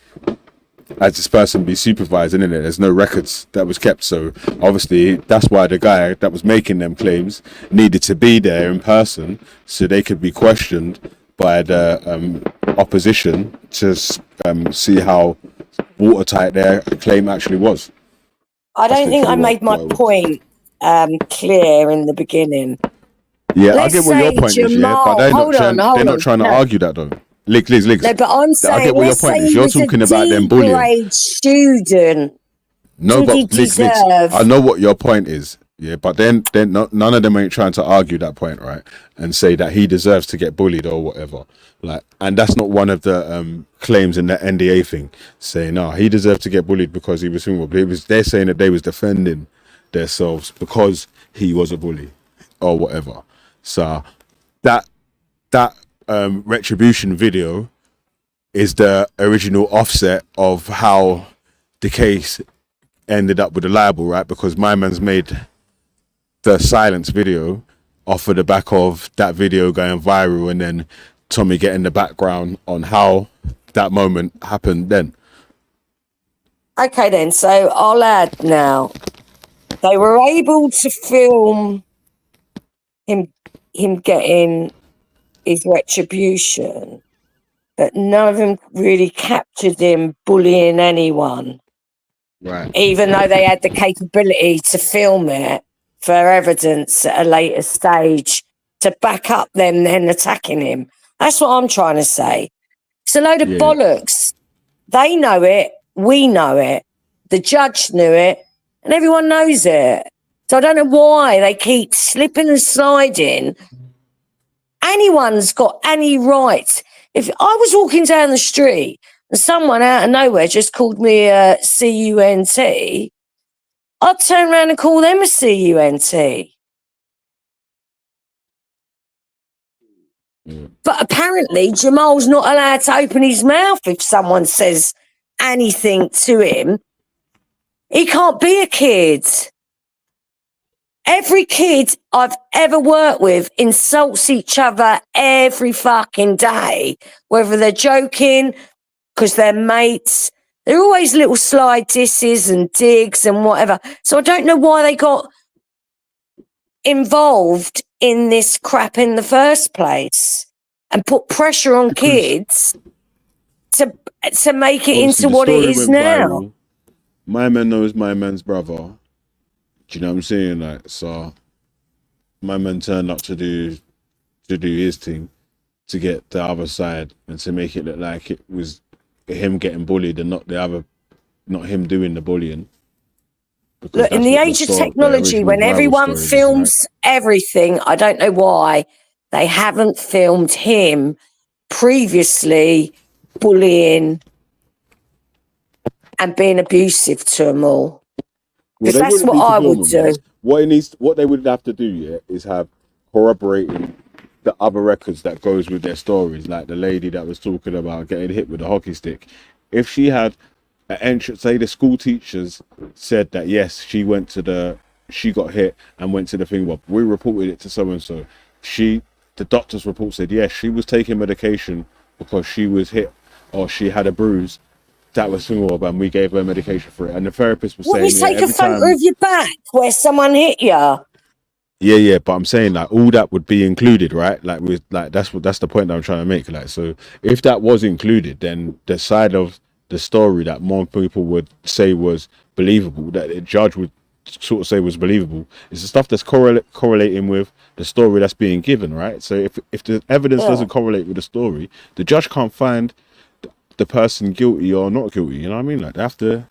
as this person be supervising in it. There's no records that was kept. So obviously that's why the guy that was making them claims needed to be there in person so they could be questioned by the opposition to see how watertight their claim actually was. I don't think I made my point clear in the beginning. Yeah, I get what your point is, yeah, but they're not trying to argue that though. Ligs. No, but I'm saying, I get what your point is. You're talking about them bullying. D-grade student. No, but Ligs, I know what your point is. Yeah, but then none of them ain't trying to argue that point, right? And say that he deserves to get bullied or whatever. Like, and that's not one of the claims in the NDA thing. Saying, no, he deserved to get bullied because he was female. They're saying that they was defending themselves because he was a bully or whatever. So that retribution video is the original offset of how the case ended up with a libel, right? Because my man's made the silence video off of the back of that video going viral, and then Tommy getting the background on how that moment happened then. Okay, then. So I'll add now. They were able to film him getting his retribution, but none of them really captured him bullying anyone. Right. Even though they had the capability to film it for evidence at a later stage to back up them then attacking him. That's what I'm trying to say. It's a load of bollocks. They know it. We know it. The judge knew it. And everyone knows it. So I don't know why they keep slipping and sliding. Anyone's got any right. If I was walking down the street and someone out of nowhere just called me a CUNT, I'd turn around and call them a CUNT. But apparently Jamal's not allowed to open his mouth if someone says anything to him. He can't be a kid. Every kid I've ever worked with insults each other every fucking day, whether they're joking, because they're mates. They're always little sly disses and digs and whatever. So I don't know why they got involved in this crap in the first place and put pressure on kids to make it into what it is now. Viral. My man knows my man's brother. Do you know what I'm saying? Like, so my man turned up to do his thing to get the other side and to make it look like it was him getting bullied and not him doing the bullying. Look, in the age of technology, when everyone films everything, I don't know why they haven't filmed him previously bullying and being abusive to them all. Because that's what I would do. What they would have to do, is have corroborating the other records that goes with their stories, like the lady that was talking about getting hit with a hockey stick. If she had an entrance, say the school teachers said that yes, she got hit and went to the thing. Well, we reported it to so and so. The doctor's report said yes, she was taking medication because she was hit or she had a bruise. That was thing, and we gave her medication for it. And the therapist was saying, you take a photo of your back where someone hit you. Yeah, but I'm saying like all that would be included, right? Like that's the point that I'm trying to make. Like, so if that was included, then the side of the story that more people would say was believable, that the judge would sort of say was believable, is the stuff that's correlating with the story that's being given, right? So if the evidence doesn't correlate with the story, the judge can't find the person guilty or not guilty. You know what I mean? Like, they have to.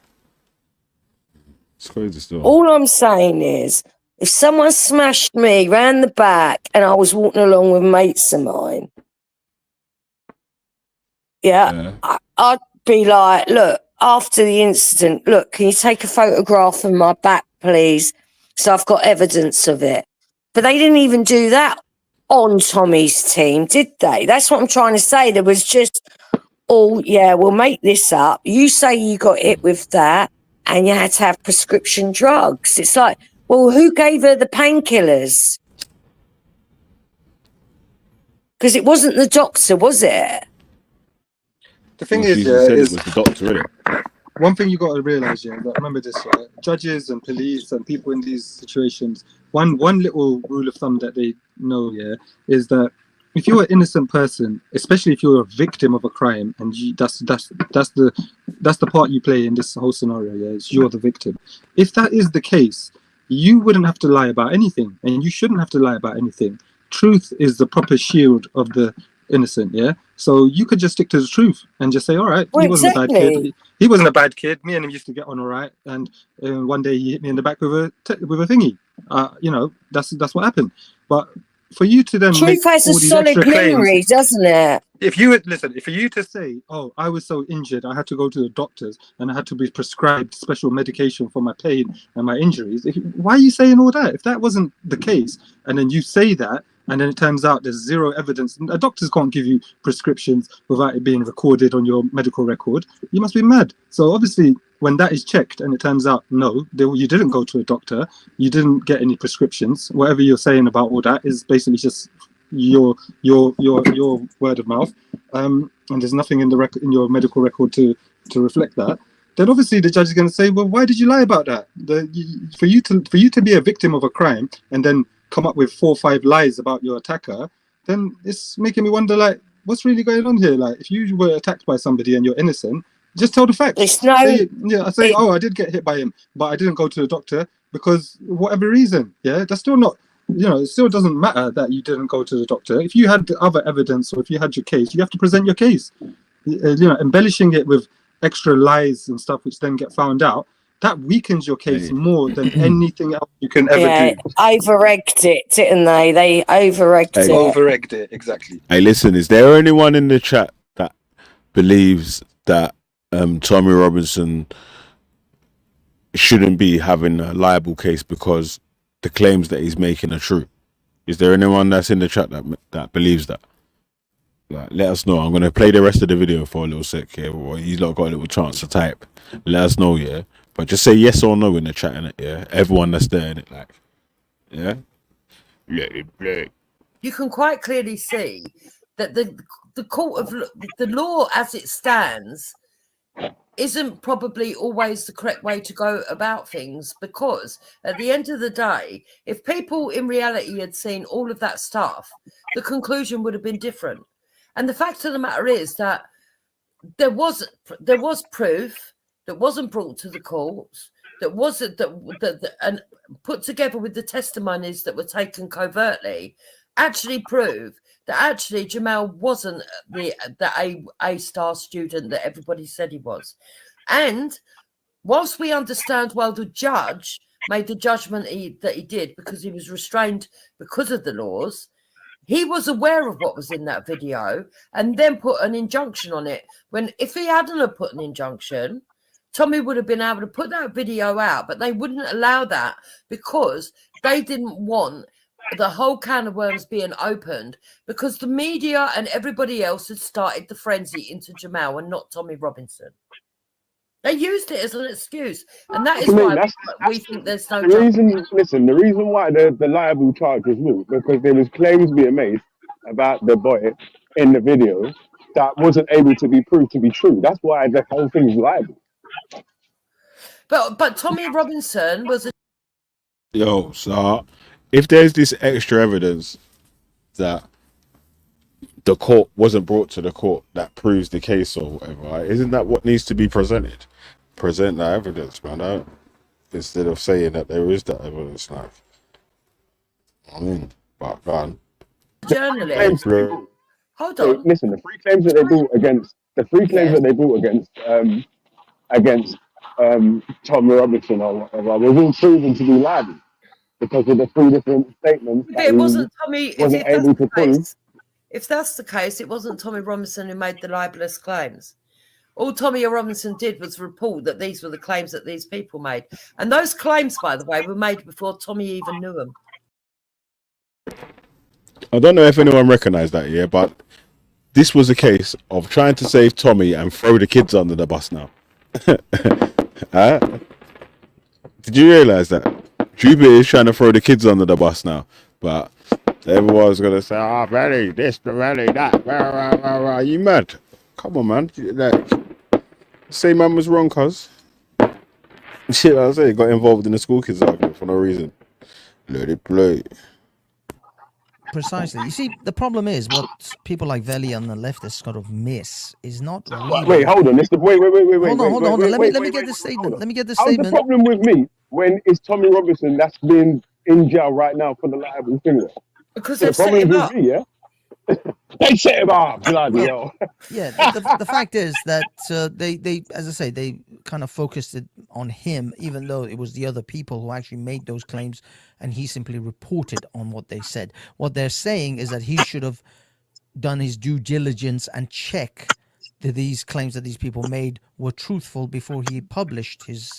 It's crazy still. All I'm saying is, if someone smashed me round the back and I was walking along with mates of mine, I'd be like, look, after the incident, look, can you take a photograph of my back, please? So I've got evidence of it. But they didn't even do that on Tommy's team, did they? That's what I'm trying to say. There was just, we'll make this up. You say you got hit with that and you had to have prescription drugs. It's like, well, who gave her the painkillers? Because it wasn't the doctor, was it? The thing is, it was the doctor, innit? One thing you got to realize, that remember this, judges and police and people in these situations, one little rule of thumb that they know, is that if you're an innocent person, especially if you're a victim of a crime, and that's the part you play in this whole scenario, is you're the victim. If that is the case, you wouldn't have to lie about anything, and you shouldn't have to lie about anything. Truth is the proper shield of the innocent, so you could just stick to the truth and just say, all right, he wasn't a bad kid. He wasn't a bad kid. Me and him used to get on all right, and one day he hit me in the back with a thingy. That's what happened. But for you to then make Truth has a all these solid extra claims. memory, doesn't it? If you listen, if for you to say, "Oh, I was so injured, I had to go to the doctors and I had to be prescribed special medication for my pain and my injuries," why are you saying all that? If that wasn't the case, and then you say that, and then it turns out there's zero evidence, doctors can't give you prescriptions without it being recorded on your medical record, you must be mad. So obviously, when that is checked and it turns out no, you didn't go to a doctor, you didn't get any prescriptions, whatever you're saying about all that is basically just your word of mouth, and there's nothing in the in your medical record to reflect that. Then obviously the judge is going to say, well, why did you lie about that? For you to be a victim of a crime and then come up with 4 or 5 lies about your attacker, then it's making me wonder, like, what's really going on here? Like, if you were attacked by somebody and you're innocent, just tell the facts. I did get hit by him, but I didn't go to the doctor because whatever reason. Yeah, that's still not. It still doesn't matter that you didn't go to the doctor. If you had other evidence or if you had your case, you have to present your case. Embellishing it with extra lies and stuff which then get found out, that weakens your case more than anything else you can ever do. Over-egged it, didn't they? They over-egged it. Over-egged it, exactly. Hey, listen, is there anyone in the chat that believes that Tommy Robinson shouldn't be having a liable case because the claims that he's making are true? Is there anyone that's in the chat that believes that? Like, let us know. I'm going to play the rest of the video for a little sec here. Or he's not got a little chance to type. Let us know, yeah? But just say yes or no in the chat, innit, yeah? Everyone that's there, innit, like, yeah? Yeah. You can quite clearly see that the court of the law as it stands isn't probably always the correct way to go about things, because at the end of the day, if people in reality had seen all of that stuff, the conclusion would have been different. And the fact of the matter is that there was proof that wasn't brought to the courts, that wasn't and put together with the testimonies that were taken covertly, actually prove that actually Jamal wasn't the A-star student that everybody said he was. And whilst we understand, well, the judge made the judgment that he did because he was restrained because of the laws, he was aware of what was in that video and then put an injunction on it. When if he hadn't have put an injunction, Tommy would have been able to put that video out, but they wouldn't allow that because they didn't want the whole can of worms being opened, because the media and everybody else had started the frenzy into Jamal and not Tommy Robinson. They used it as an excuse, and that is why we think there's no reason. Listen, the reason why the liable charge was moved because there was claims being made about the boy in the video that wasn't able to be proved to be true. That's why the whole thing's liable. But Tommy Robinson was so if there's this extra evidence that the court wasn't brought to the court that proves the case or whatever, isn't that what needs to be presented? Present that evidence, man. Instead of saying that there is that evidence, like, I mean, but man, journalist. Hold on. Listen, the three claims that they brought against Tommy Robinson or whatever was all proven to be liable because of the 3 different statements. But it wasn't Tommy. Wasn't able to prove. If that's the case, it wasn't Tommy Robinson who made the libelous claims. All Tommy Robinson did was report that these were the claims that these people made. And those claims, by the way, were made before Tommy even knew them. I don't know if anyone recognised that, yeah, but this was a case of trying to save Tommy and throw the kids under the bus now. Did you realise that? Juba is trying to throw the kids under the bus now, but everyone's going to say, Velle, this, the Velle, that, rah. You mad? Come on, man. Like, say man was wrong, cuz. Shit, I say, got involved in the school kids argument for no reason. Let it play. Precisely. You see, the problem is what people like Velle and the leftists kind of miss is not really... Wait, hold on. Wait. Hold on. Let me get this statement. Let me get this statement. How's the problem with me when it's Tommy Robinson that's been in jail right now for the liable thing? Because they've set him up. Me, yeah? They set him up, bloody hell. Yeah, the fact is that they, as I say, they kind of focused it on him, even though it was the other people who actually made those claims, and he simply reported on what they said. What they're saying is that he should have done his due diligence and check that these claims that these people made were truthful before he published his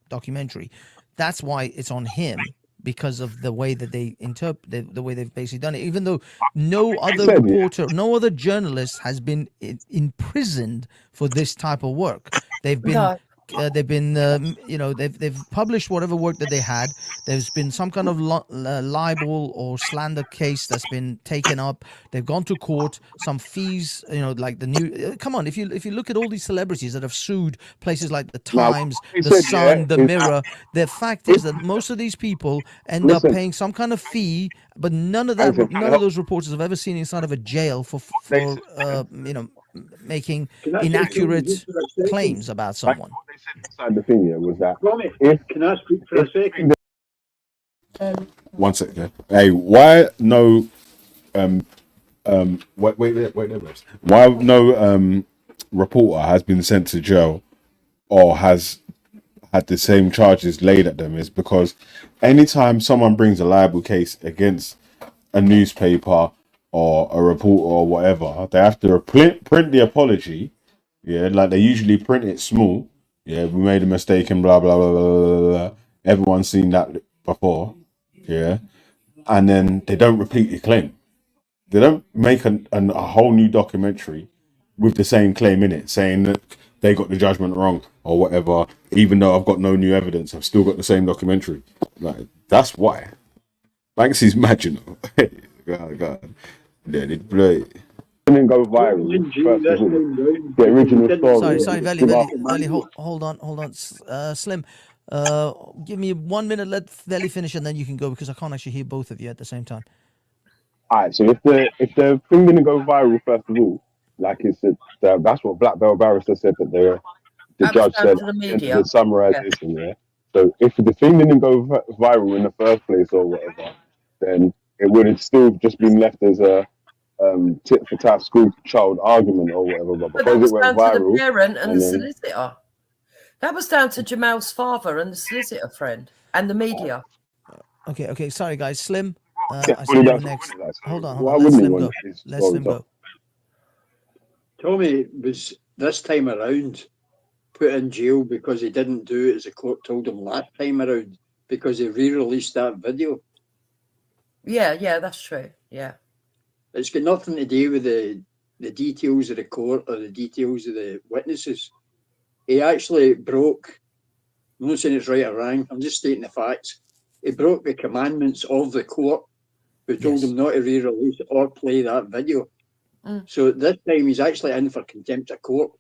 documentary. That's why it's on him, because of the way that they interpret, the way they've basically done it. Even though no other reporter, no other journalist has been imprisoned for this type of work. They've been they've published whatever work that they had. There's been some kind of libel or slander case that's been taken up. They've gone to court. Some fees, like the new. Come on, if you look at all these celebrities that have sued places like the Times, the Sun, the Mirror, the fact is that most of these people end up paying some kind of fee, but none of those reporters have ever seen inside of a jail for making inaccurate claims about someone. What they said inside the thing here was that can I speak for a second? 1 second. Hey, why no wait there, Bruce. Why no reporter has been sent to jail or has had the same charges laid at them is because anytime someone brings a libel case against a newspaper or a reporter or whatever, they have to print the apology. Yeah, like they usually print it small. Yeah, we made a mistake and blah blah blah blah blah blah. Everyone's seen that before. Yeah, and then they don't repeat the claim. They don't make a whole new documentary with the same claim in it, saying that they got the judgment wrong or whatever. Even though I've got no new evidence, I've still got the same documentary. Like that's why Banksy's mad, you know. God. Yeah, they play. Didn't go viral. First of all, the original story. Sorry, Velle, hold on. Slim, give me 1 minute. Let Velle finish, and then you can go because I can't actually hear both of you at the same time. Alright, so if the thing didn't go viral, first of all, like it's that's what Black Belt Barrister said that the judge said in the summarization. Yeah. So if the thing didn't go viral in the first place or whatever, then it would have still just been left as a tit for tat school child argument or whatever. But because it went viral, the parent and the solicitor. That was down to Jamal's father and the solicitor friend and the media. Okay. Sorry, guys. Slim, I see you next. Hold on. Let Slim go. Tommy was this time around put in jail because he didn't do it as the court told him last time around because he re-released that video. Yeah, that's true. Yeah. It's got nothing to do with the details of the court or the details of the witnesses. He actually broke, I'm not saying it's right or wrong, I'm just stating the facts. He broke the commandments of the court who told him not to re-release or play that video. So this time he's actually in for contempt of court.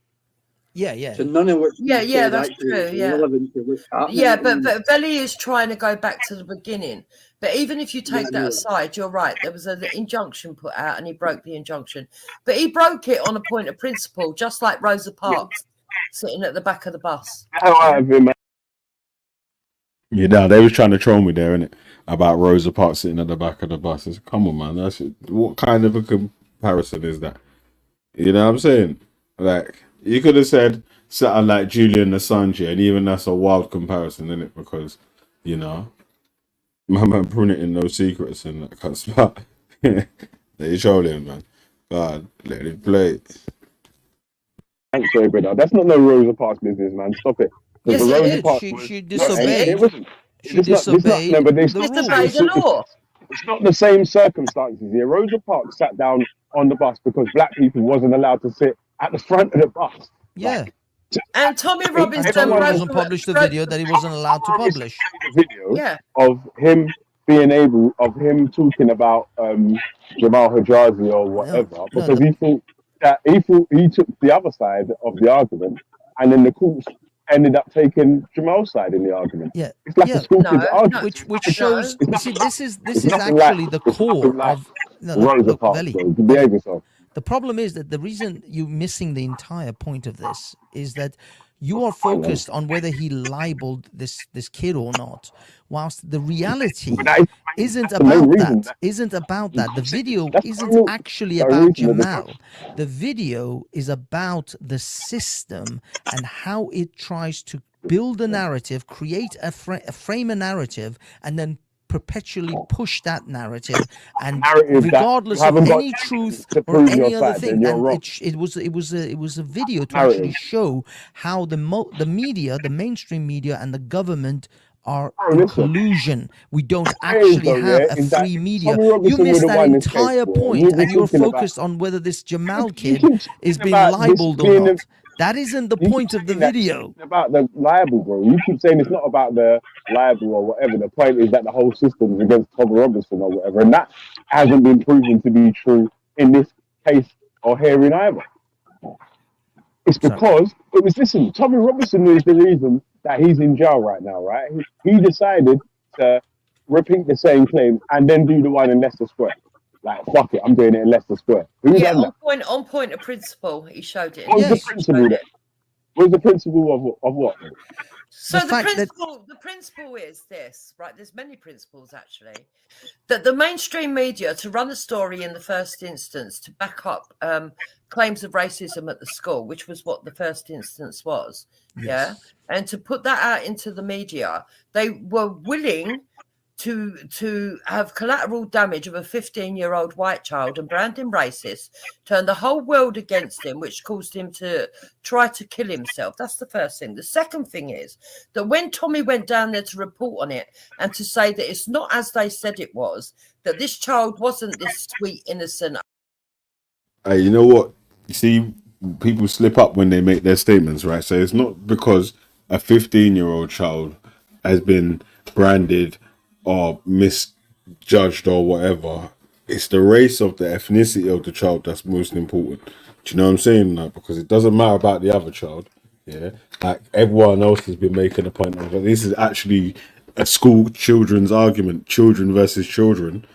Yeah. So none of what that's true. relevant to what's happening. Yeah, but Velle is trying to go back to the beginning. But even if you take that aside, you're right. There was an injunction put out, and he broke the injunction. But he broke it on a point of principle, just like Rosa Parks sitting at the back of the bus. Yeah, no, they was trying to troll me there, innit? About Rosa Parks sitting at the back of the bus. It's, come on, man. What kind of a comparison is that? You know what I'm saying? Like, you could have said something like Julian Assange, and even that's a wild comparison, isn't it? Because, you know, my man printing no secrets and that kind of stuff. They showed him, man. God, let it play. Thanks, sorry, brother. That's not no Rosa Parks business, man. Stop it. Yes, she disobeyed. She disobeyed the law. It's not the same circumstances here. Rosa Parks sat down on the bus because black people wasn't allowed to sit at the front of the bus. Yeah. And Tommy Robinson hasn't published the video that he wasn't allowed to publish. The video of him being able, of him talking about Jamal Hijazi or whatever, because he thought he took the other side of the argument, and then the courts ended up taking Jamal's side in the argument. Yeah, it's like a school kid's argument. Which shows. See, this is actually the core of Rosa Parks. Behave yourself. The problem is that the reason you're missing the entire point of this is that you are focused on whether he libeled this kid or not. whilst the reality But that is, isn't that's the main about reason. that. Isn't about that. The video That's the isn't only actually the about reason of the Jamal. The video is about the system and how it tries to build a narrative, create frame a narrative, and then perpetually push that narrative, and narrative that you regardless of haven't got any truth to or prove your any other side, thing. then you're And wrong. it was a video to Narrative. actually show how the media, the mainstream media, and the government are Bro, in listen. collusion. We don't Is actually though, have yeah, a is that free if media. Tommy You Robinson would missed have that won this case, entire yeah, point, you'd be and you're talking about. focused on whether this Jamal You kid keep is talking being about this libeled or being not. That isn't the you keep point of the saying that video. it's about the libel, bro. You keep saying it's not about the libel or whatever. The point is that the whole system is against Tommy Robinson or whatever, and that hasn't been proven to be true in this case or hearing either. It's because it was, listen, Tommy Robinson is the reason that he's in jail right now, right? He decided to repeat the same claims and then do the one in Leicester Square. Like, fuck it, I'm doing it in Leicester Square. Who Yeah, done that? on point of principle, he showed it. What was the principle there? What was the principle of what? So the principle is this, right? There's many principles actually. That the mainstream media to run a story in the first instance to back up claims of racism at the school, which was what the first instance was, yeah, and to put that out into the media, they were willing to have collateral damage of a 15-year-old white child and brand him racist, turn the whole world against him, which caused him to try to kill himself. That's the first thing. The second thing is that when Tommy went down there to report on it and to say that it's not as they said it was, that this child wasn't this sweet, innocent. Hey, you know what? You see, people slip up when they make their statements, right? So it's not because a 15-year-old child has been branded or misjudged or whatever. It's the race of the ethnicity of the child that's most important. Do you know what I'm saying? Like, because it doesn't matter about the other child. Yeah, like everyone else has been making a point of it. This is actually a school children's argument, children versus children.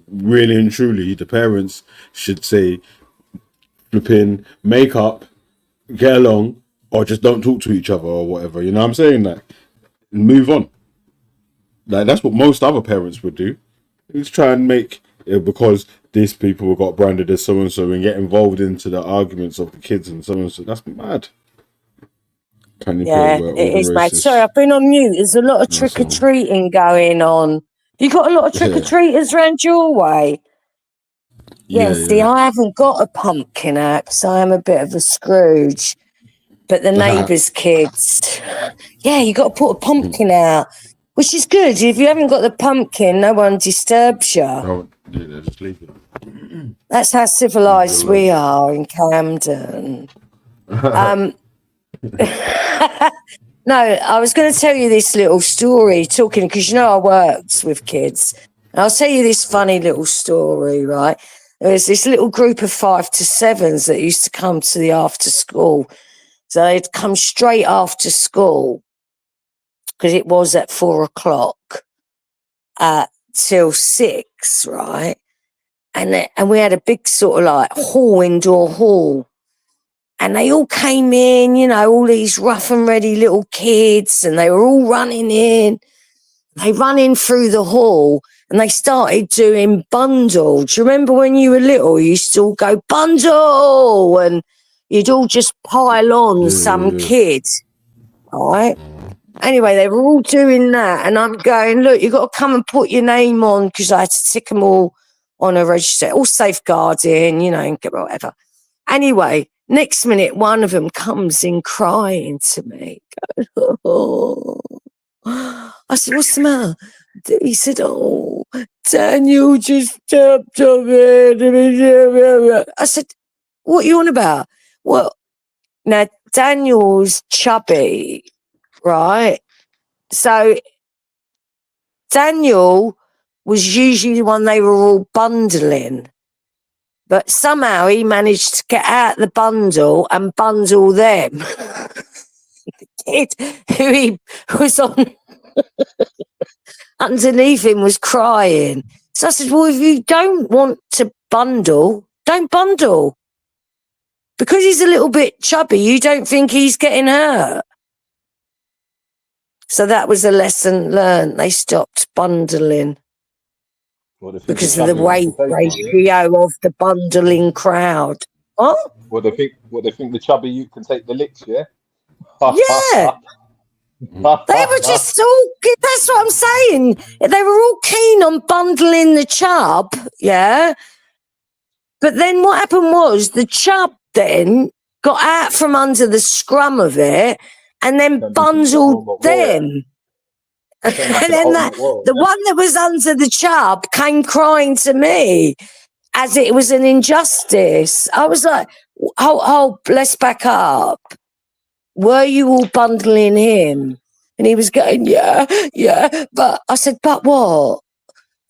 Really and truly, the parents should say, flipping, make up, get along, or just don't talk to each other or whatever. You know what I'm saying? Like, move on. Like, that's what most other parents would do. Is try and make it because these people got branded as so and so and get involved into the arguments of the kids and so and so. That's mad. Can you Yeah, play where all it the is, mate. Sorry, racists? I've been on mute. There's a lot of That's trick or all. treating going on. You got a lot of trick or Yeah, treaters around your way? Yeah, yeah, see, yeah. I haven't got a pumpkin out because I am a bit of a Scrooge. But the neighbours' kids, yeah, you got to put a pumpkin out, which is good. If you haven't got the pumpkin, no one disturbs you. Oh, yeah, just leave it. That's how civilised we are in Camden. No, I was going to tell you this little story, talking, because you know I worked with kids. And I'll tell you this funny little story, right? There was this little group of 5 to 7s that used to come to the after school. So they'd come straight after school, because it was at 4 o'clock, till 6, right? And we had a big sort of like indoor hall. And they all came in, you know, all these rough and ready little kids, and they were all running in. They run in through the hall and they started doing bundle. Do you remember when you were little, you used to all go bundle and you'd all just pile on some kid, right? Anyway, they were all doing that and I'm going, look, you've got to come and put your name on, because I had to tick them all on a register, all safeguarding, you know, and whatever. Anyway, next minute, one of them comes in crying to me. I said, what's the matter? He said, oh, Daniel just stepped on me. I said, what are you on about? Well, now, Daniel's chubby, right? So, Daniel was usually the one they were all bundling. But somehow he managed to get out the bundle and bundle them. The kid who he was on underneath him was crying. So I said, well, if you don't want to bundle, don't bundle. Because he's a little bit chubby, you don't think he's getting hurt. So that was a lesson learned. They stopped bundling What they think because the of the chubby you weight can take it, yeah? ratio of the bundling crowd. What? What they think the chubby you can take the licks, yeah? Yeah. They were just all, that's what I'm saying. They were all keen on bundling the chub, yeah? But then what happened was the chub then got out from under the scrum of it and then bundled them. And then the one that was under the chub came crying to me as it was an injustice. I was like, oh, let's back up. Were you all bundling him? And he was going, yeah. But I said, but what?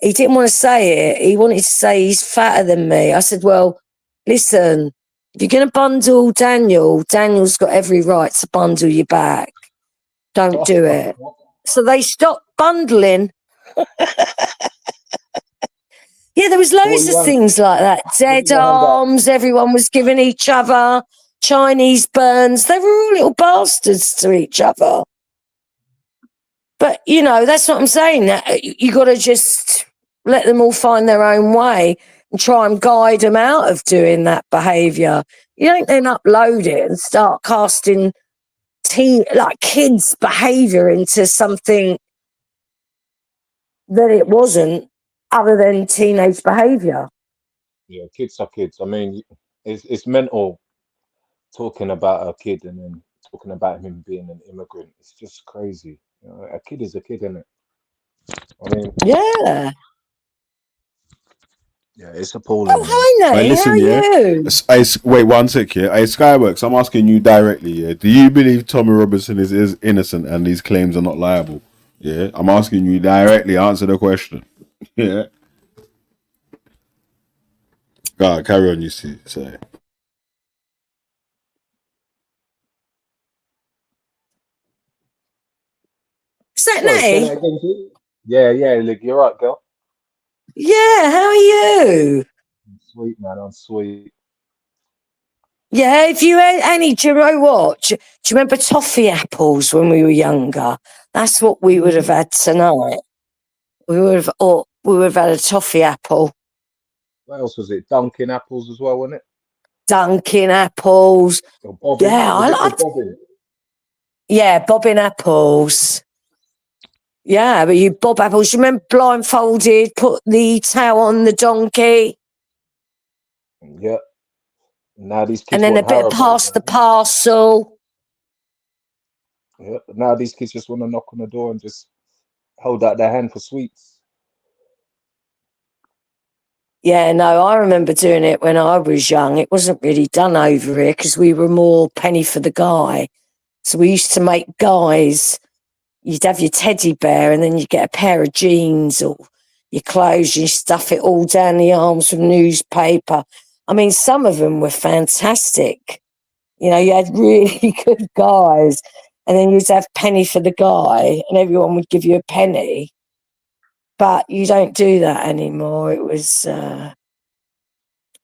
He didn't want to say it. He wanted to say he's fatter than me. I said, well, listen, if you're going to bundle Daniel, Daniel's got every right to bundle you back. Don't do it. So they stopped bundling. Yeah, there was loads of things like that. Dead arms, everyone was giving each other Chinese burns. They were all little bastards to each other. But, you know, that's what I'm saying. You got to just let them all find their own way and try and guide them out of doing that behaviour. You don't then upload it and start casting kids' behaviour into something that it wasn't other than teenage behaviour. Yeah, kids are kids. I mean, it's mental talking about a kid and then talking about him being an immigrant. It's just crazy. You know, a kid is a kid, isn't it? I mean, yeah, it's appalling. Oh, hi, Right, Nate. listen, How yeah. are you? Wait 1 sec, yeah. Hey, Skyworks, I'm asking you directly, yeah. Do you believe Tommy Robinson is innocent and these claims are not liable? Yeah, I'm asking you directly. Answer the question. Yeah. God, carry on. You see, say. Is that Sorry, say that Nate? again, please. Yeah, look, you're right, girl. Yeah, how are you? I'm sweet, man. I'm sweet. Yeah, if you had any, do you know what? Do you remember toffee apples when we were younger? That's what we would have had tonight. We would have had a toffee apple. What else was it? Dunkin' apples as well, wasn't it? Dunkin' apples. Or bobbin? Yeah, Was I it the liked. bobbin? Yeah, bobbin apples. Yeah, but you bob apples. You remember blindfolded, put the tail on the donkey, Yeah. Now these kids and then a want bit of Haribo. pass the parcel. Yeah. Now these kids just want to knock on the door and just hold out their hand for sweets. Yeah, no, I remember doing it when I was young. It wasn't really done over here because we were more penny for the guy. So we used to make guys, you'd have your teddy bear and then you'd get a pair of jeans or your clothes, you stuff it all down the arms with newspaper. I mean, some of them were fantastic. You know, you had really good guys and then you'd have penny for the guy and everyone would give you a penny. But you don't do that anymore. It was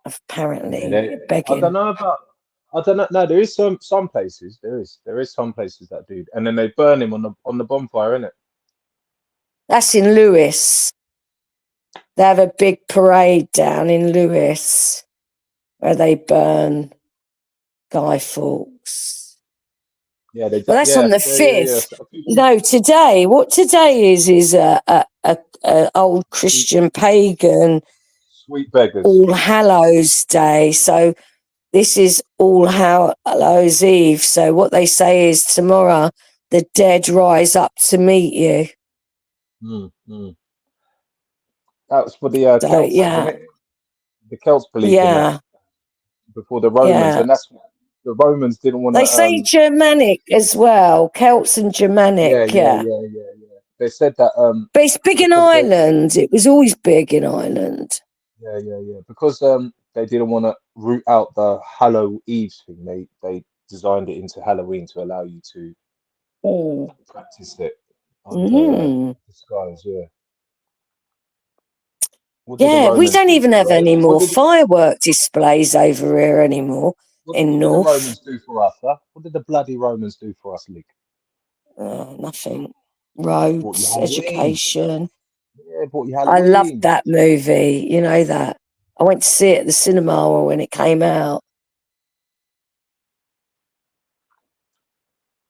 apparently begging. I don't know about. I don't know. No, there is some places. There is some places that do, and then they burn him on the bonfire, innit? That's in Lewis. They have a big parade down in Lewis where they burn Guy Fawkes. Yeah, they. Well, that's on the 5th. Yeah. No, today. What today is a old Christian pagan Sweet beggars. All Hallows Day. So this is All Hallows Eve. So what they say is tomorrow the dead rise up to meet you. That was for the So, Celts, yeah. wasn't it? The Celts believed in that before the Romans, Yeah. and that's the Romans didn't want to. They say Germanic as well, Celts and Germanic, Yeah. They said that. But it's big in Ireland. It was always big in Ireland. Yeah. Because they didn't want to root out the Hallow Eve thing. They designed it into Halloween to allow you to practice it under disguise. Yeah. Yeah, we don't even have any more firework displays over here anymore in North. What did the Romans do for us, huh? What did the bloody Romans do for us, Lig? Nothing. Bought you roads, Halloween. education. Yeah, bought you I loved Halloween. that movie. You know that. I went to see it at the cinema when it came out.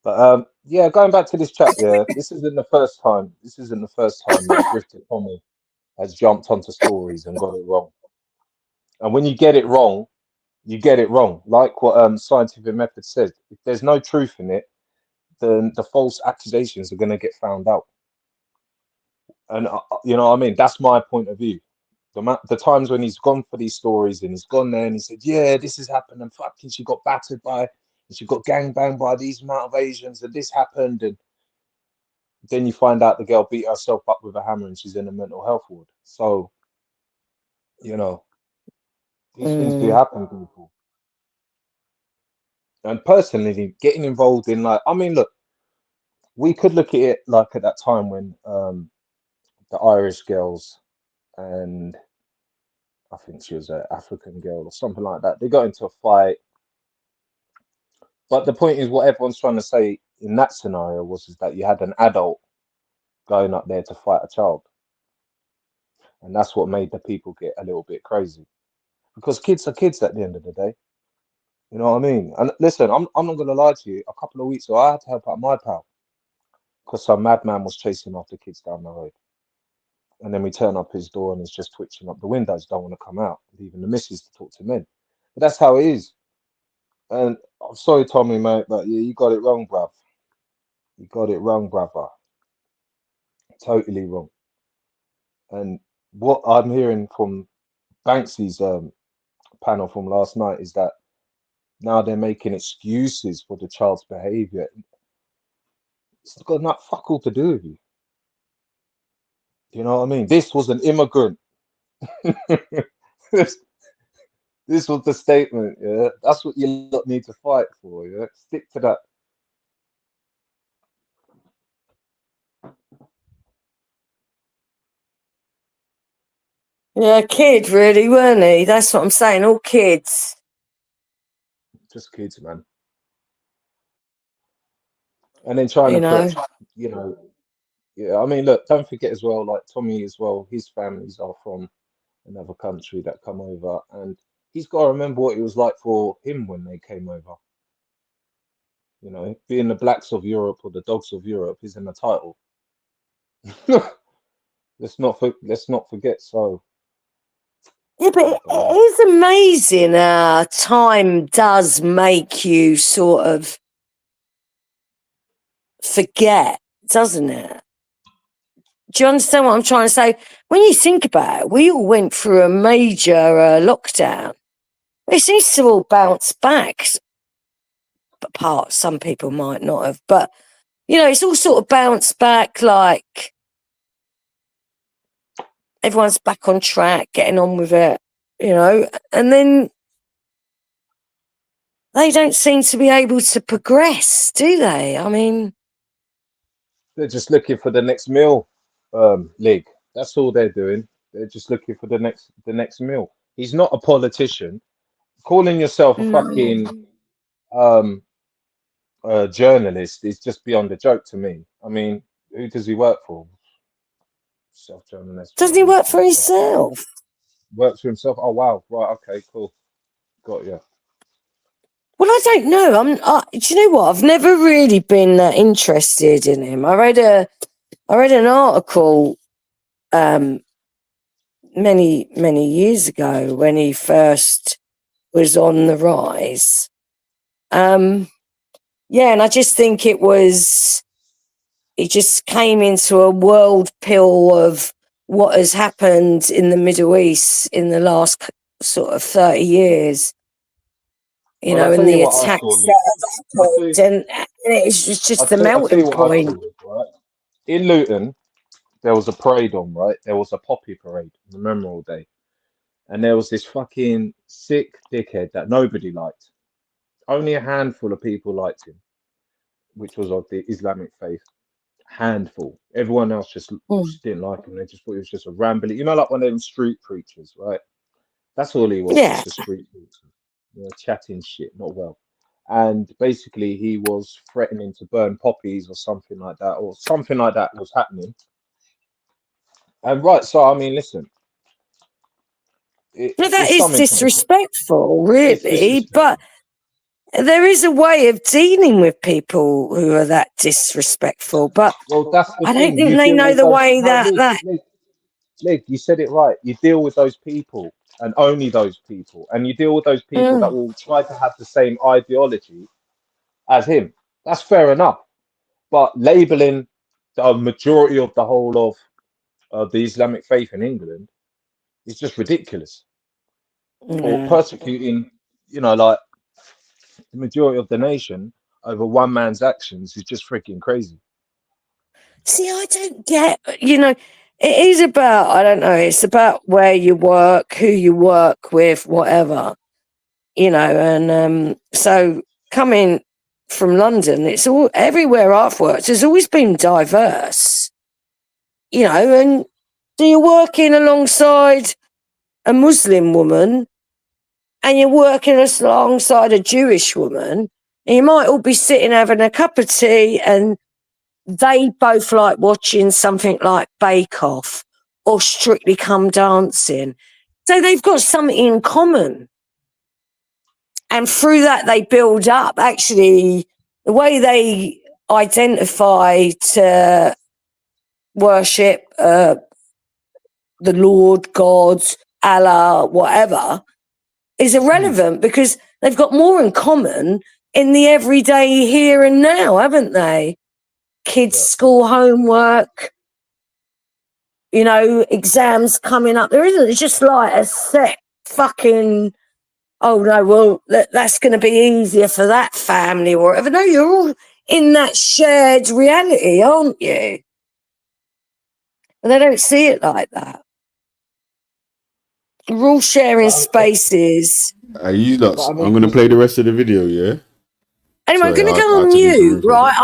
But yeah, going back to this chat, yeah, this isn't the first time. This isn't the first time that Drifted Tommy has jumped onto stories and got it wrong. And when you get it wrong, you get it wrong. Like what Scientific Method says, if there's no truth in it, then the false accusations are going to get found out. And you know what I mean? That's my point of view. The times when he's gone for these stories and he's gone there and he said, yeah, this has happened and fucking she got battered by, and she got gangbanged by these amount of Asians and this happened, and then you find out the girl beat herself up with a hammer and she's in a mental health ward. So, you know, these things do happen, people. And personally, getting involved in like, I mean, look, we could look at it like at that time when the Irish girls and I think she was an African girl or something like that, they got into a fight. But the point is, what everyone's trying to say in that scenario was is that you had an adult going up there to fight a child. And that's what made the people get a little bit crazy. Because kids are kids at the end of the day. You know what I mean? And listen, I'm not gonna lie to you. A couple of weeks ago, I had to help out my pal because some madman was chasing after kids down the road. And then we turn up his door and he's just twitching up the windows, don't want to come out, leaving the missus to talk to men. But that's how it is. And I'm sorry, Tommy, mate, but yeah, you got it wrong, bruv. You got it wrong, brother. Totally wrong. And what I'm hearing from Banksy's panel from last night is that now they're making excuses for the child's behavior. It's got not fuck all to do with you. You know what I mean? This was an immigrant. this, this was the statement. Yeah, that's what you lot need to fight for. Yeah, stick to that. Yeah, kid, really, weren't he? That's what I'm saying. All kids. Just kids, man. And then trying You to put, know. you know, yeah. I mean, look, don't forget as well, like Tommy as well. His families are from another country that come over, and he's got to remember what it was like for him when they came over. You know, being the blacks of Europe or the dogs of Europe is in the title. Let's not forget. So Yeah, but it is amazing how time does make you sort of forget, doesn't it? Do you understand what I'm trying to say? When you think about it, we all went through a major lockdown. It seems to all bounce back. But some people might not have, but you know, it's all sort of bounced back. Like everyone's back on track, getting on with it. You know, and then they don't seem to be able to progress, do they? I mean, they're just looking for the next meal, league. That's all they're doing. They're just looking for the next meal. He's not a politician. Calling yourself a no. fucking journalist is just beyond a joke to me. I mean, who does he work for? Self-journalist. Doesn't he work for himself? Works for himself. Oh wow, right, okay, cool, got you. Well, I don't know. Do you know what? I've never really been that interested in him. I read an article many years ago when he first was on the rise. Yeah, and I just think he just came into a world pill of what has happened in the Middle East in the last sort of 30 years. You Well, know, I'll and tell you the what I saw, attacks Lee. that have happened, and it's just the I'll tell melting you what I saw, point. Lee, right? In Luton, there was a parade on, right? There was a poppy parade, the Memorial Day, and there was this fucking sick dickhead that nobody liked. Only a handful of people liked him, which was of the Islamic faith. Handful. Everyone else just didn't like him. They just thought he was just a rambling, like one of them street preachers, right? That's all he was, Yeah. just a street preacher, chatting shit, not well. and basically he was threatening to burn poppies or something like that, or something like that was happening. And right, so I mean, listen, Yeah, that it's is something. disrespectful, It's really. disrespectful. But there is a way of dealing with people who are that disrespectful. But Well, that's the I don't thing. think You they deal know with the those. way No, that. Liv, you said it right. You deal with those people and only those people, and you deal with those people that will try to have the same ideology as him. That's fair enough. But labeling the majority of the whole of the Islamic faith in England is just ridiculous. Or Yeah. persecuting, like the majority of the nation over one man's actions is just freaking crazy. See, I don't get, it is about, I don't know, it's about where you work, who you work with, whatever, and so coming from London, it's all, everywhere I've worked has always been diverse, and so you're working alongside a Muslim woman and you're working alongside a Jewish woman, and you might all be sitting having a cup of tea and they both like watching something like Bake Off or Strictly Come Dancing. So they've got something in common. And through that, they build up. Actually, the way they identify to worship the Lord, God, Allah, whatever, is irrelevant because they've got more in common in the everyday here and now, haven't they? Kids' school homework, exams coming up. There isn't. It's just like a set fucking, oh no, well, that's going to be easier for that family or whatever. No, you're all in that shared reality, aren't you? And they don't see it like that. We're all sharing spaces. You lot, But I I'm mean, gonna play the rest of the video, yeah? Anyway, I'm Sorry, going to I go had on to leave the mute, room for a right?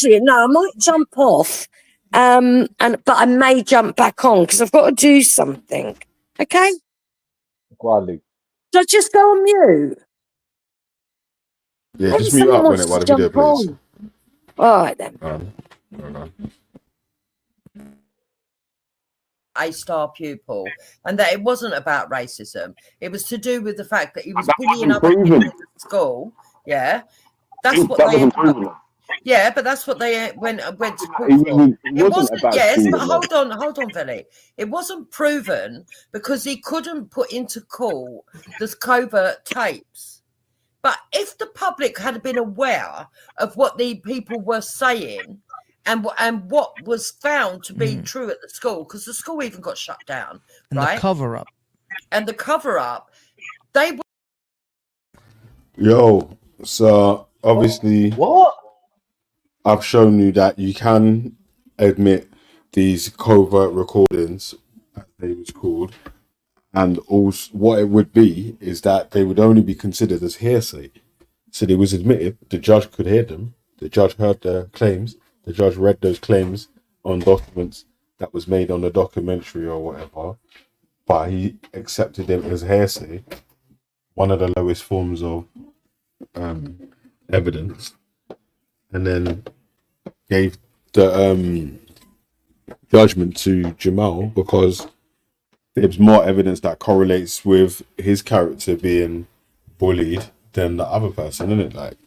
bit. I might jump off, but I may jump back on because I've got to do something. Okay? Gladly. So I just go on mute. Yeah, Maybe just mute someone up when wants it while to the video jump plays. on. All right then. A-star pupil, and that it wasn't about racism. It was to do with the fact that he was That bullying wasn't other kids proven. at school. Yeah, that's what That they. wasn't proven. Yeah, but that's what they went to court It for. It wasn't wasn't. about Yes, but stealing, though. hold on, Velle. It wasn't proven because he couldn't put into court the covert tapes. But if the public had been aware of what the people were saying and what was found to be true at the school, because the school even got shut down, And right? the cover up. And the cover up, they were. Yo, so obviously, What? I've shown you that you can admit these covert recordings, as they was called, and also what it would be is that they would only be considered as hearsay. So they was admitted, the judge could hear them, the judge heard the claims, the judge read those claims on documents that was made on the documentary or whatever, but he accepted them as hearsay, one of the lowest forms of evidence, and then gave the judgment to Jamal because there's more evidence that correlates with his character being bullied than the other person, isn't it? Like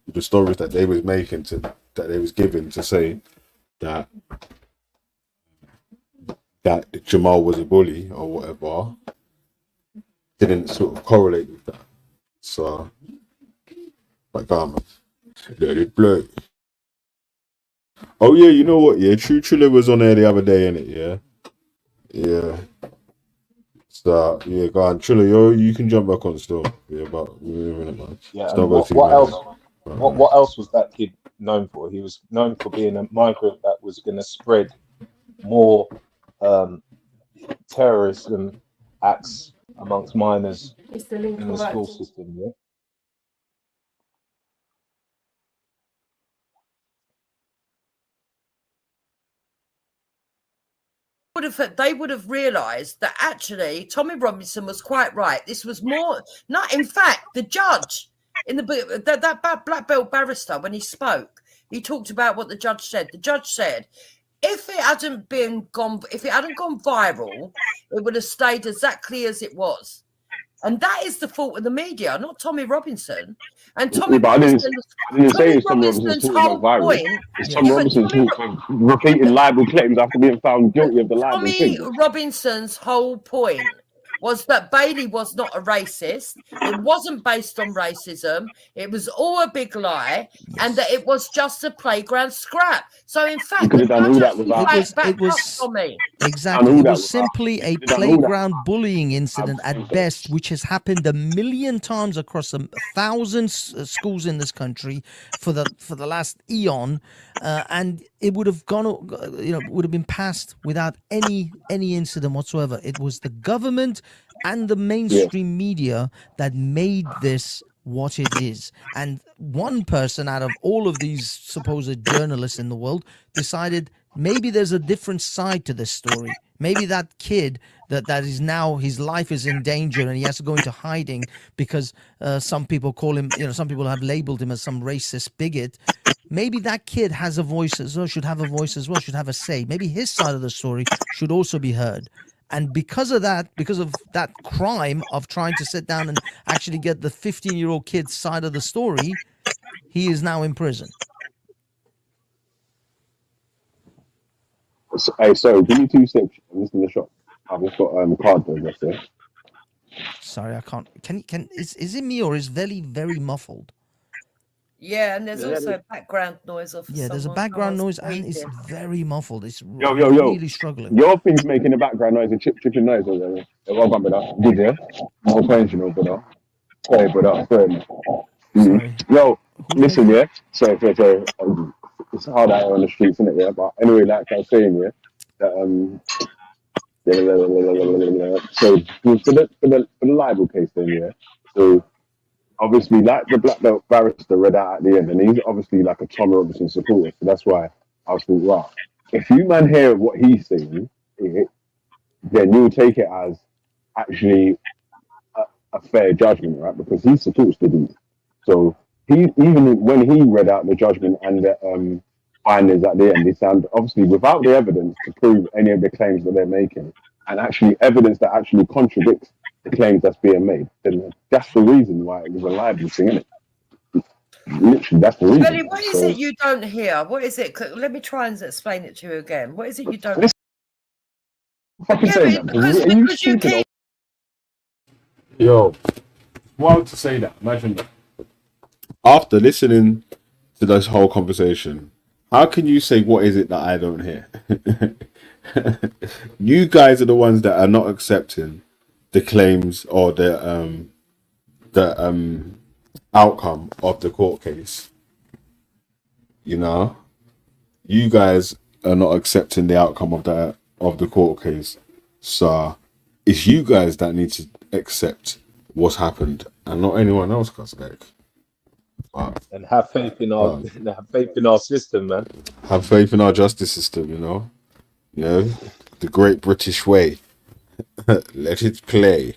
the stories that they was making that they was given to say that Jamal was a bully or whatever didn't sort of correlate with that. So like let it blow. Oh yeah, you know what? Yeah, True Triller was on there the other day, innit? Yeah. Yeah. So yeah, go on, Triller, you can jump back on still. Yeah, but we're in a minute, man. Yeah, Still and go what, see what man. else? What else was that kid known for? He was known for being a migrant that was going to spread more terrorism acts amongst minors in the school system. Yeah. They would have realised that actually Tommy Robinson was quite right. This was more not. In fact, the judge in the that black belt barrister, when he spoke, he talked about what the judge said. The judge said, if it hadn't gone viral, it would have stayed exactly as it was. And that is the fault of the media, not Tommy Robinson. And Tommy But I didn't say it's Tom Robinson's Robinson's fault whole it's not viral. point. It's Tom Robinson's fault for repeating libel claims after being found guilty of the libel Tommy thing. Robinson's whole point was that Bailey was not a racist. It wasn't based on racism. It was all a big lie, and that it was just a playground scrap. So, in fact, the judge it was Tommy. exactly. It was simply a playground bullying incident at best, which has happened a million times across 1,000 schools in this country for the last eon, and it would have would have been passed without any incident whatsoever. It was the government and the mainstream media that made this what it is. And one person out of all of these supposed journalists in the world decided maybe there's a different side to this story. Maybe that kid that is now, his life is in danger and he has to go into hiding because some people call him, some people have labeled him as some racist bigot. Maybe that kid has a voice as well, should have a voice as well, should have a say. Maybe his side of the story should also be heard. And because of that crime of trying to sit down and actually get the 15-year-old kid's side of the story, he is now in prison. Hey, sorry, give me 2 seconds. I'm just in the shop. I've just got card there. There. Sorry, I can't. Is it me or is Velle very muffled? Yeah, and there's also background noise off. Yeah, there's a background noise and it's very muffled. It's Yo. really struggling. Your thing's making a background noise, a chipping noise over there. Welcome, brother. Good, yeah? More attention, brother. Sorry, brother. Sorry. Yo, listen, yeah? Sorry. It's hard out on the streets, isn't it? Yeah, but anyway, like I was saying, yeah, that so for the libel case, then, yeah. So obviously, like the black belt barrister read out at the end, and he's obviously like a Tom Robinson supporter, so that's why I was thinking, wow, if you man hear what he's saying, then you'll take it as actually a fair judgment, right? Because he supports the dude. So even when he read out the judgment and the findings at the end, they sound obviously without the evidence to prove any of the claims that they're making, and actually evidence that actually contradicts the claims that's being made, then that's the reason why it was a libel thing, isn't it? Literally, that's the reason. Really, what is it you don't hear? What is it? Let me try and explain it to you again. What is it you don't hear? Because you keep... Yo, wild to say that. Imagine that. After listening to this whole conversation, how can you say what is it that I don't hear? You guys are the ones that are not accepting the claims or the outcome of the court case. You guys are not accepting the outcome of the court case. So it's you guys that need to accept what's happened and not anyone else, cause and have faith in our system, man. Have faith in our justice system, the great British way. Let it play.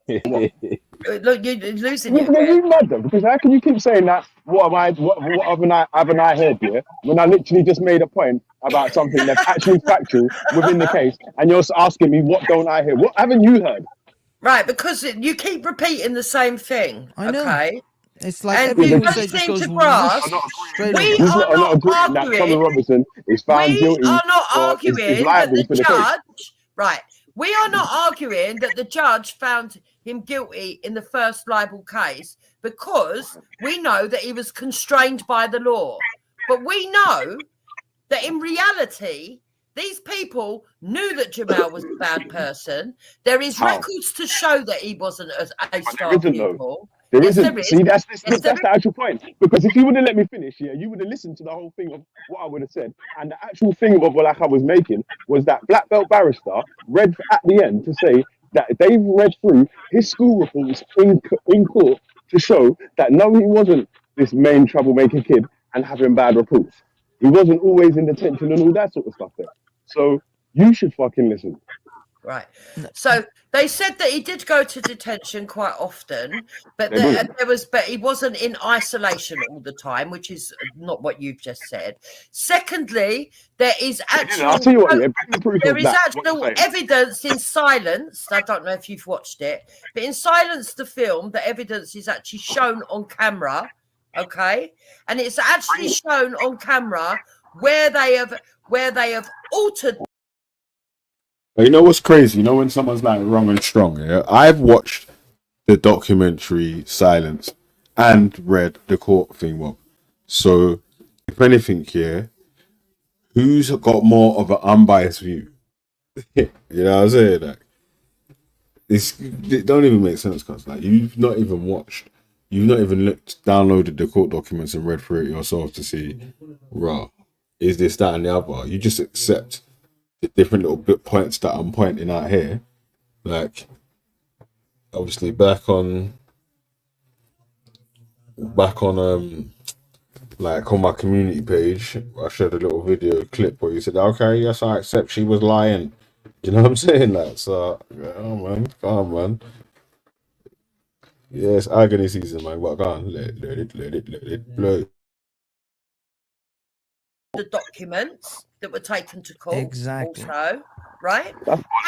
Look, you're losing it. You mad though? Because how can you keep saying that? What haven't I heard here? When I literally just made a point about something that's actually factual within the case, and you're asking me what don't I hear? What haven't you heard? Right, because you keep repeating the same thing. I know. Okay. It's like and everything we just goes to grasp. We are not arguing that Tommy Robinson is found guilty. We are not arguing that the judge. Right. We are not arguing that the judge found him guilty in the first libel case because we know that he was constrained by the law. But we know that in reality, these people knew that Jamal was a bad person. There is records to show that he wasn't a star pupil. There isn't. See, that's the actual point. Because if you would have let me finish, you would have listened to the whole thing of what I would have said. And the actual thing of what I was making was that black belt barrister read at the end to say that they've read through his school reports in court to show that no, he wasn't this main troublemaker kid and having bad reports. He wasn't always in detention and all that sort of stuff there. So you should fucking listen. Right. So they said that he did go to detention quite often, but but he wasn't in isolation all the time, which is not what you've just said. Secondly, there is actual I'll tell you what, yeah, better proof there of is that, actual evidence in Silence. I don't know if you've watched it, but in Silence, the film, the evidence is actually shown on camera. Okay, and it's actually shown on camera where they have altered. But you know what's crazy? You know when someone's like wrong and strong, yeah? I've watched the documentary Silence and read the court thing, Bob. So, if anything here, who's got more of an unbiased view? You know what I'm saying? Like, it don't even make sense, cause like you've not even downloaded the court documents and read through it yourself to see, raw, is this, that, and the other. You just accept the different little bit points that I'm pointing out here. Like, obviously back on like on my community page, I shared a little video clip where you said, okay, yes, I accept she was lying. You know what I'm saying? Like, so, oh man, come on, man. Yeah, it's agony season, man. But go on, let it blow. The documents that were taken to court, Exactly. also, right?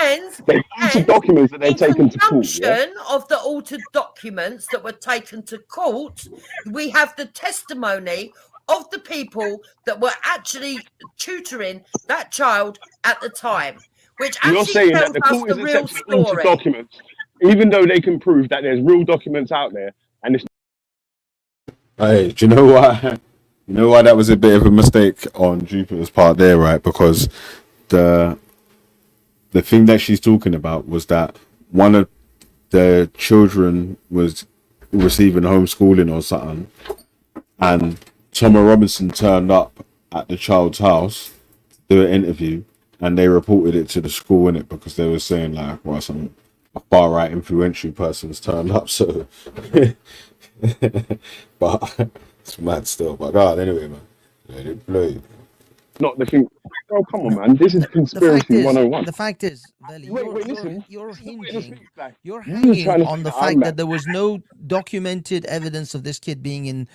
And documents that they're in taken to court. Yeah? conjunction of the altered documents that were taken to court, we have the testimony of the people that were actually tutoring that child at the time, which You're actually saying tells that the us court the is real accepting altered story. documents, even though they can prove that there's real documents out there, and it's. Hey, do you know why? You know why that was a bit of a mistake on Jupiter's part there, right? Because the thing that she's talking about was that one of the children was receiving homeschooling or something, and Thomas Robinson turned up at the child's house to do an interview, and they reported it to the school in it because they were saying like, well, some far right influential person's turned up. So, but it's mad still. But God, anyway, man, let it play. Not the thing. Oh, come on, man. This is conspiracy 101. The fact is, Velle, listen. you're hinging You're trying to on say the that I'm fact mad. that there was no documented evidence of this kid being in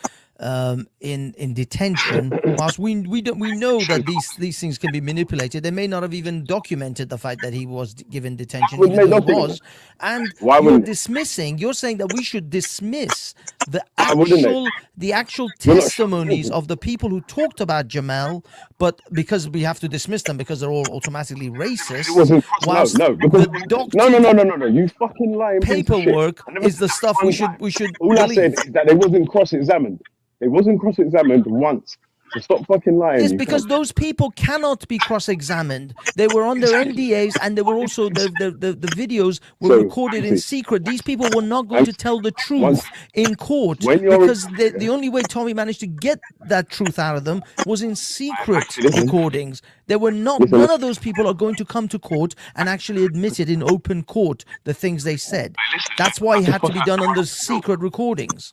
detention. Whilst we know that these things can be manipulated, they may not have even documented the fact that he was given detention, Wouldn't even they though he document was. it? And Why you're wouldn't they? dismissing. You're saying that we should dismiss the Why wouldn't they? actual You're not testimonies of the people who talked about Jamal, but because we have to dismiss them because they're all automatically racist. It wasn't. Whilst No, because the doctored no. You fucking lying piece of shit. paperwork I never is the said stuff one we should time. All I said believe. is that they wasn't cross-examined. They wasn't cross-examined once. So stop fucking lying. Yes, you because cunt. those people cannot be cross-examined. They were on their NDAs, and they were also the videos were So, recorded in Banksy, secret. These people were not going to tell the truth once in court when you're because the only way Tommy managed to get that truth out of them was in secret recordings. They were not. Listen. None of those people are going to come to court and actually admit it in open court. The things they said. That's why it had to be done under secret recordings.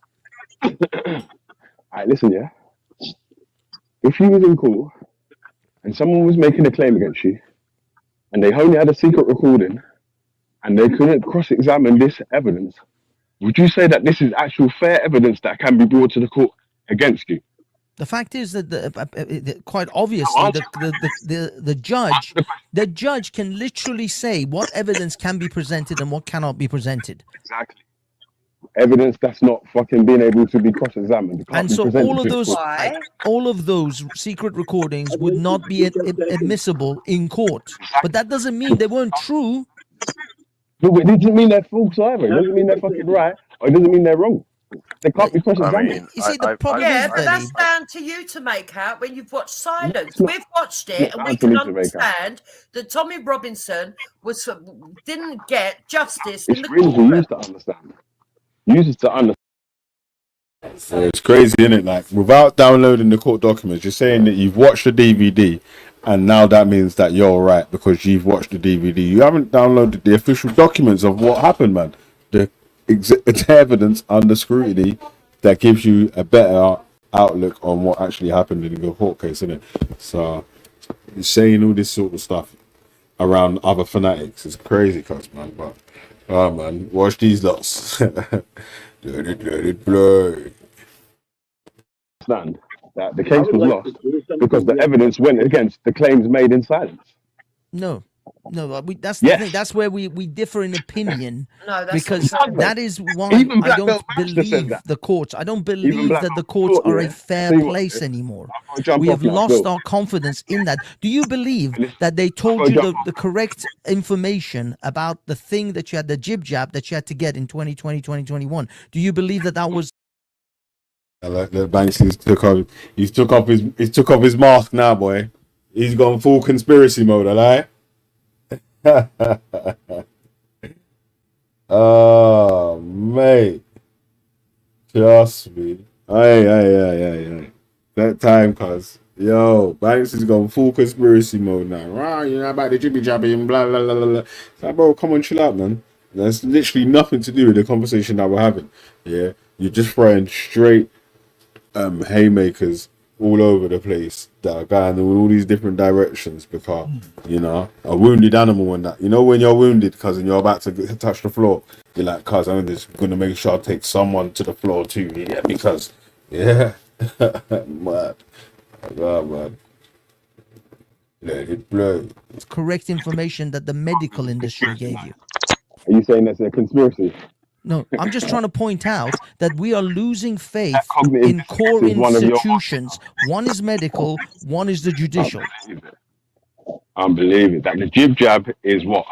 Alright, listen, yeah. If you was in court and someone was making a claim against you, and they only had a secret recording, and they couldn't cross-examine this evidence, would you say that this is actual fair evidence that can be brought to the court against you? The fact is that quite obviously the judge can literally say what evidence can be presented and what cannot be presented. Exactly. Evidence that's not fucking being able to be cross-examined. And so all of those secret recordings would not be admissible in court. But that doesn't mean they weren't true. No, it doesn't mean they're false either. It doesn't mean they're fucking right, or it doesn't mean they're wrong. They can't be cross-examined. You see, the problem Yeah, is but that's down to you to make out when you've watched Silence. not- We've watched it, and we down to can me to make out. understand that Tommy Robinson didn't get justice It's in the really for courtroom. you to understand. Use to understand. Yeah, it's crazy, isn't it? Like, without downloading the court documents, you're saying that you've watched the DVD, and now that means that you're right because you've watched the DVD. You haven't downloaded the official documents of what happened, man. The evidence under scrutiny that gives you a better outlook on what actually happened in the court case, isn't it? So, you're saying all this sort of stuff. around other fanatics. It's crazy, cuz, man. But, man, watch these lots. Let it blow. Understand that the case was lost because the evidence went against the claims made in silence. No, that's the Yes. thing. That's where we differ in opinion. No, that's Because not true. that is why Even I Black don't Belt Baxter said believe that. the courts. I don't Even believe Black that the Belt courts thought, are a yeah. fair Tell you what, place yeah. anymore. I'll jump We off have now, lost bro. our confidence in that. Do you believe that they I'll told you jump the correct information about the thing that you had, the jib jab that you had to get in 2020, 2021? Do you believe that that was I like that Banksy took off his mask now, boy. He's gone full conspiracy mode, I like. Oh, mate. Trust me. Aye. That time, cuz. Yo, Banks is gone full conspiracy mode now. Right, you know about the jibby jabby and blah, blah, blah, blah, blah. It's like, bro, come on, chill out, man. That's literally nothing to do with the conversation that we're having. Yeah? You're just throwing straight haymakers all over the place that are going in all these different directions because, you know, a wounded animal and that. You know, when you're wounded, cousin, you're about to touch the floor. You're like, cuz, I'm just going to make sure I take someone to the floor too. Yeah, because, yeah. Mad. Oh, man. Let it blow. correct information that the medical industry gave you? Are you saying that's a conspiracy? No, I'm just trying to point out that we are losing faith cognitive in core is one of your institutions. One is medical, one is the judicial. Unbelievable. That the jib jab is what?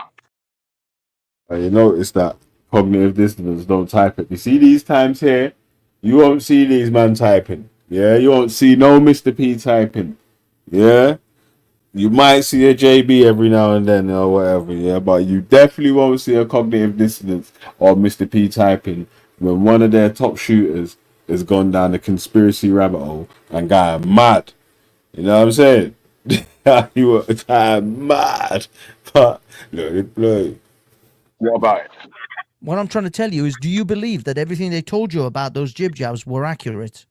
You notice that cognitive dissonance don't type it. You see these times here, you won't see these man typing. Yeah, you won't see no Mr. P typing. Yeah, you might see a JB every now and then or whatever. Yeah, but you definitely won't see a cognitive dissonance or Mr. P typing when one of their top shooters has gone down the conspiracy rabbit hole and got mad. You know what I'm saying? You were mad, but look, it blow. What about it? What I'm trying to tell you is, do you believe that everything they told you about those jib jabs were accurate?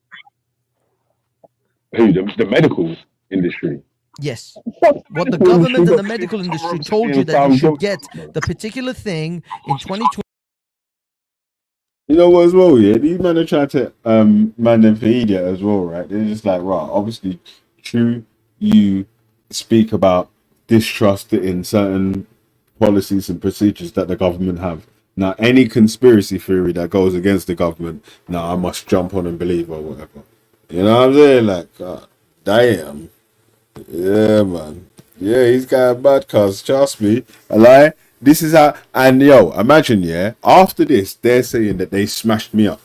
Who? The medical industry. Yes. What the government and the medical industry told you that you should get the particular thing in 2020. You know what as well, yeah? These men are trying to man them for idiot as well, right? They're just like, right, obviously, true, you speak about distrust in certain policies and procedures that the government have. Now, any conspiracy theory that goes against the government, now I must jump on and believe or whatever. You know what I'm saying? Like, God, damn. Yeah, man. Yeah, he's got a bad cause. Trust me. I lie. This is how. And yo, imagine, yeah. After this, they're saying that they smashed me up.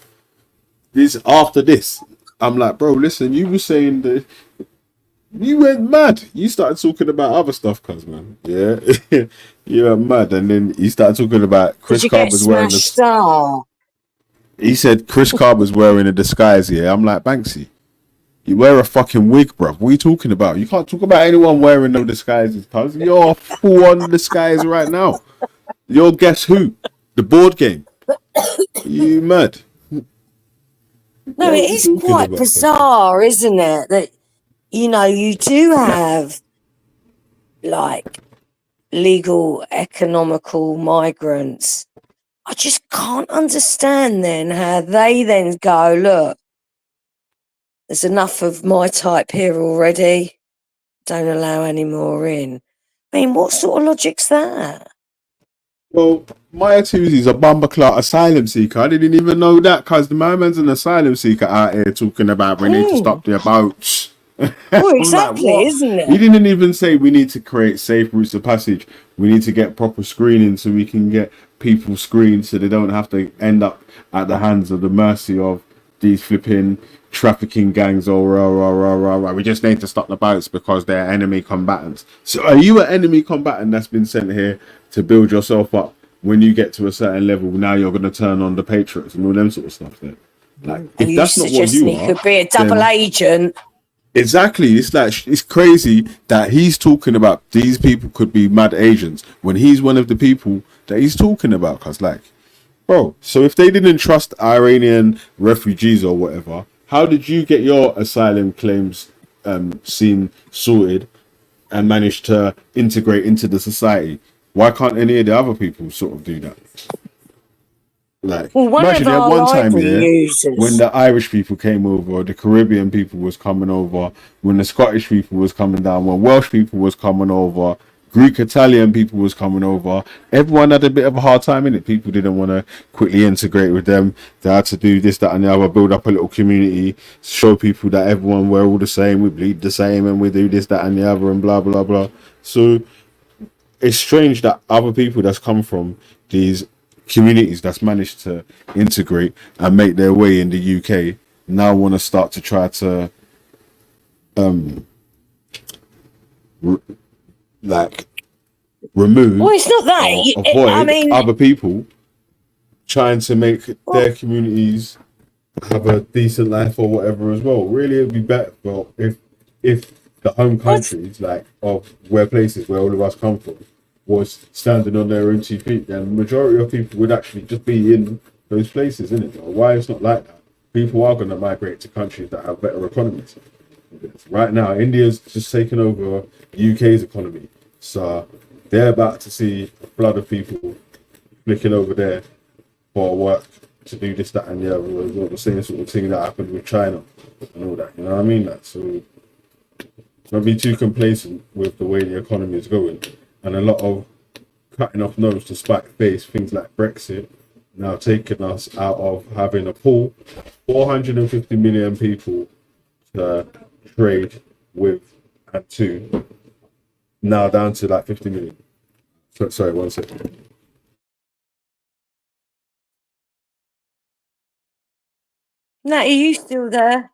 This after this, I'm like, bro, listen. You were saying that you went mad. You started talking about other stuff, cuz man. Yeah, you went mad, and then he started talking about Did Chris you get Carver's wearing smashed this. up? He said Chris Carver's wearing a disguise. Yeah, I'm like, Banksy. You wear a fucking wig, bruv. What are you talking about? You can't talk about anyone wearing no disguises, cuz. You're full on disguise right now. You're guess who? The board game. You mad? No, it is quite bizarre, isn't it? That, you know, you do have like legal, economical migrants. I just can't understand then how they then go, look, there's enough of my type here already. Don't allow any more in. I mean, what sort of logic's that? Well, Maya Tuzi's a bumperclot asylum seeker. I didn't even know that, cuz the man's an asylum seeker out here talking about we need to stop their boats. Well, I'm exactly, like, what? isn't it? He didn't even say we need to create safe routes of passage. We need to get proper screening so we can get people screened so they don't have to end up at the hands of the mercy of these flipping trafficking gangs or we just need to stop the boats because they're enemy combatants. So are you an enemy combatant that's been sent here to build yourself up? When you get to a certain level, now you're going to turn on the patriots and all them sort of stuff then. Like, Are if you that's not what suggesting you he are, could be a double then agent? exactly. It's like it's crazy that he's talking about these people could be mad agents when he's one of the people that he's talking about. Cause like, bro, so if they didn't trust Iranian refugees or whatever, how did you get your asylum claims seen sorted and managed to integrate into the society. Why can't any of the other people sort of do that? Like, Well, one of imagine at our one time, library yeah, when users. the Irish people came over, the Caribbean people was coming over, when the Scottish people was coming down, when Welsh people was coming over, Greek Italian people was coming over. Everyone had a bit of a hard time in it. People didn't want to quickly integrate with them. They had to do this, that, and the other, build up a little community, show people that everyone we're all the same, we bleed the same, and we do this, that, and the other, and blah blah blah. So it's strange that other people that's come from these communities that's managed to integrate and make their way in the UK now want to start to try to like remove Well, it's not that. or I avoid mean, other people trying to make their communities have a decent life or whatever as well. Really, it'd be better if the home countries like of where places where all of us come from was standing on their own 2 feet, then the majority of people would actually just be in those places, isn't it? Why it's not like that? People are going to migrate to countries that have better economies. Right now, India's just taken over UK's economy, so they're about to see a flood of people flicking over there for work to do this, that, and the other. The same sort of thing that happened with China and all that. You know what I mean? Like, so don't be too complacent with the way the economy is going, and a lot of cutting off nose to spite face, things like Brexit, now taking us out of having a pool, 450 million people to trade with and to, now down to like 50 million. Sorry, 1 second. Nat, are you still there?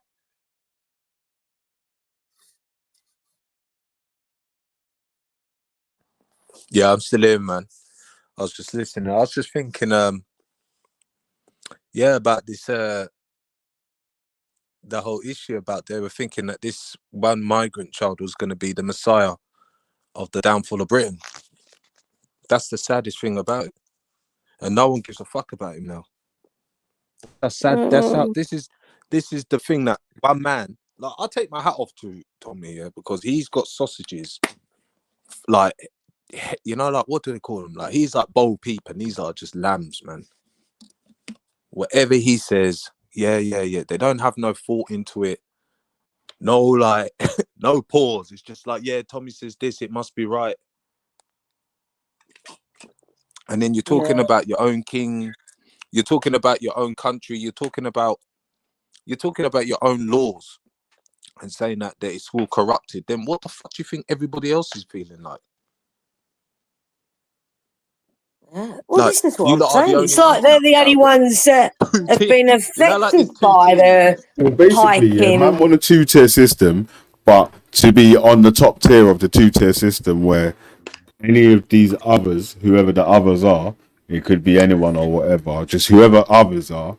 Yeah, I'm still here, man. I was just listening. I was just thinking, yeah, about this, the whole issue about they were thinking that this one migrant child was going to be the messiah of the downfall of Britain. That's the saddest thing about it, and no one gives a fuck about him now. That's sad. That's how this is the thing that one man. Like, I take my hat off to Tommy, yeah, because he's got sausages. Like, you know, like, what do they call them? Like, he's like bold peep, and these are just lambs, man. Whatever he says, yeah. They don't have no thought into it. No, like, no pause. It's just like, yeah, Tommy says this, it must be right. And then you're talking about your own king. You're talking about your own country. You're talking about your own laws, and saying that it's all corrupted. Then what the fuck do you think everybody else is feeling like? Well, Like, this is what you I'm lot are the saying. only It's like ones they're the only ones that have been you know, like, affected there's two by tiers. the Well, basically, yeah, man, hiking. want a 2-tier system, but to be on the top tier of the 2-tier system where any of these others, whoever the others are, it could be anyone or whatever, just whoever others are,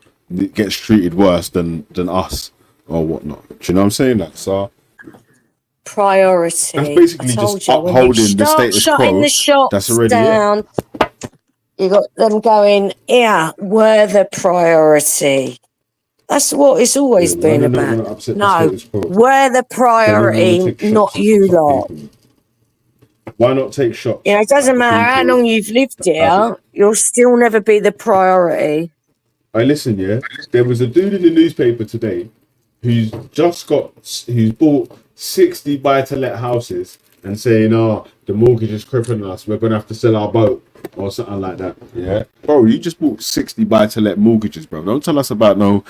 gets treated worse than us or whatnot. Do you know what I'm saying? That so Priority. that's I basically told just you, when you upholding the start status shutting quo the that's shops already here. down, you got them going, yeah, we're the priority. That's what it's always Why been do they not about. want to upset the No, status quo? we're the They don't want to priority, take not shots at the you top lot. people. Why not take shots You know, it at doesn't the matter how people long you've lived that here, you'll still never be the priority. I listen, yeah. There was a dude in the newspaper today who's bought 60 buy-to-let houses and saying, "Oh, the mortgage is crippling us. We're gonna have to sell our boat or something like that." Yeah, bro, you just bought 60 buy-to-let mortgages, bro. Don't tell us about no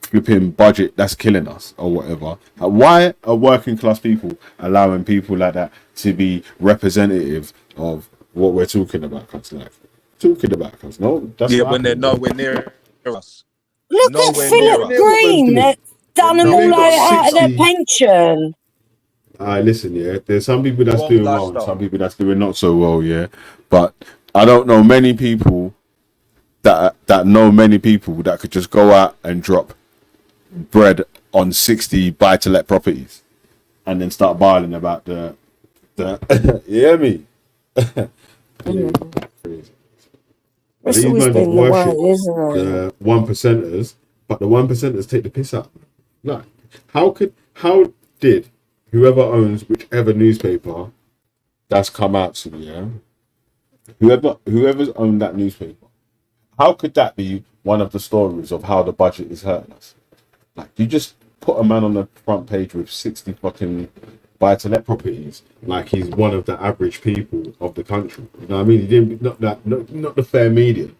flipping budget that's killing us or whatever. Why are working class people allowing people like that to be representative of what we're talking about? Cause no, that's Yeah, not when they're happening, bro. nowhere near us. Look at Nowhere near Philip us. What man's Green, doing? that done them You all ain't got out of their 60. pension. Listen, yeah. There's some people that's Wrong doing well and lifestyle. some people that's doing not so well, yeah. But I don't know many people that know many people that could just go out and drop bread on 60 buy-to-let properties and then start barling about the you hear me? Crazy. But It's these always men just been the way, worship isn't it? the 1%ers, but the 1%ers take the piss out. Like, how did whoever owns whichever newspaper that's come out to me, yeah, whoever's owned that newspaper, how could that be one of the stories of how the budget is hurting us? Like, you just put a man on the front page with 60 fucking buy-to-let properties, like he's one of the average people of the country. You know what I mean? He didn't, not the fair median,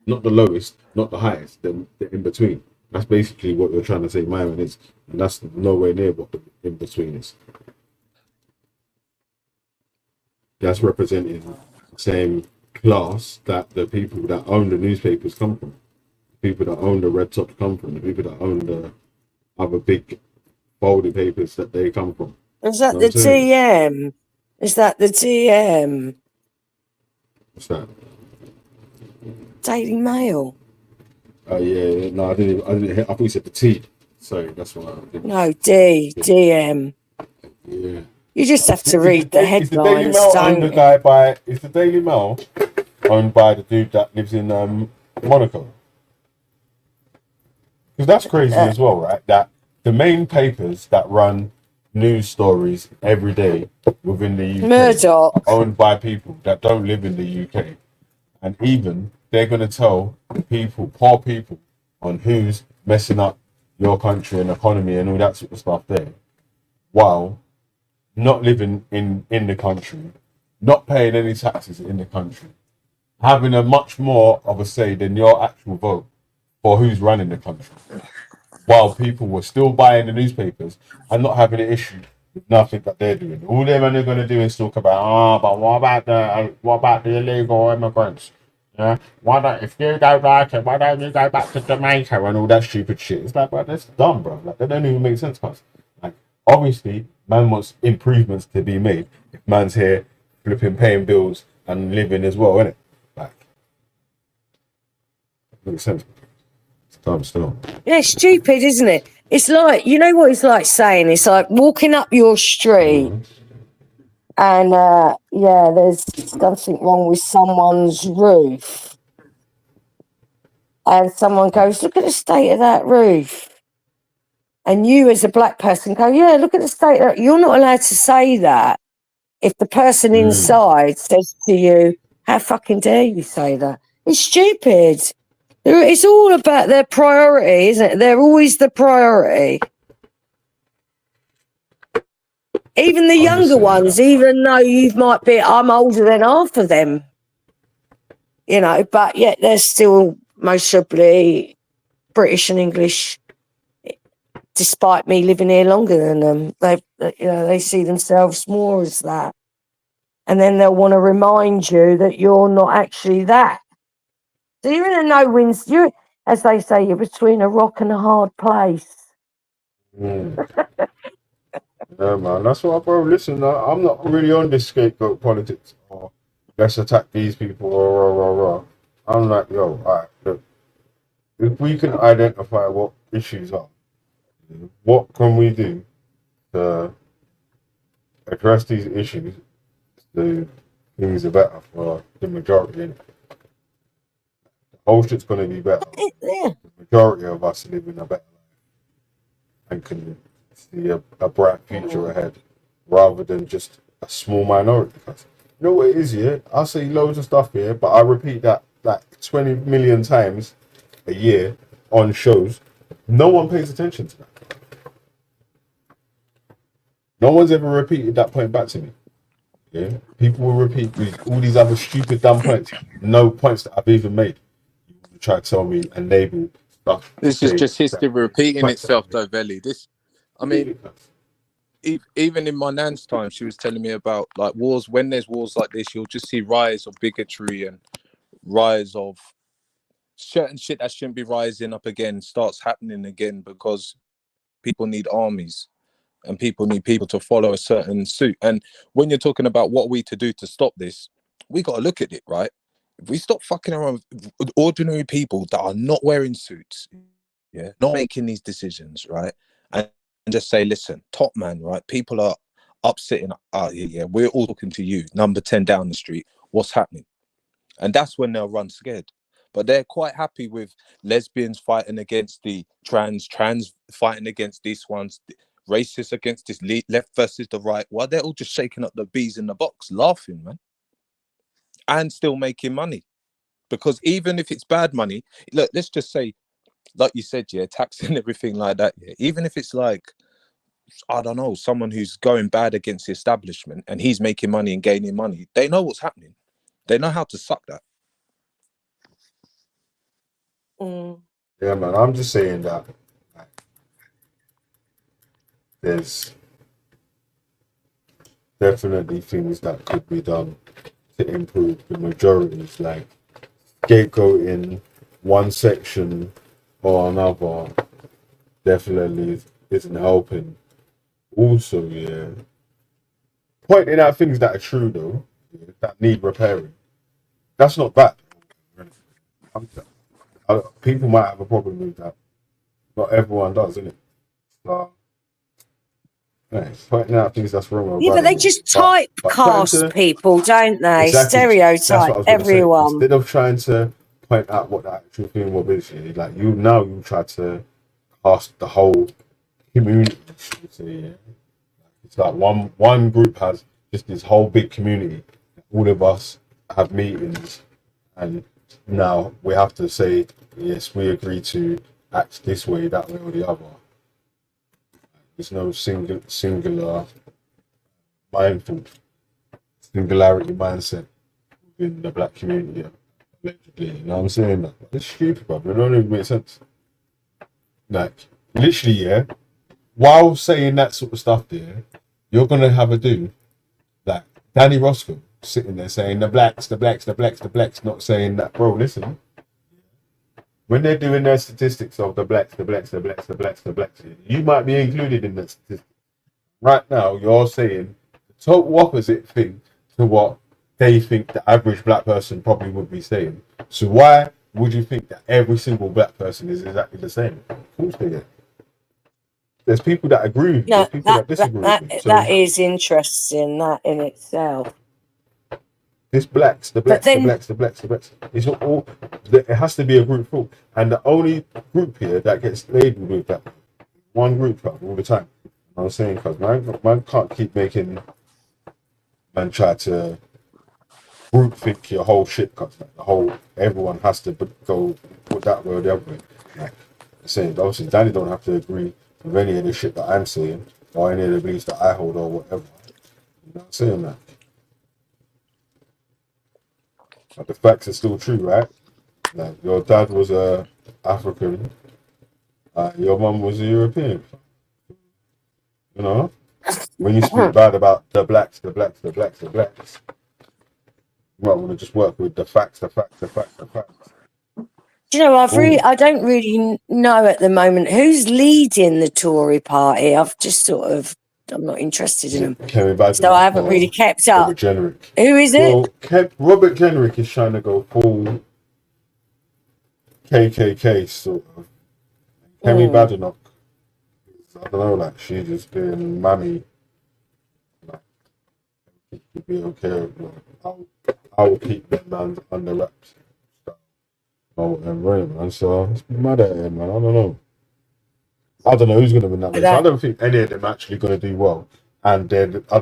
not the lowest, not the highest, the in between. That's basically what you're trying to say Myron is, and that's nowhere near what the in between is. That's representing the same class that the people that own the newspapers come from. The people that own the red tops come from. The people that own the other big folding papers that they come from. Is that You know the what I'm saying? TM? Is that the TM? What's that? Daily Mail? Oh yeah, no, I didn't hit, I thought you said the T. Sorry, that's what I did. No, DM. Yeah. You just have to read the Is the Daily headlines, Mail don't owned you? is the Daily Mail owned by the dude that lives in Monaco? Because that's crazy as well, right? That the main papers that run news stories every day within the UK Murdoch. are owned by people that don't live in the UK. And even they're going to tell people, poor people, on who's messing up your country and economy and all that sort of stuff there, while not living in the country, not paying any taxes in the country, having a much more of a say than your actual vote for who's running the country, while people were still buying the newspapers and not having an issue with nothing that they're doing. All they're only going to do is talk about, but what about the illegal immigrants? Yeah, why don't, if you don't like it, why don't you go back to Jamaica and all that stupid shit? It's like, bro, that's dumb, bro. Like, that don't even make sense, cuz. Like, obviously, man wants improvements to be made if man's here flipping, paying bills and living as well, innit? Like, makes sense. It's dumb still. Yeah, it's stupid, isn't it? It's like, you know what it's like saying? It's like walking up your street and, yeah, there's something wrong with someone's roof. And someone goes, look at the state of that roof. And you as a black person go, yeah, look at the state of that. You're not allowed to say that if the person inside says to you, how fucking dare you say that? It's stupid. It's all about their priority, isn't it? They're always the priority. Even the younger ones, even though you might be, I'm older than half of them, you know, but yet they're still mostly British and English, despite me living here longer than them. They see themselves more as that. And then they'll want to remind you that you're not actually that. So you're in a no-win, as they say, you're between a rock and a hard place. Yeah, man, that's what, bro. Listen, I'm not really on this scapegoat politics or let's attack these people or. I'm like, yo, all right, look, if we can identify what issues are, what can we do to address these issues so things are better for the majority? The whole shit's going to be better. Yeah. The majority of us live in a better life and can see a bright future ahead rather than just a small minority. Because you know what it is here? I say loads of stuff here, but I repeat that like 20 million times a year on shows. No one pays attention to that. No one's ever repeated that point back to me. Yeah, people will repeat all these other stupid dumb points. No points that I've even made. You try to tell me and label stuff. This is just history that repeating points that I've itself, though, Velle. I mean, even in my nan's time, she was telling me about like wars. When there's wars like this, you'll just see rise of bigotry and rise of certain shit that shouldn't be rising up again starts happening again because people need armies and people need people to follow a certain suit. And when you're talking about what we to do to stop this, we got to look at it, right? If we stop fucking around with ordinary people that are not wearing suits, yeah, not making these decisions, right, and just say, listen, top man, right, people are upsetting, yeah, we're all talking to you, number 10 down the street, what's happening? And that's when they'll run scared. But they're quite happy with lesbians fighting against the trans fighting against these ones, racist against this left versus the right. Why they're all just shaking up the bees in the box, laughing, man, and still making money. Because even if it's bad money, look, let's just say, like you said, yeah, tax and everything like that. Yeah, even if it's like, I don't know, someone who's going bad against the establishment and he's making money and gaining money, they know what's happening. They know how to suck that. Yeah, man. I'm just saying that there's definitely things that could be done to improve the majorities, like scapegoating one section or another definitely isn't helping. Also, yeah, pointing out things that are true though, that need repairing. That's not bad. People might have a problem with that. Not everyone does, innit? So, yeah, pointing out things that's wrong or Yeah, but bad. they just typecast people, don't they? Exactly. That's what Stereotype I was going to say. everyone. Instead of trying to point out what the actual thing was, like you try to cast the whole community. Should we say, yeah? It's like one group has just this whole big community. All of us have meetings, and now we have to say yes, we agree to act this way, that way, or the other. There's no singular singularity mindset in the black community, allegedly. You know what I'm saying? Like, it's stupid, bro. It don't even make sense. Like, literally, yeah. While saying that sort of stuff there, you're gonna have a dude like Danny Roscoe sitting there saying the blacks, not saying that, bro. Listen, when they're doing their statistics of the blacks, you might be included in that statistic. Right now, you're saying the total opposite thing to what they think the average black person probably would be saying. So why would you think that every single black person is exactly the same? Of course they are. There's people that agree with you, there's people that disagree with you. So that is interesting, that in itself. this blacks. It's not all. It has to be a group thought, and the only group here that gets labelled with that one group all the time. I was saying, because man can't keep making man try to group think your whole shit, because everyone has to go put that way or the other way. Like I'm saying, obviously Danny don't have to agree with any of the shit that I'm saying or any of the beliefs that I hold or whatever. You know what I'm saying, that. But the facts are still true, right? Like your dad was a African, your mum was a European. You know, when you speak bad about the blacks, you might want to just work with the facts. Do you know, I don't really know at the moment who's leading the Tory party. I'm not interested in them. So I haven't really kept up. Robert Jenrick. Who is it? Well, Robert Jenrick is trying to go full KKK sort of. Kemi Badenoch, I don't know, like she's just been mammy. Like, it could be okay. I will keep that man under wraps. And right, man. So it's mad at him, man. I don't know. I don't know who's going to win that race. I don't think any of them actually going to do well. And then I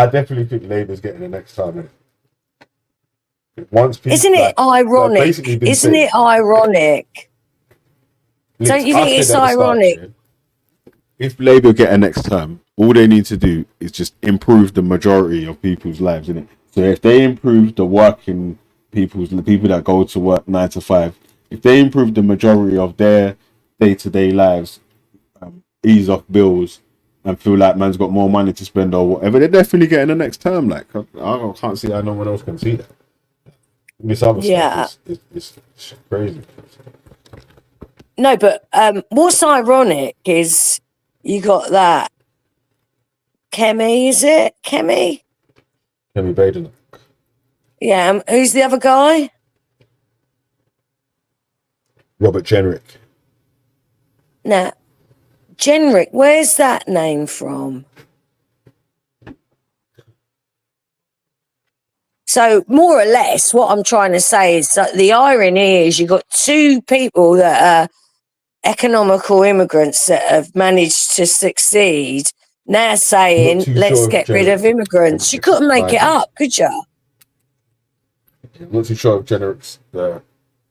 definitely think Labour's getting the next time. Isn't it ironic? Don't you think it's ironic? If Labour get a next term, all they need to do is just improve the majority of people's lives, innit? So if they improve the working people's, the people that go to work 9 to 5, if they improve the majority of their day-to-day lives, ease off bills, and feel like man's got more money to spend or whatever, they're definitely getting the next term. Like I can't see how no one else can see that. This other stuff is crazy. No, but what's ironic is you got that Kemi, is it? Kemi Badenoch. Yeah, who's the other guy? Robert Jenrick. Now, Jenrick, where's that name from? So, more or less, what I'm trying to say is that the irony is you've got two people that are economical immigrants that have managed to succeed now Not saying, too let's sure if get rid of generics immigrants. You couldn't make it up, could you? I'm not too sure if generics the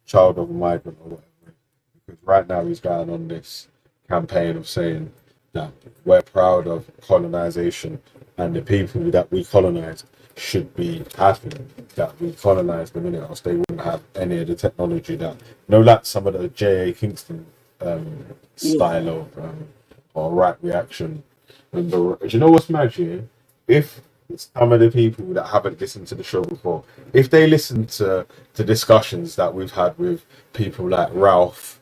child of a migrant or whatever. Because right now he's going on this campaign of saying that we're proud of colonization and the people that we colonized should be happy that we colonized them, in it, else they wouldn't have any of the technology that, like some of the J.A. Kingston style of or right reaction. Remember, do you know what's mad here? If some of the people that haven't listened to the show before, if they listen to the discussions that we've had with people like Ralph,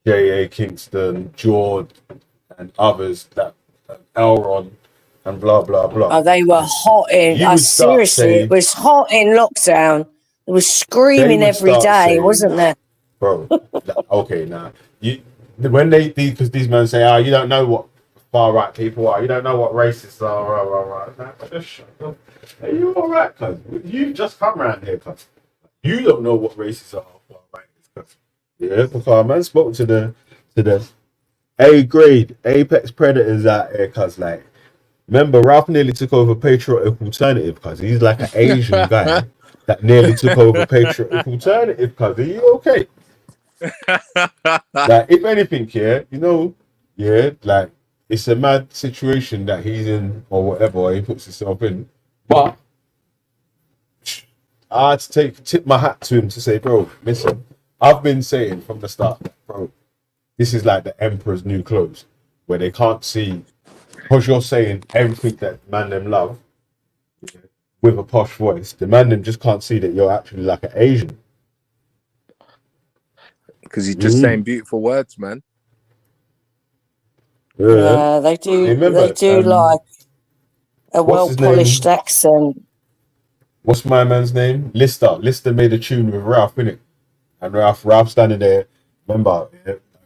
J.A. Kingston, George, and others, that Elron, and blah blah blah. Oh, they were hot in. You would start Seriously, it saying, was hot in lockdown. There was they screaming would every start day, saying, wasn't there? bro, okay, now you when because these men say, you don't know what far right people are, you don't know what racists are, Nah, just shut up. Are you all right, cuz? You just come around here, cuz. You don't know what racists are, far right is, cuz. Yeah, because man spoke to the A grade apex predators out here, cuz, like, remember Ralph nearly took over Patriotic Alternative, cuz he's like an Asian guy that nearly took over Patriotic Alternative, cuz. Are you okay? Like, if anything, like, it's a mad situation that he's in or whatever, or he puts himself in. But I had to tip my hat to him to say, bro, listen, I've been saying from the start, bro, this is like the Emperor's New Clothes, where they can't see, because you're saying everything that man them love with a posh voice, the man them just can't see that you're actually like an Asian. Because he's just saying beautiful words, man. Yeah, they do. Remember, They do like a what's his well-polished name? accent. What's my man's name? Lister. Lister made a tune with Ralph, innit? And Ralph standing there. Remember,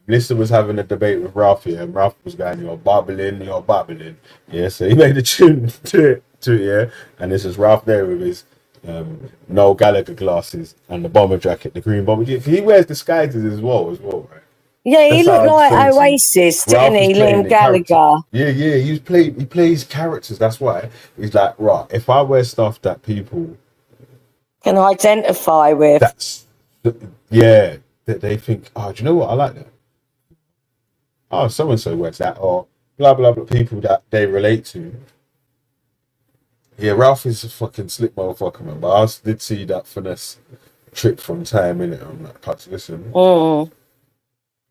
Lister was having a debate with Ralph here, and Ralph was going, you're babbling. Yeah, so he made a tune to it, yeah. And this is Ralph there with his Noel Gallagher glasses and the bomber jacket, the green bomber jacket. He wears disguises as well, right? Yeah, he That's how looked I'd like say it. Oasis, didn't Ralph is he, playing Liam the character. Gallagher? Yeah, he plays characters. That's why he's like, right, if I wear stuff that people Can identify with. that they think, do you know what, I like that. Oh, so and so wears that, or blah blah blah. People that they relate to. Yeah, Ralph is a fucking slick motherfucker, man. But I did see that finesse trick from time in it. I'm like, cut to listen.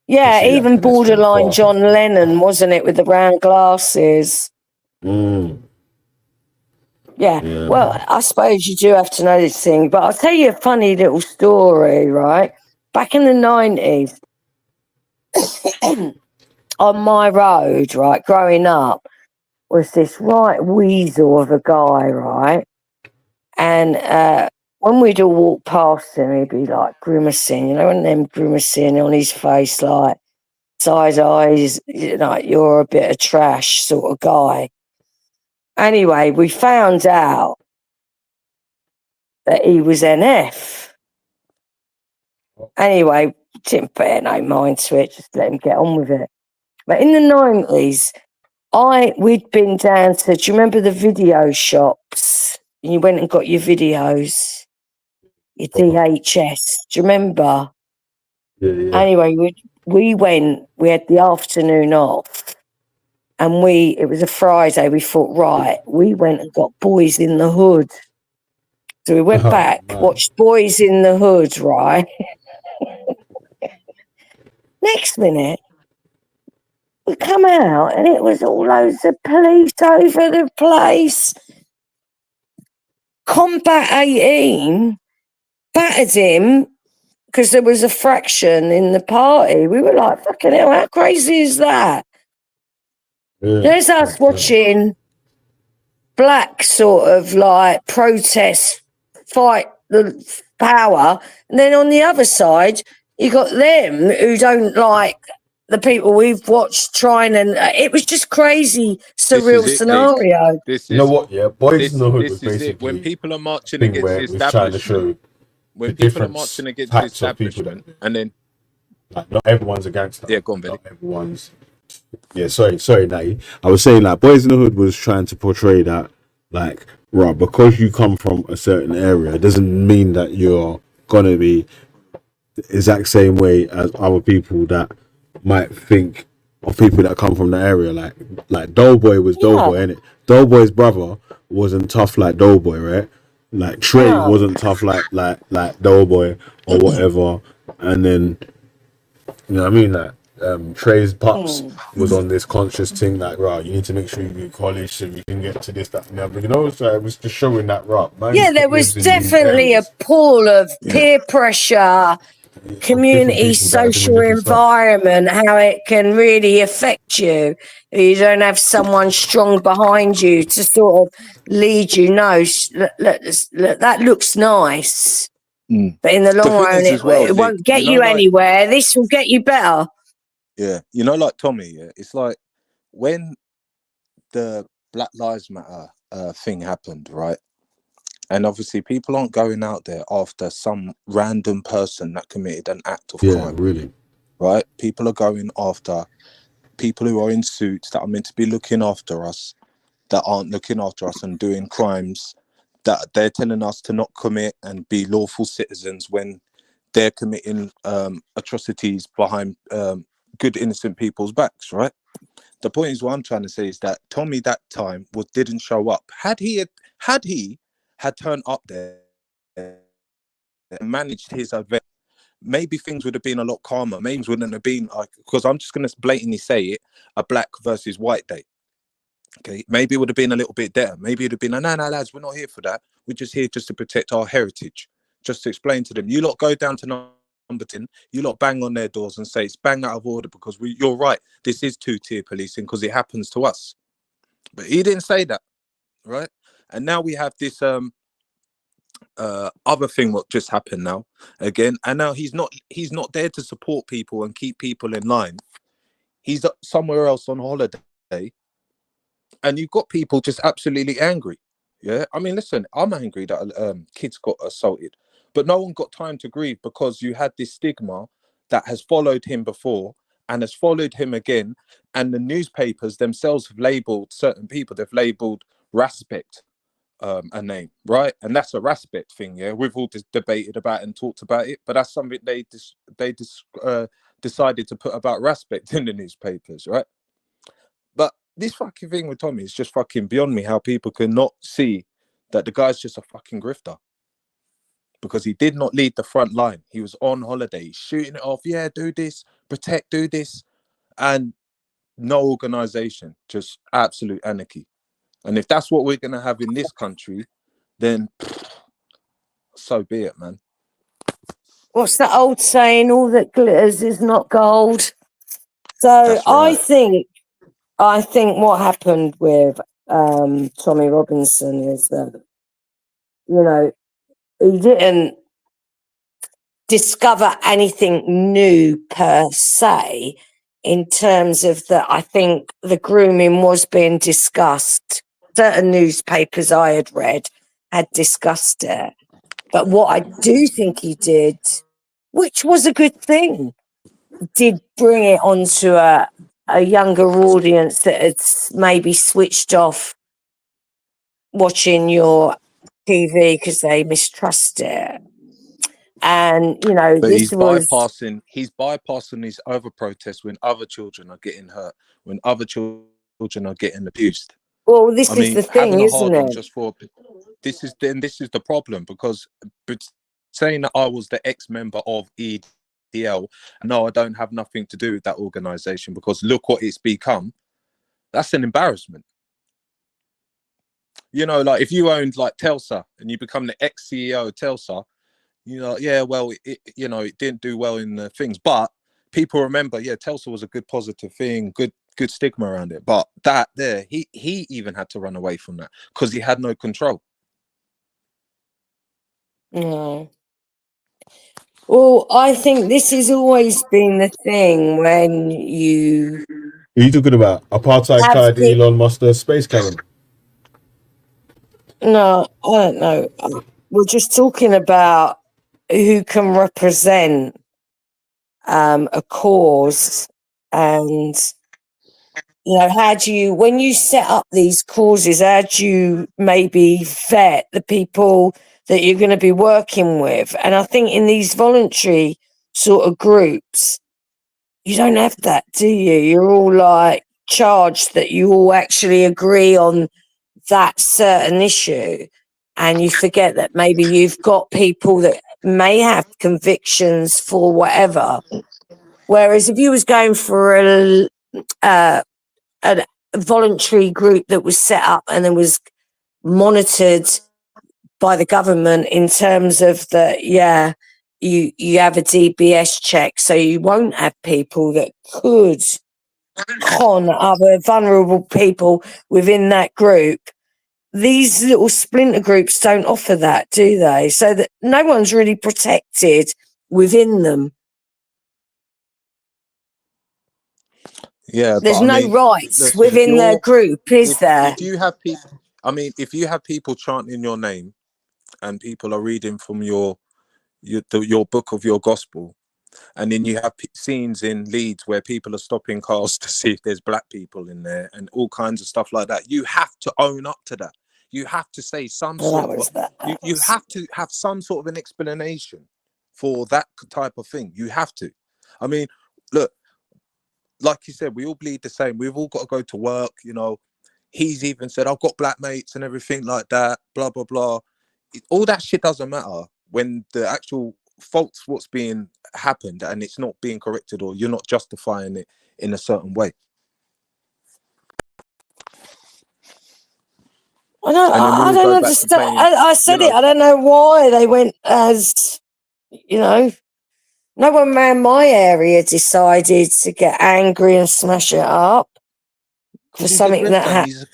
Yeah, see that even finesse from borderline far. John Lennon, wasn't it, with the round glasses? Yeah, well, I suppose you do have to know this thing, but I'll tell you a funny little story, right? Back in the 90s, on my road, right, growing up, was this right weasel of a guy, right? And when we'd all walk past him, he'd be like grimacing, and them grimacing on his face, like side eyes, like you're a bit of trash sort of guy. Anyway, we found out that he was NF. Anyway, didn't pay no mind to it, just let him get on with it. But in the 90s, we'd been down to, do you remember the video shops? And you went and got your videos, your DHS. Do you remember? Yeah. Anyway, we went, we had the afternoon off, and it was a Friday, we thought, right, we went and got Boys in the Hood. So we went back, watched Boys in the Hood, right? Next minute, we come out and it was all loads of police over the place. Combat 18 battered him because there was a fraction in the party. We were like, fucking hell, how crazy is that? There's us watching black sort of like protest fight the power, and then on the other side you got them who don't like the people we've watched trying, and it was just crazy, surreal scenario. You know what? Yeah, Boys in the Hood was This is it. When basically people are marching thing against where the it was trying to establishment, show when people are different marching against the types of people that, establishment, and then like, not everyone's a gangster. yeah, go on, Billy. Not everyone's. Yeah, sorry, Natty. I was saying like Boys in the Hood was trying to portray that like, right, because you come from a certain area, it doesn't mean that you're gonna be the exact same way as other people that might think of people that come from the area. Like Doughboy was Doughboy, Yeah. innit? Doughboy's brother wasn't tough like Doughboy, right? Like Trey No. wasn't tough like Doughboy or whatever. And then you know what I mean? Like Trey's pops was on this conscious thing like, right, you need to make sure you do college so you can get to this, that, and the other. You know, so it was just showing that right. Man Yeah, there was lives in these definitely a areas. pool of Yeah. peer pressure, Of different community, people that are doing social different stuff. environment, how it can really affect you. You don't have someone strong behind you to sort of lead you. No, look, that looks nice, but in the The long thing run, is, as well, it Lee, won't get you know, you like anywhere. This will get you better. yeah, you know, like Tommy. Yeah, it's like when the Black Lives Matter thing happened, right? And obviously, people aren't going out there after some random person that committed an act of Yeah, crime, really. right? People are going after people who are in suits that are meant to be looking after us, that aren't looking after us and doing crimes that they're telling us to not commit and be lawful citizens when they're committing atrocities behind good innocent people's backs, right? The point is, what I'm trying to say is that Tommy that time didn't show up. Had he had turned up there and managed his event, maybe things would have been a lot calmer. Maybe it wouldn't have been like, because I'm just going to blatantly say it, a black versus white day. Okay, maybe it would have been a little bit better. Maybe it would have been, no, lads, we're not here for that. We're just here just to protect our heritage. Just to explain to them, you lot go down to number 10, you lot bang on their doors and say it's bang out of order because you're right. This is two-tier policing because it happens to us. But he didn't say that, right? And now we have this other thing what just happened now again, and now he's not there to support people and keep people in line. He's somewhere else on holiday, and you've got people just absolutely angry. Yeah, I mean, listen, I'm angry that kids got assaulted, but no one got time to grieve because you had this stigma that has followed him before and has followed him again, and the newspapers themselves have labelled certain people. They've labelled Respect a name, right? And that's a Respect thing. Yeah, we've all debated about it and talked about it, but that's something they decided to put about Respect in the newspapers, right? But this fucking thing with Tommy is just fucking beyond me. How people cannot see that the guy's just a fucking grifter because he did not lead the front line. He was on holiday, shooting it off. Yeah, do this, protect, do this, and no organization, just absolute anarchy. And if that's what we're gonna have in this country, then so be it, man. What's that old saying? All that glitters is not gold. So That's right. I think what happened with Tommy Robinson is that, you know, he didn't discover anything new per se in terms of that. I think the grooming was being discussed. Certain newspapers I had read had discussed it. But what I do think he did, which was a good thing, did bring it onto a younger audience that had maybe switched off watching your TV because they mistrust it. And, you know, But this was... he's bypassing these other protests when other children are getting hurt, when other children are getting abused. Well, this I is mean, the having thing, a isn't hard on it? just for this is the problem, because saying that I was the ex-member of EDL, no, I don't have nothing to do with that organization because look what it's become. That's an embarrassment. You know, like if you owned like Telstra and you become the ex-CEO of Telstra, you know, yeah, well, it didn't do well in the things, but people remember, yeah, Telstra was a good positive thing, good stigma around it. But that there, he even had to run away from that because he had no control. No. Well, I think this has always been the thing when you Are you talking about apartheid have tied the... Elon Musk the space cannon? No, I don't know. We're just talking about who can represent a cause, and how do you, when you set up these causes, how do you maybe vet the people that you're going to be working with? And I think in these voluntary sort of groups, you don't have that, do you? You're all like charged that you all actually agree on that certain issue, and you forget that maybe you've got people that may have convictions for whatever. Whereas if you was going for a voluntary group that was set up and then was monitored by the government in terms of you have a DBS check, so you won't have people that could con other vulnerable people within that group. These little splinter groups don't offer that, do they? So that no one's really protected within them. Yeah, There's but I no mean, rights listen, within their group, is there? if you have people, I mean, if you have people chanting your name and people are reading from your book of your gospel, and then you have scenes in Leeds where people are stopping cars to see if there's black people in there and all kinds of stuff like that, you have to own up to that. You have to say some sort of, you have to have some sort of an explanation for that type of thing. You have to. I mean, look, like you said, we all bleed the same. We've all got to go to work, He's even said, I've got black mates and everything like that, blah, blah, blah. All that shit doesn't matter when the actual fault's what's being happened and it's not being corrected, or you're not justifying it in a certain way. I don't understand. I said it. I don't know why they went as, no one around my area decided to get angry and smash it up for something that happens.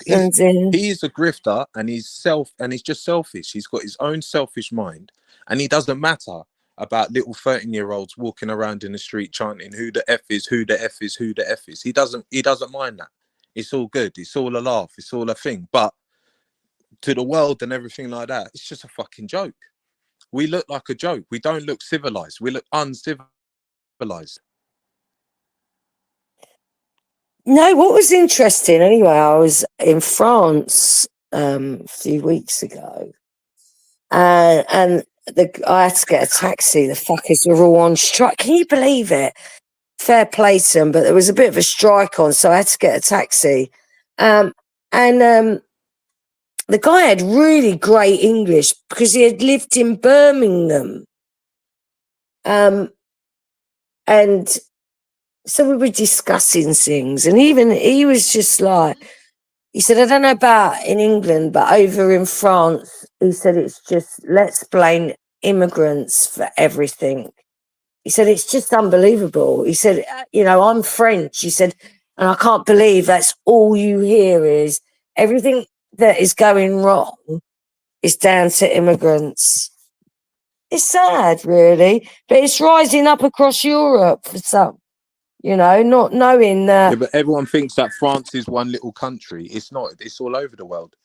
He's a grifter, and he's just selfish. He's got his own selfish mind, and he doesn't matter about little 13-year-olds walking around in the street chanting who the F is, who the F is, who the F is. He doesn't mind that. It's all good. It's all a laugh. It's all a thing. But to the world and everything like that, it's just a fucking joke. We look like a joke. We don't look civilized. We look uncivilized. No, what was interesting, anyway, I was in France a few weeks ago, and I had to get a taxi. The fuckers were all on strike. Can you believe it? Fair play to them, but there was a bit of a strike on, so I had to get a taxi. And the guy had really great English because he had lived in Birmingham. And so we were discussing things, and even he was just like, he said, I don't know about in England, but over in France, he said, it's just, let's blame immigrants for everything. He said, it's just unbelievable. He said, I'm French. He said, and I can't believe that's all you hear is everything that is going wrong is down to immigrants. It's sad, really, but it's rising up across Europe for some. Not knowing that. Yeah, but everyone thinks that France is one little country. It's not. It's all over the world.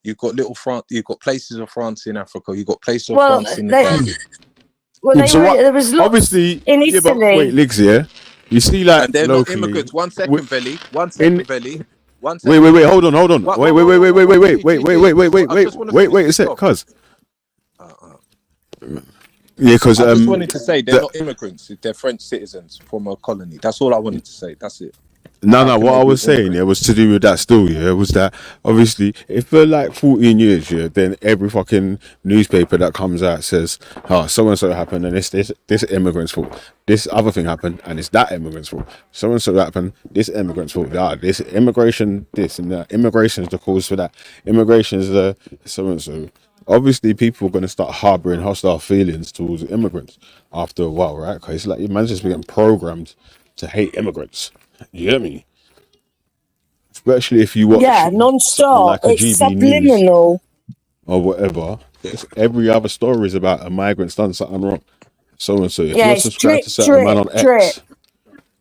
You've got little France. You've got places of France in Africa. You've got places of France in the Caribbean. There was lots obviously in Italy. Yeah, but wait, Liggs, yeah. You see, like, and they're locally, not immigrants. One second, Velle. One second, Velle. One second. Wait. Hold on. Wait a sec, cuz. Yeah, because I just wanted to say they're not immigrants. They're French citizens from a colony. That's all I wanted to say. That's it. No, what I was saying, was to do with that still, was that obviously if for like 14 years, then every fucking newspaper that comes out says, so and so happened and this immigrant's fault. This other thing happened and it's that immigrant's fault. So and so happened, this immigrant's fault. This immigration, this and that. Immigration's the cause for that. Immigration's the so and so. Obviously, people are going to start harboring hostile feelings towards immigrants after a while, right? Because it's like your man's just getting programmed to hate immigrants. You get me? Especially if you watch non-stop. like a it's GB subliminal News or whatever. Every other story is about a migrant's done something wrong. So and so. If you're subscribed to certain man on X,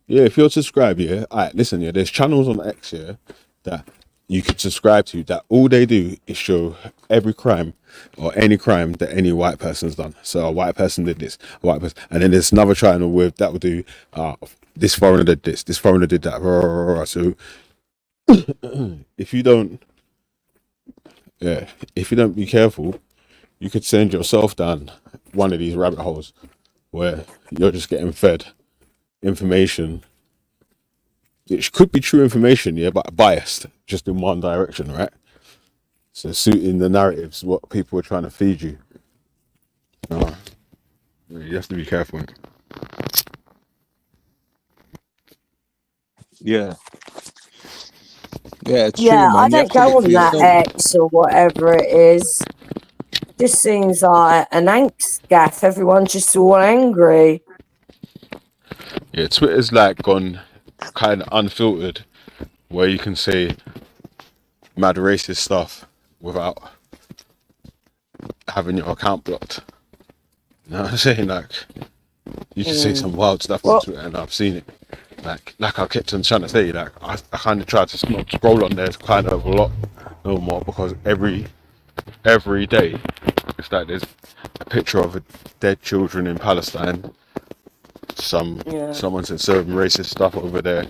if you're subscribed, alright, listen, there's channels on X, that you could subscribe to that all they do is show every crime or any crime that any white person's done. So a white person did this, a white person, and then there's another channel with that will do this foreigner did this foreigner did that. So if you don't be careful, you could send yourself down one of these rabbit holes where you're just getting fed information which could be true information, yeah, but biased just in one direction, right? So suiting the narratives, what people are trying to feed you. You have to be careful. Yeah. Yeah, it's Yeah, true, I man. You have don't to go look for on that yourself. X or whatever it is. Just seems like an angst gaff. Everyone's just all angry. Yeah, Twitter's like gone kind of unfiltered, where you can say mad racist stuff without having your account blocked. You know what I'm saying? Like, you can say some wild stuff on Twitter, and I've seen it. Like I kept on trying to say, like I kind of tried to not scroll on there kind of a lot no more, because every day it's like there's a picture of dead children in Palestine. Someone said serving racist stuff over there.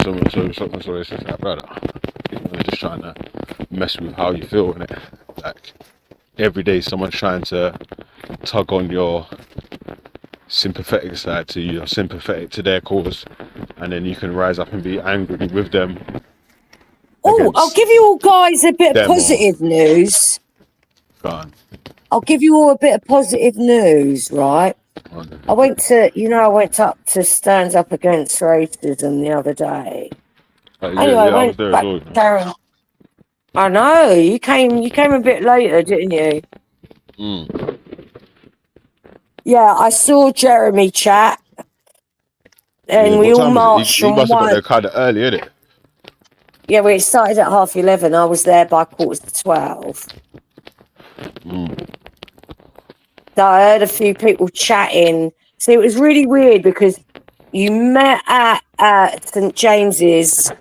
Someone's racist. Like, brother, they're just trying to mess with how you feel in it. Like every day, someone's trying to tug on your sympathetic side, to you're sympathetic to their cause, and then you can rise up and be angry with them. Oh, I'll give you all guys a bit of them or- positive news. Go on. I'll give you all a bit of positive news, right? I went up to stand up against racism the other day. Anyway, I I was went there back as well. down. I know, you came a bit later, didn't you? Yeah, I saw Jeremy chat, and Yeah, we what all time was it? marched He from must have got one. there kind of early, innit? Yeah, we started at 11:30. I was there by 11:45. So I heard a few people chatting. So it was really weird because you met at St James's,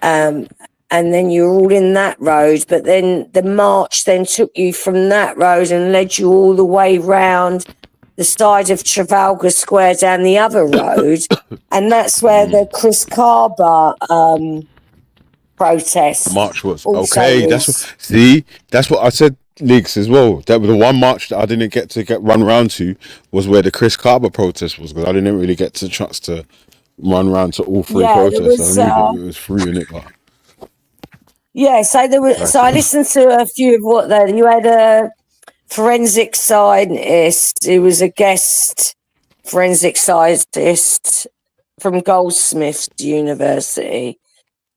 and then you were all in that road. But then the march then took you from that road and led you all the way round the side of Trafalgar Square down the other road, and that's where the Chris Carber protest March was also okay. is. That's what I said, Leaks, as well. That was the one march that I didn't get to run round to, was where the Chris Carber protest was, because I didn't really get the chance to run round to all three Yeah, there protests. I was. knew that it was free in it, but Yeah, so there was. So I listened to a few of what you had a forensic scientist who was a guest forensic scientist from Goldsmiths University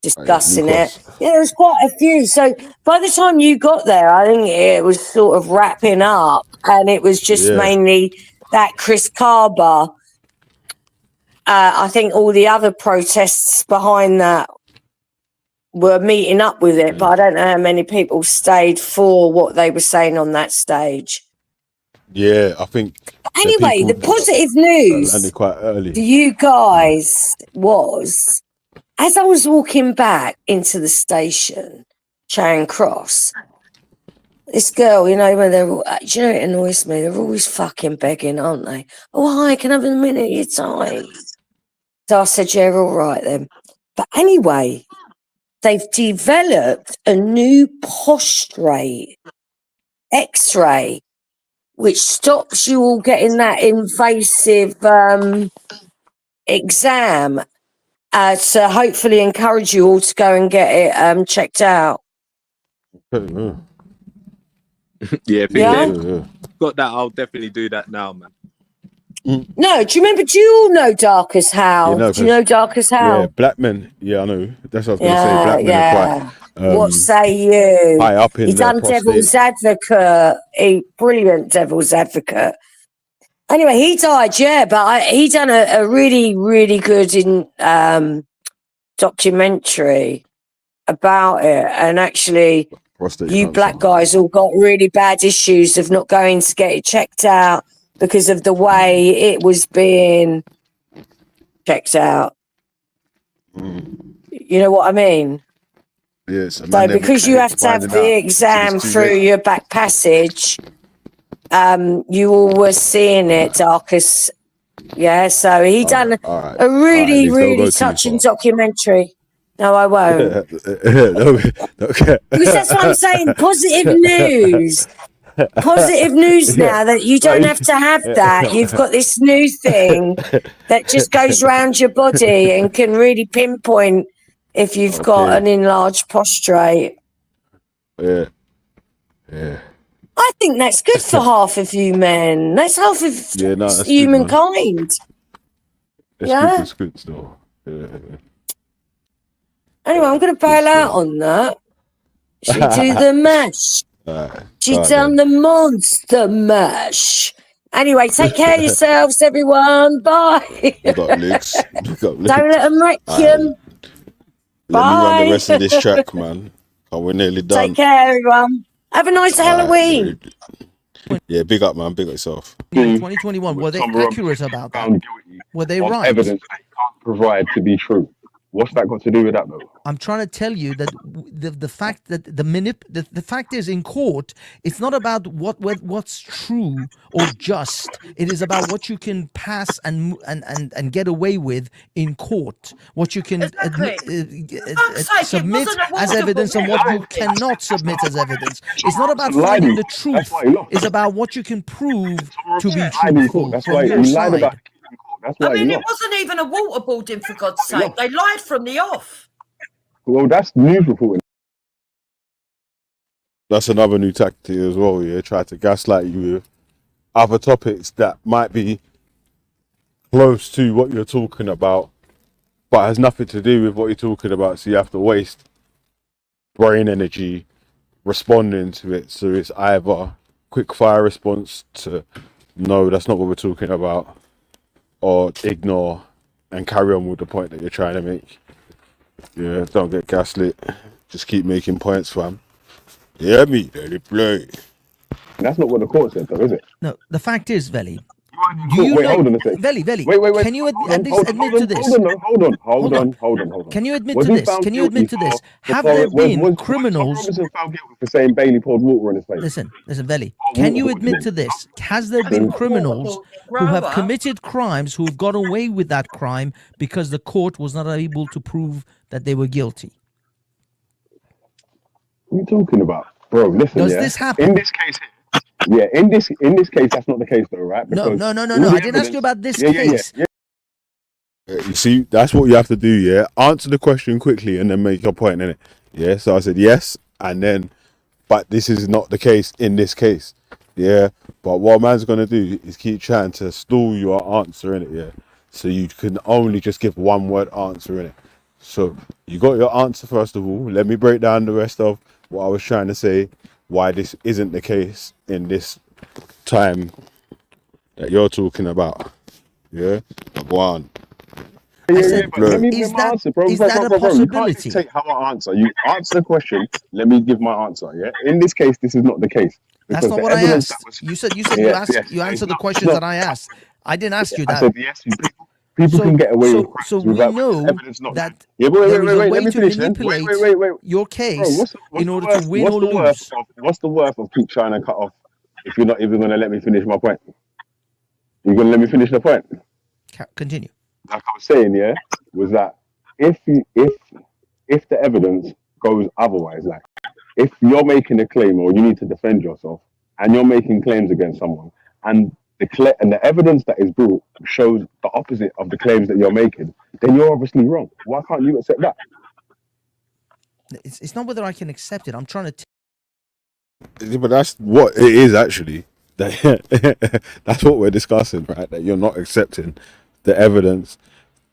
discussing it. Yeah, there was quite a few. So by the time you got there, I think it was sort of wrapping up, and it was just mainly that Chris Carber. I think all the other protests behind that were meeting up with it, but I don't know how many people stayed for what they were saying on that stage. yeah, I think. Anyway, the positive news landed quite early. to you guys was, as I was walking back into the station, Charing Cross, this girl, when they're all, do you know, it annoys me, they're always fucking begging, aren't they? Oh, hi, can I have a minute of your time? So I said, yeah, all right then. But anyway, they've developed a new prostrate X-ray, which stops you all getting that invasive exam to hopefully encourage you all to go and get it checked out. Yeah, if got that, I'll definitely do that now, man. No, do you all know Darkest How? Do you know Darkest How? Yeah, black men. Yeah, I know. That's what I was going to say. Black men are quite. What say you? High up in He their done prostate. Devil's Advocate. Brilliant Devil's Advocate. Anyway, he died, but he done a really, really good documentary about it. And actually, Prostate you cancer. black guys all got really bad issues of not going to get it checked out because of the way it was being checked out. You know what I mean? Yeah, so So man, never because you have to have finding the out until exam it's too through late. your back passage, you all were seeing it, Darkus. Yeah, so he done All right, a really, Leaks, don't really go too touching far. documentary. No, I won't. Okay. Because that's what I'm saying. Positive news. Positive news Yeah. now that you don't have to have that. You've got this new thing that just goes round your body and can really pinpoint if you've got Okay. an enlarged prostrate. Yeah. Yeah. I think that's good for half of you men. That's half of Yeah, no, that's good, man. humankind. It's good. Yeah. It's good still. Yeah. Anyway, I'm going to bail out on that. She do the mash. Alright, She go on done then. the monster mash. Anyway, take care of yourselves, everyone. Bye. Big up Leaks. Big up Don't let Leaks. them wreck Alright, you. let me run the Bye. rest of this track, man. Oh, we're nearly Take done. care, everyone. Have a nice Halloween. Yeah, big up, man. Big up yourself. 2021, were they Tom Robinson accurate about that? found guilty Were they of right? evidence that he can't provide to be true. What's that got to do with that, though? I'm trying to tell you that the fact that the fact is in court, it's not about what's true or just. It is about what you can pass and get away with in court, what you can submit as evidence and what you cannot submit as evidence. It's not about finding the truth. It's about what you can prove to be truthful from your side. I mean, it wasn't even a waterboarding, for God's sake. They lied from the off. Well, that's news reporting. That's another new tactic as well. Yeah, try to gaslight you with other topics that might be close to what you're talking about, but has nothing to do with what you're talking about. So you have to waste brain energy responding to it. So it's either quick fire response to no, that's not what we're talking about, or ignore and carry on with the point that you're trying to make. Yeah, don't get gaslit. Just keep making points, fam. Yeah, me, let it play. That's not what the court said, though, is it? No, the fact is, Velle. Wait, hold on a second. Velle, Wait. Can you admit to this? Hold on. Can you admit Was to he this? found Can you guilty admit to this? for Have there been was Tom criminals? Robinson found guilty for saying Bailey poured water on his face? Listen, Velle. Can you admit to this? Has there been criminals who have committed crimes who have got away with that crime because the court was not able to prove that they were guilty? What are you talking about, bro? Listen, Does this happen? In this case here, in this case, that's not the case, though, right? No. I didn't ask you about this case. You see, that's what you have to do, yeah? Answer the question quickly and then make your point in it. Yeah, so I said yes, and then, but this is not the case in this case. Yeah, but what man's going to do is keep trying to stall your answer in it, yeah? So you can only just give one word answer in it. So you got your answer first of all. Let me break down the rest of what I was trying to say, why this isn't the case in this time that you're talking about. Yeah, go on. But let me give my answer, bro. Is that a You can't possibility? dictate how I answer. You answer the question. Let me give my answer. Yeah. In this case, this is not the case. That's not what I asked. You said you answered the questions that I asked. I didn't ask you that. I said yes. People can get away with crimes without evidence not. That yeah, there is a let way me to finish. manipulate your case in order to win or lose. What's the worth of keep trying to cut off if you're not even going to let me finish my point? You're going to let me finish the point? Continue. Like I was saying, yeah, was that if the evidence goes otherwise, like if you're making a claim or you need to defend yourself and you're making claims against someone and the evidence that is brought shows the opposite of the claims that you're making, then you're obviously wrong. Why can't you accept that? It's not whether I can accept it. I'm trying to. But that's what it is actually. That's what we're discussing, right? That you're not accepting the evidence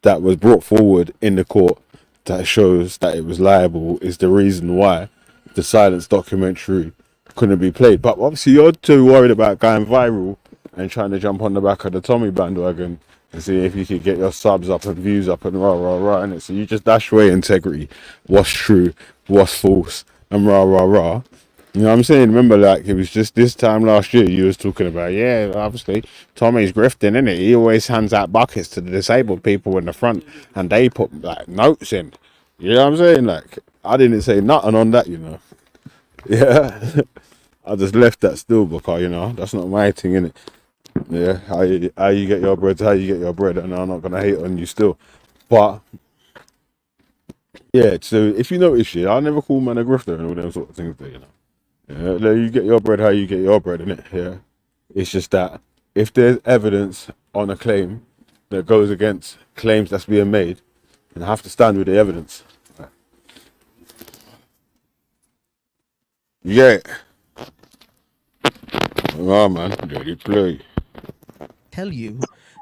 that was brought forward in the court that shows that it was liable is the reason why the silence documentary couldn't be played. But obviously you're too worried about going viral and trying to jump on the back of the Tommy bandwagon and see if you could get your subs up and views up and rah innit? So you just dash away integrity, what's true, what's false, and rah. You know what I'm saying? Remember, like, it was just this time last year you was talking about, yeah, obviously, Tommy's grifting, innit? He always hands out buckets to the disabled people in the front, and they put, like, notes in. You know what I'm saying? Like, I didn't say nothing on that, you know. Yeah. I just left that still because, you know, that's not my thing, innit? Yeah, how you get your bread, and I'm not gonna hate on you still. But yeah, so if you notice shit, I never call man a grifter and all them sort of things there, you know. Yeah, you get your bread how you get your bread, innit? Yeah. It's just that if there's evidence on a claim that goes against claims that's being made, then I have to stand with the evidence. Yeah. Oh man, let it play. Tell you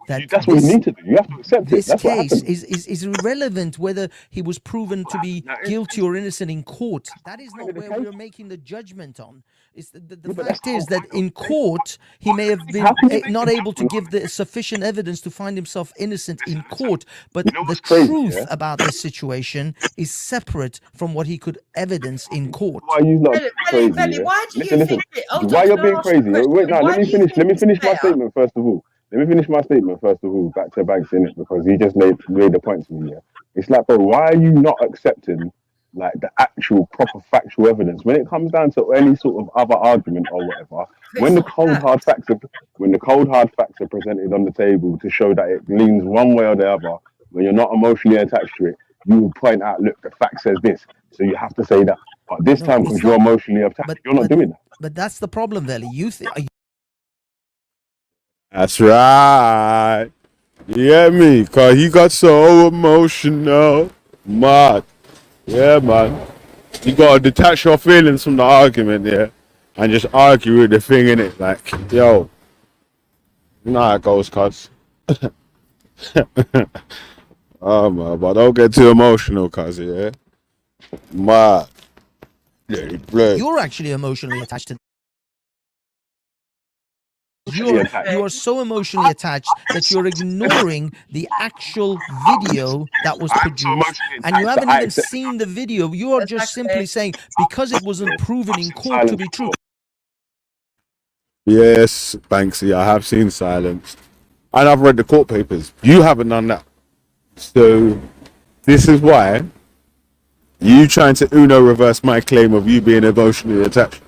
that That's what you need to do. You have to accept it. this That's what case happened. is irrelevant whether he was proven to be guilty or innocent in court. That is not where we're making the judgment on. It's the fact is that in court he may have been not able to give the sufficient evidence to find himself innocent in court, but the truth about this situation is separate from what he could evidence in court. Why you not crazy? Velle, Yeah? why do you Listen. think it? Hold Why on, you're can I being ask you a crazy? question? Wait, now Why let me do you finish. Let think me it's finish my better? statement first of all. Let me finish my statement first of all. Back to Banks in it because he just made the point to me. Yeah, it's like, bro, why are you not accepting like the actual proper factual evidence when it comes down to any sort of other argument or whatever? When the cold hard facts are presented on the table to show that it leans one way or the other, when you're not emotionally attached to it, you will point out, look, the fact says this, so you have to say that. But this time, because you're emotionally attached, you're not doing that. But that's the problem, Velle. That's right. You get me? Cause he got so emotional. Mad. Yeah, man. You gotta detach your feelings from the argument, yeah, and just argue with the thing in it. Like, yo, you know how it goes, cuz. Oh man, but don't get too emotional, cuz, yeah. Mad. Yeah, You're actually emotionally attached to. You are so emotionally attached that you're ignoring the actual video that was produced, and you haven't even seen the video. You are just simply saying because it wasn't proven in court to be true. Yes, Banksy, I have seen Silence, and I've read the court papers. You haven't done that, so this is why you trying to reverse my claim of you being emotionally attached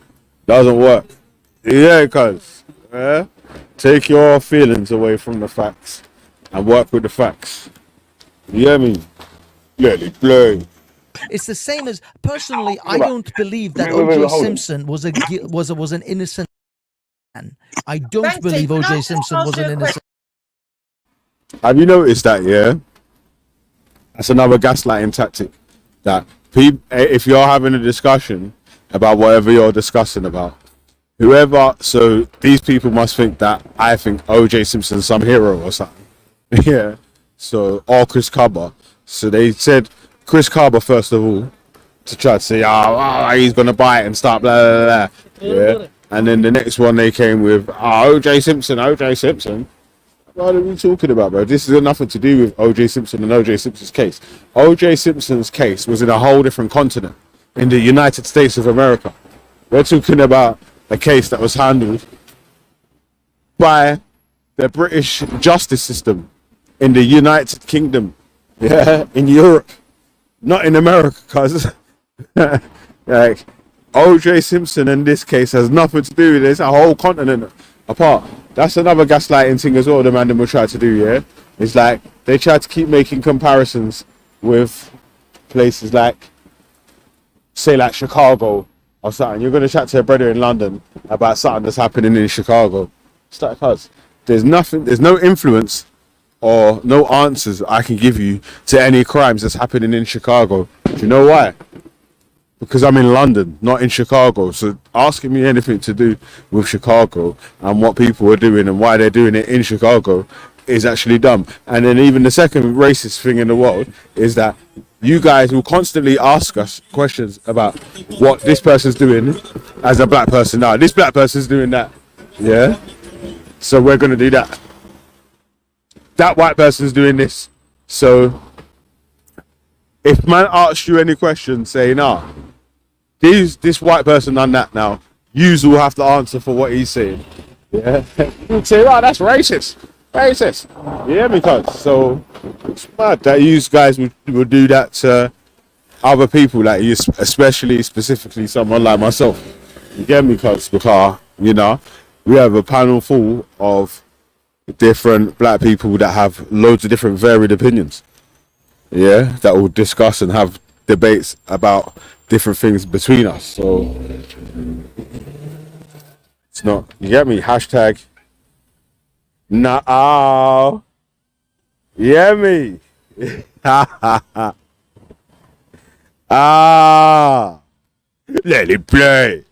doesn't work. Yeah, cuz. Yeah? Take your feelings away from the facts and work with the facts. You hear me? Let it play. It's the same as personally. I don't believe that O.J. Simpson was an innocent man. I don't believe O.J. Simpson was an innocent. Have you noticed that? Yeah, that's another gaslighting tactic. That if you're having a discussion about whatever you're discussing about, so these people must think that I think O.J. Simpson's some hero or something. Yeah. So, or Chris Carver. So they said Chris Carver first of all to try to say, he's gonna buy it and start blah blah blah. Yeah. And then the next one they came with, O.J. Simpson. What are we talking about, bro? This has got nothing to do with O.J. Simpson and O.J. Simpson's case. O.J. Simpson's case was in a whole different continent, in the United States of America. We're talking about a case that was handled by the British justice system in the United Kingdom, yeah, in Europe, not in America, cuz like O.J. Simpson in this case has nothing to do with this, a whole continent apart. That's another gaslighting thing as well the man will try to do, yeah? It's like they try to keep making comparisons with places like, say like Chicago or something. You're going to chat to a brother in London about something that's happening in Chicago. It's like, cuz, there's no influence or no answers I can give you to any crimes that's happening in Chicago. Do you know why? Because I'm in London, not in Chicago. So asking me anything to do with Chicago and what people are doing and why they're doing it in Chicago is actually dumb. And then even the second racist thing in the world is that you guys will constantly ask us questions about what this person's doing as a black person. Now, this black person's doing that. Yeah? So we're going to do that. That white person's doing this. So if man asks you any question, say, nah, this white person done that now. Yous will have to answer for what he's saying. Yeah? You'd say, oh, that's racist. Racist. Yeah, because so it's mad that you guys would do that to other people like you, especially specifically someone like myself. You get me, cuz? Because you know we have a panel full of different black people that have loads of different varied opinions. Yeah, that will discuss and have debates about different things between us. So it's not, you get me? Hashtag nah. Yeah, me. Let it play.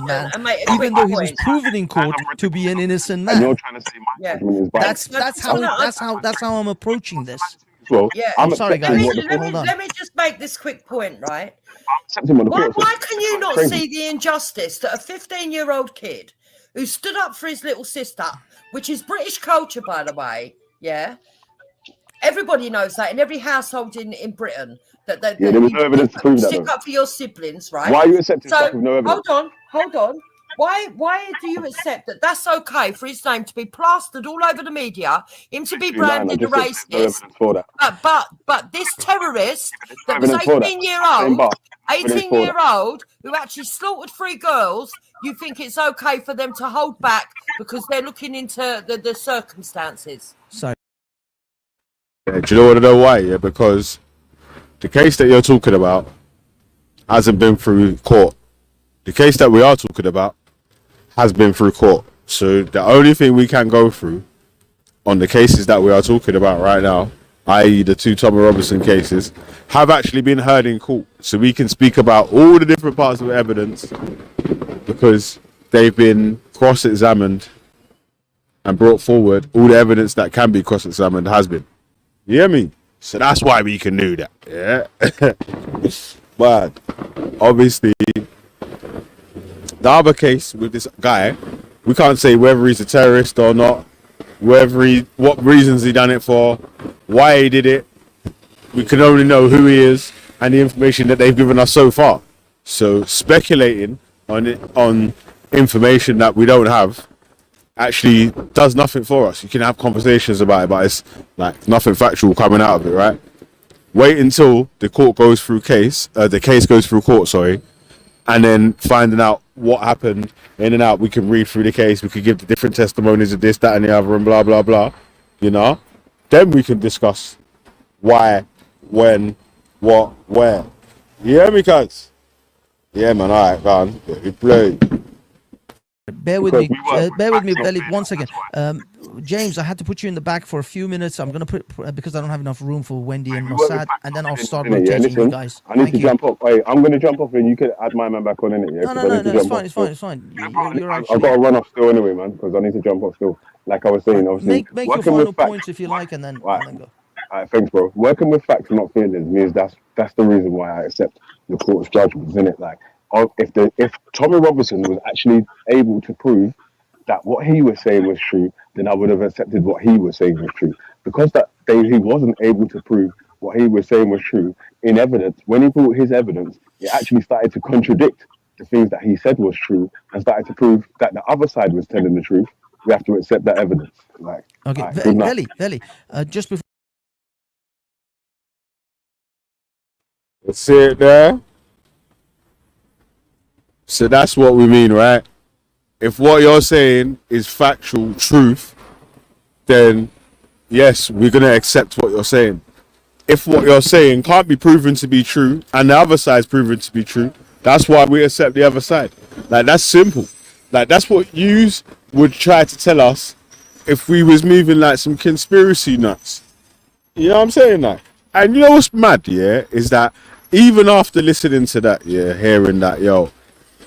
Man, And mate, a even quick though he was point. proven in court to be an innocent And you're man. trying to say my Yeah. judgment is biased. That's how I'm approaching this. Well, Yeah. I'm Oh, sorry, accepting guys. what the court. Hold on. Let me just make this quick point, right? I'm accepting what the court Why said. can you not Crazy. see the injustice that a 15-year-old kid who stood up for his little sister, which is British culture, by the way, yeah? Everybody knows that in every household in Britain that Yeah, there was no evidence to prove that, stick though. up for your siblings, right? Why are you accepting So stuff with no evidence? hold on. Why do you accept that that's okay for his name to be plastered all over the media, him to be branded a I just said there's racist? no evidence for that. But this terrorist that No was evidence for that. 18-year-old who actually slaughtered 3 girls, you think it's okay for them to hold back because they're looking into the circumstances? Sorry. Yeah, do you want to know why? Yeah, because the case that you're talking about hasn't been through court. The case that we are talking about has been through court. So the only thing we can go through on the cases that we are talking about right now, i.e. the 2 Tommy Robinson cases, have actually been heard in court. So we can speak about all the different parts of evidence because they've been cross-examined and brought forward. All the evidence that can be cross-examined has been. You hear me? So that's why we can do that. Yeah. But obviously, the other case with this guy, we can't say whether he's a terrorist or not, what reasons he done it for, why he did it. We can only know who he is and the information that they've given us so far. So speculating on information that we don't have actually does nothing for us. You can have conversations about it, but it's like nothing factual coming out of it, right? Wait until the court goes through the case goes through court, sorry, and then finding out what happened in and out. We can read through the case, we could give the different testimonies of this, that, and the other, and blah, blah, blah. You know? Then we can discuss why, when, what, where. You hear me, cuz? Yeah, man, alright, go on. We play. Bear with me, Velle, one second. James, I had to put you in the back for a few minutes. I'm going to put because I don't have enough room for Wendy and Mossad, and then I'll start rotating you guys. I need to jump off. Wait, I'm going to jump off and you can add my man back on, innit? Yeah? No, it's fine. You're I've got to run off still anyway, man, because I need to jump off still. Like I was saying, obviously. Make your final points if you like, and then go. All right, thanks, bro. Working with facts and not feelings means that's the reason why I accept the court's judgments, isn't it? Like, if Tommy Robinson was actually able to prove that what he was saying was true, then I would have accepted what he was saying was true. Because he wasn't able to prove what he was saying was true in evidence, when he brought his evidence, it actually started to contradict the things that he said was true and started to prove that the other side was telling the truth. We have to accept that evidence. Like, okay, right, Velle, just before. See it there? So that's what we mean, right? If what you're saying is factual truth, then yes, we're going to accept what you're saying. If what you're saying can't be proven to be true and the other side's proven to be true, that's why we accept the other side. Like, that's simple. Like, that's what yous would try to tell us if we was moving like some conspiracy nuts. You know what I'm saying? Like, and you know what's mad, yeah, is that even after listening to that, yeah, hearing that, yo,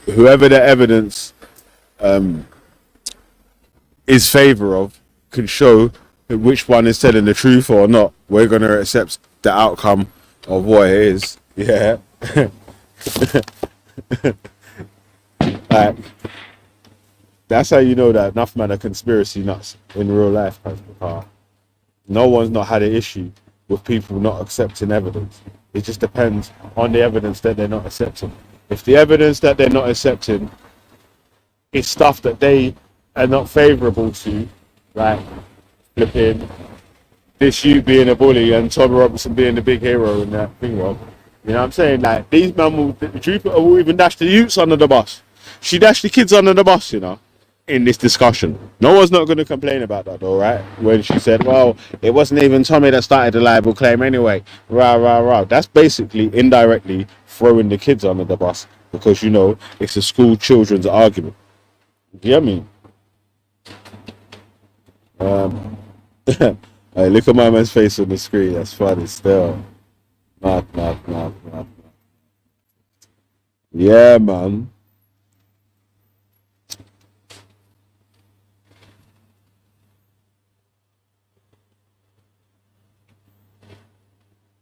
whoever the evidence is favor of can show which one is telling the truth or not, we're going to accept the outcome of what it is. Yeah. Like, that's how you know that enough men are conspiracy nuts in real life. No one's not had an issue with people not accepting evidence. It just depends on the evidence that they're not accepting. If the evidence that they're not accepting is stuff that they are not favorable to, like flipping this you being a bully and Tommy Robinson being the big hero in that thing, Rob. You know what I'm saying? Like, these men will, Jupiter will even dash the youths under the bus. She dashed the kids under the bus, you know, in this discussion. No one's not going to complain about that, though, right? When she said, well, it wasn't even Tommy that started the libel claim anyway. Rah, rah, rah. That's basically indirectly throwing the kids under the bus because, you know, it's a school children's argument. You know what I mean? Hey, look at my man's face on the screen. That's funny still. Mad. Yeah, man.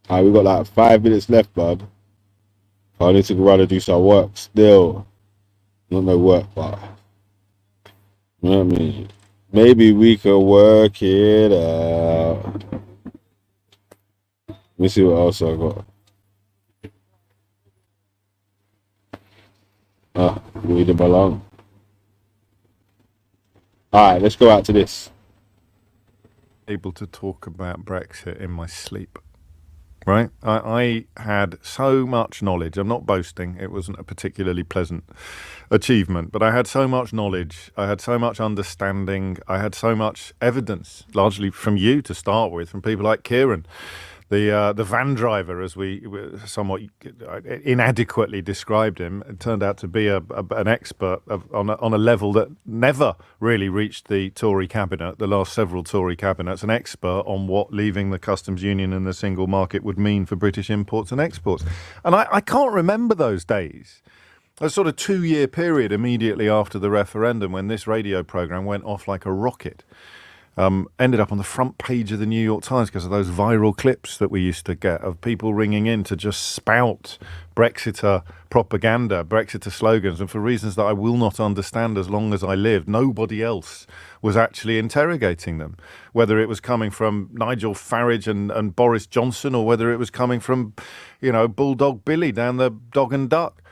Alright, we got like 5 minutes left, bud. I need to go around and do some work still. Not no work, but you know what I mean? Maybe we can work it out. Let me see what else I got. Leave them alone. Alright, let's go out to this. Able to talk about Brexit in my sleep. Right? I had so much knowledge. I'm not boasting. It wasn't a particularly pleasant achievement, but I had so much knowledge. I had so much understanding. I had so much evidence, largely from you to start with, from people like Kieran, the van driver, as we somewhat inadequately described him. It turned out to be an expert on a level that never really reached the Tory cabinet, the last several Tory cabinets, an expert on what leaving the customs union and the single market would mean for British imports and exports. And I can't remember those days. A sort of 2-year period immediately after the referendum when this radio programme went off like a rocket. Ended up on the front page of the New York Times because of those viral clips that we used to get of people ringing in to just spout Brexiter propaganda, Brexiter slogans, and for reasons that I will not understand as long as I live, nobody else was actually interrogating them, whether it was coming from Nigel Farage and Boris Johnson or whether it was coming from, you know, Bulldog Billy down the Dog and Duck.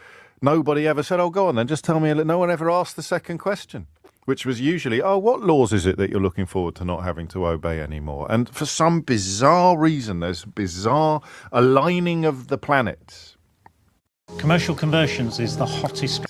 Nobody ever said, oh, go on then, just tell me. No one ever asked the second question, which was usually, oh, what laws is it that you're looking forward to not having to obey anymore? And for some bizarre reason, there's bizarre aligning of the planets. Commercial conversions is the hottest.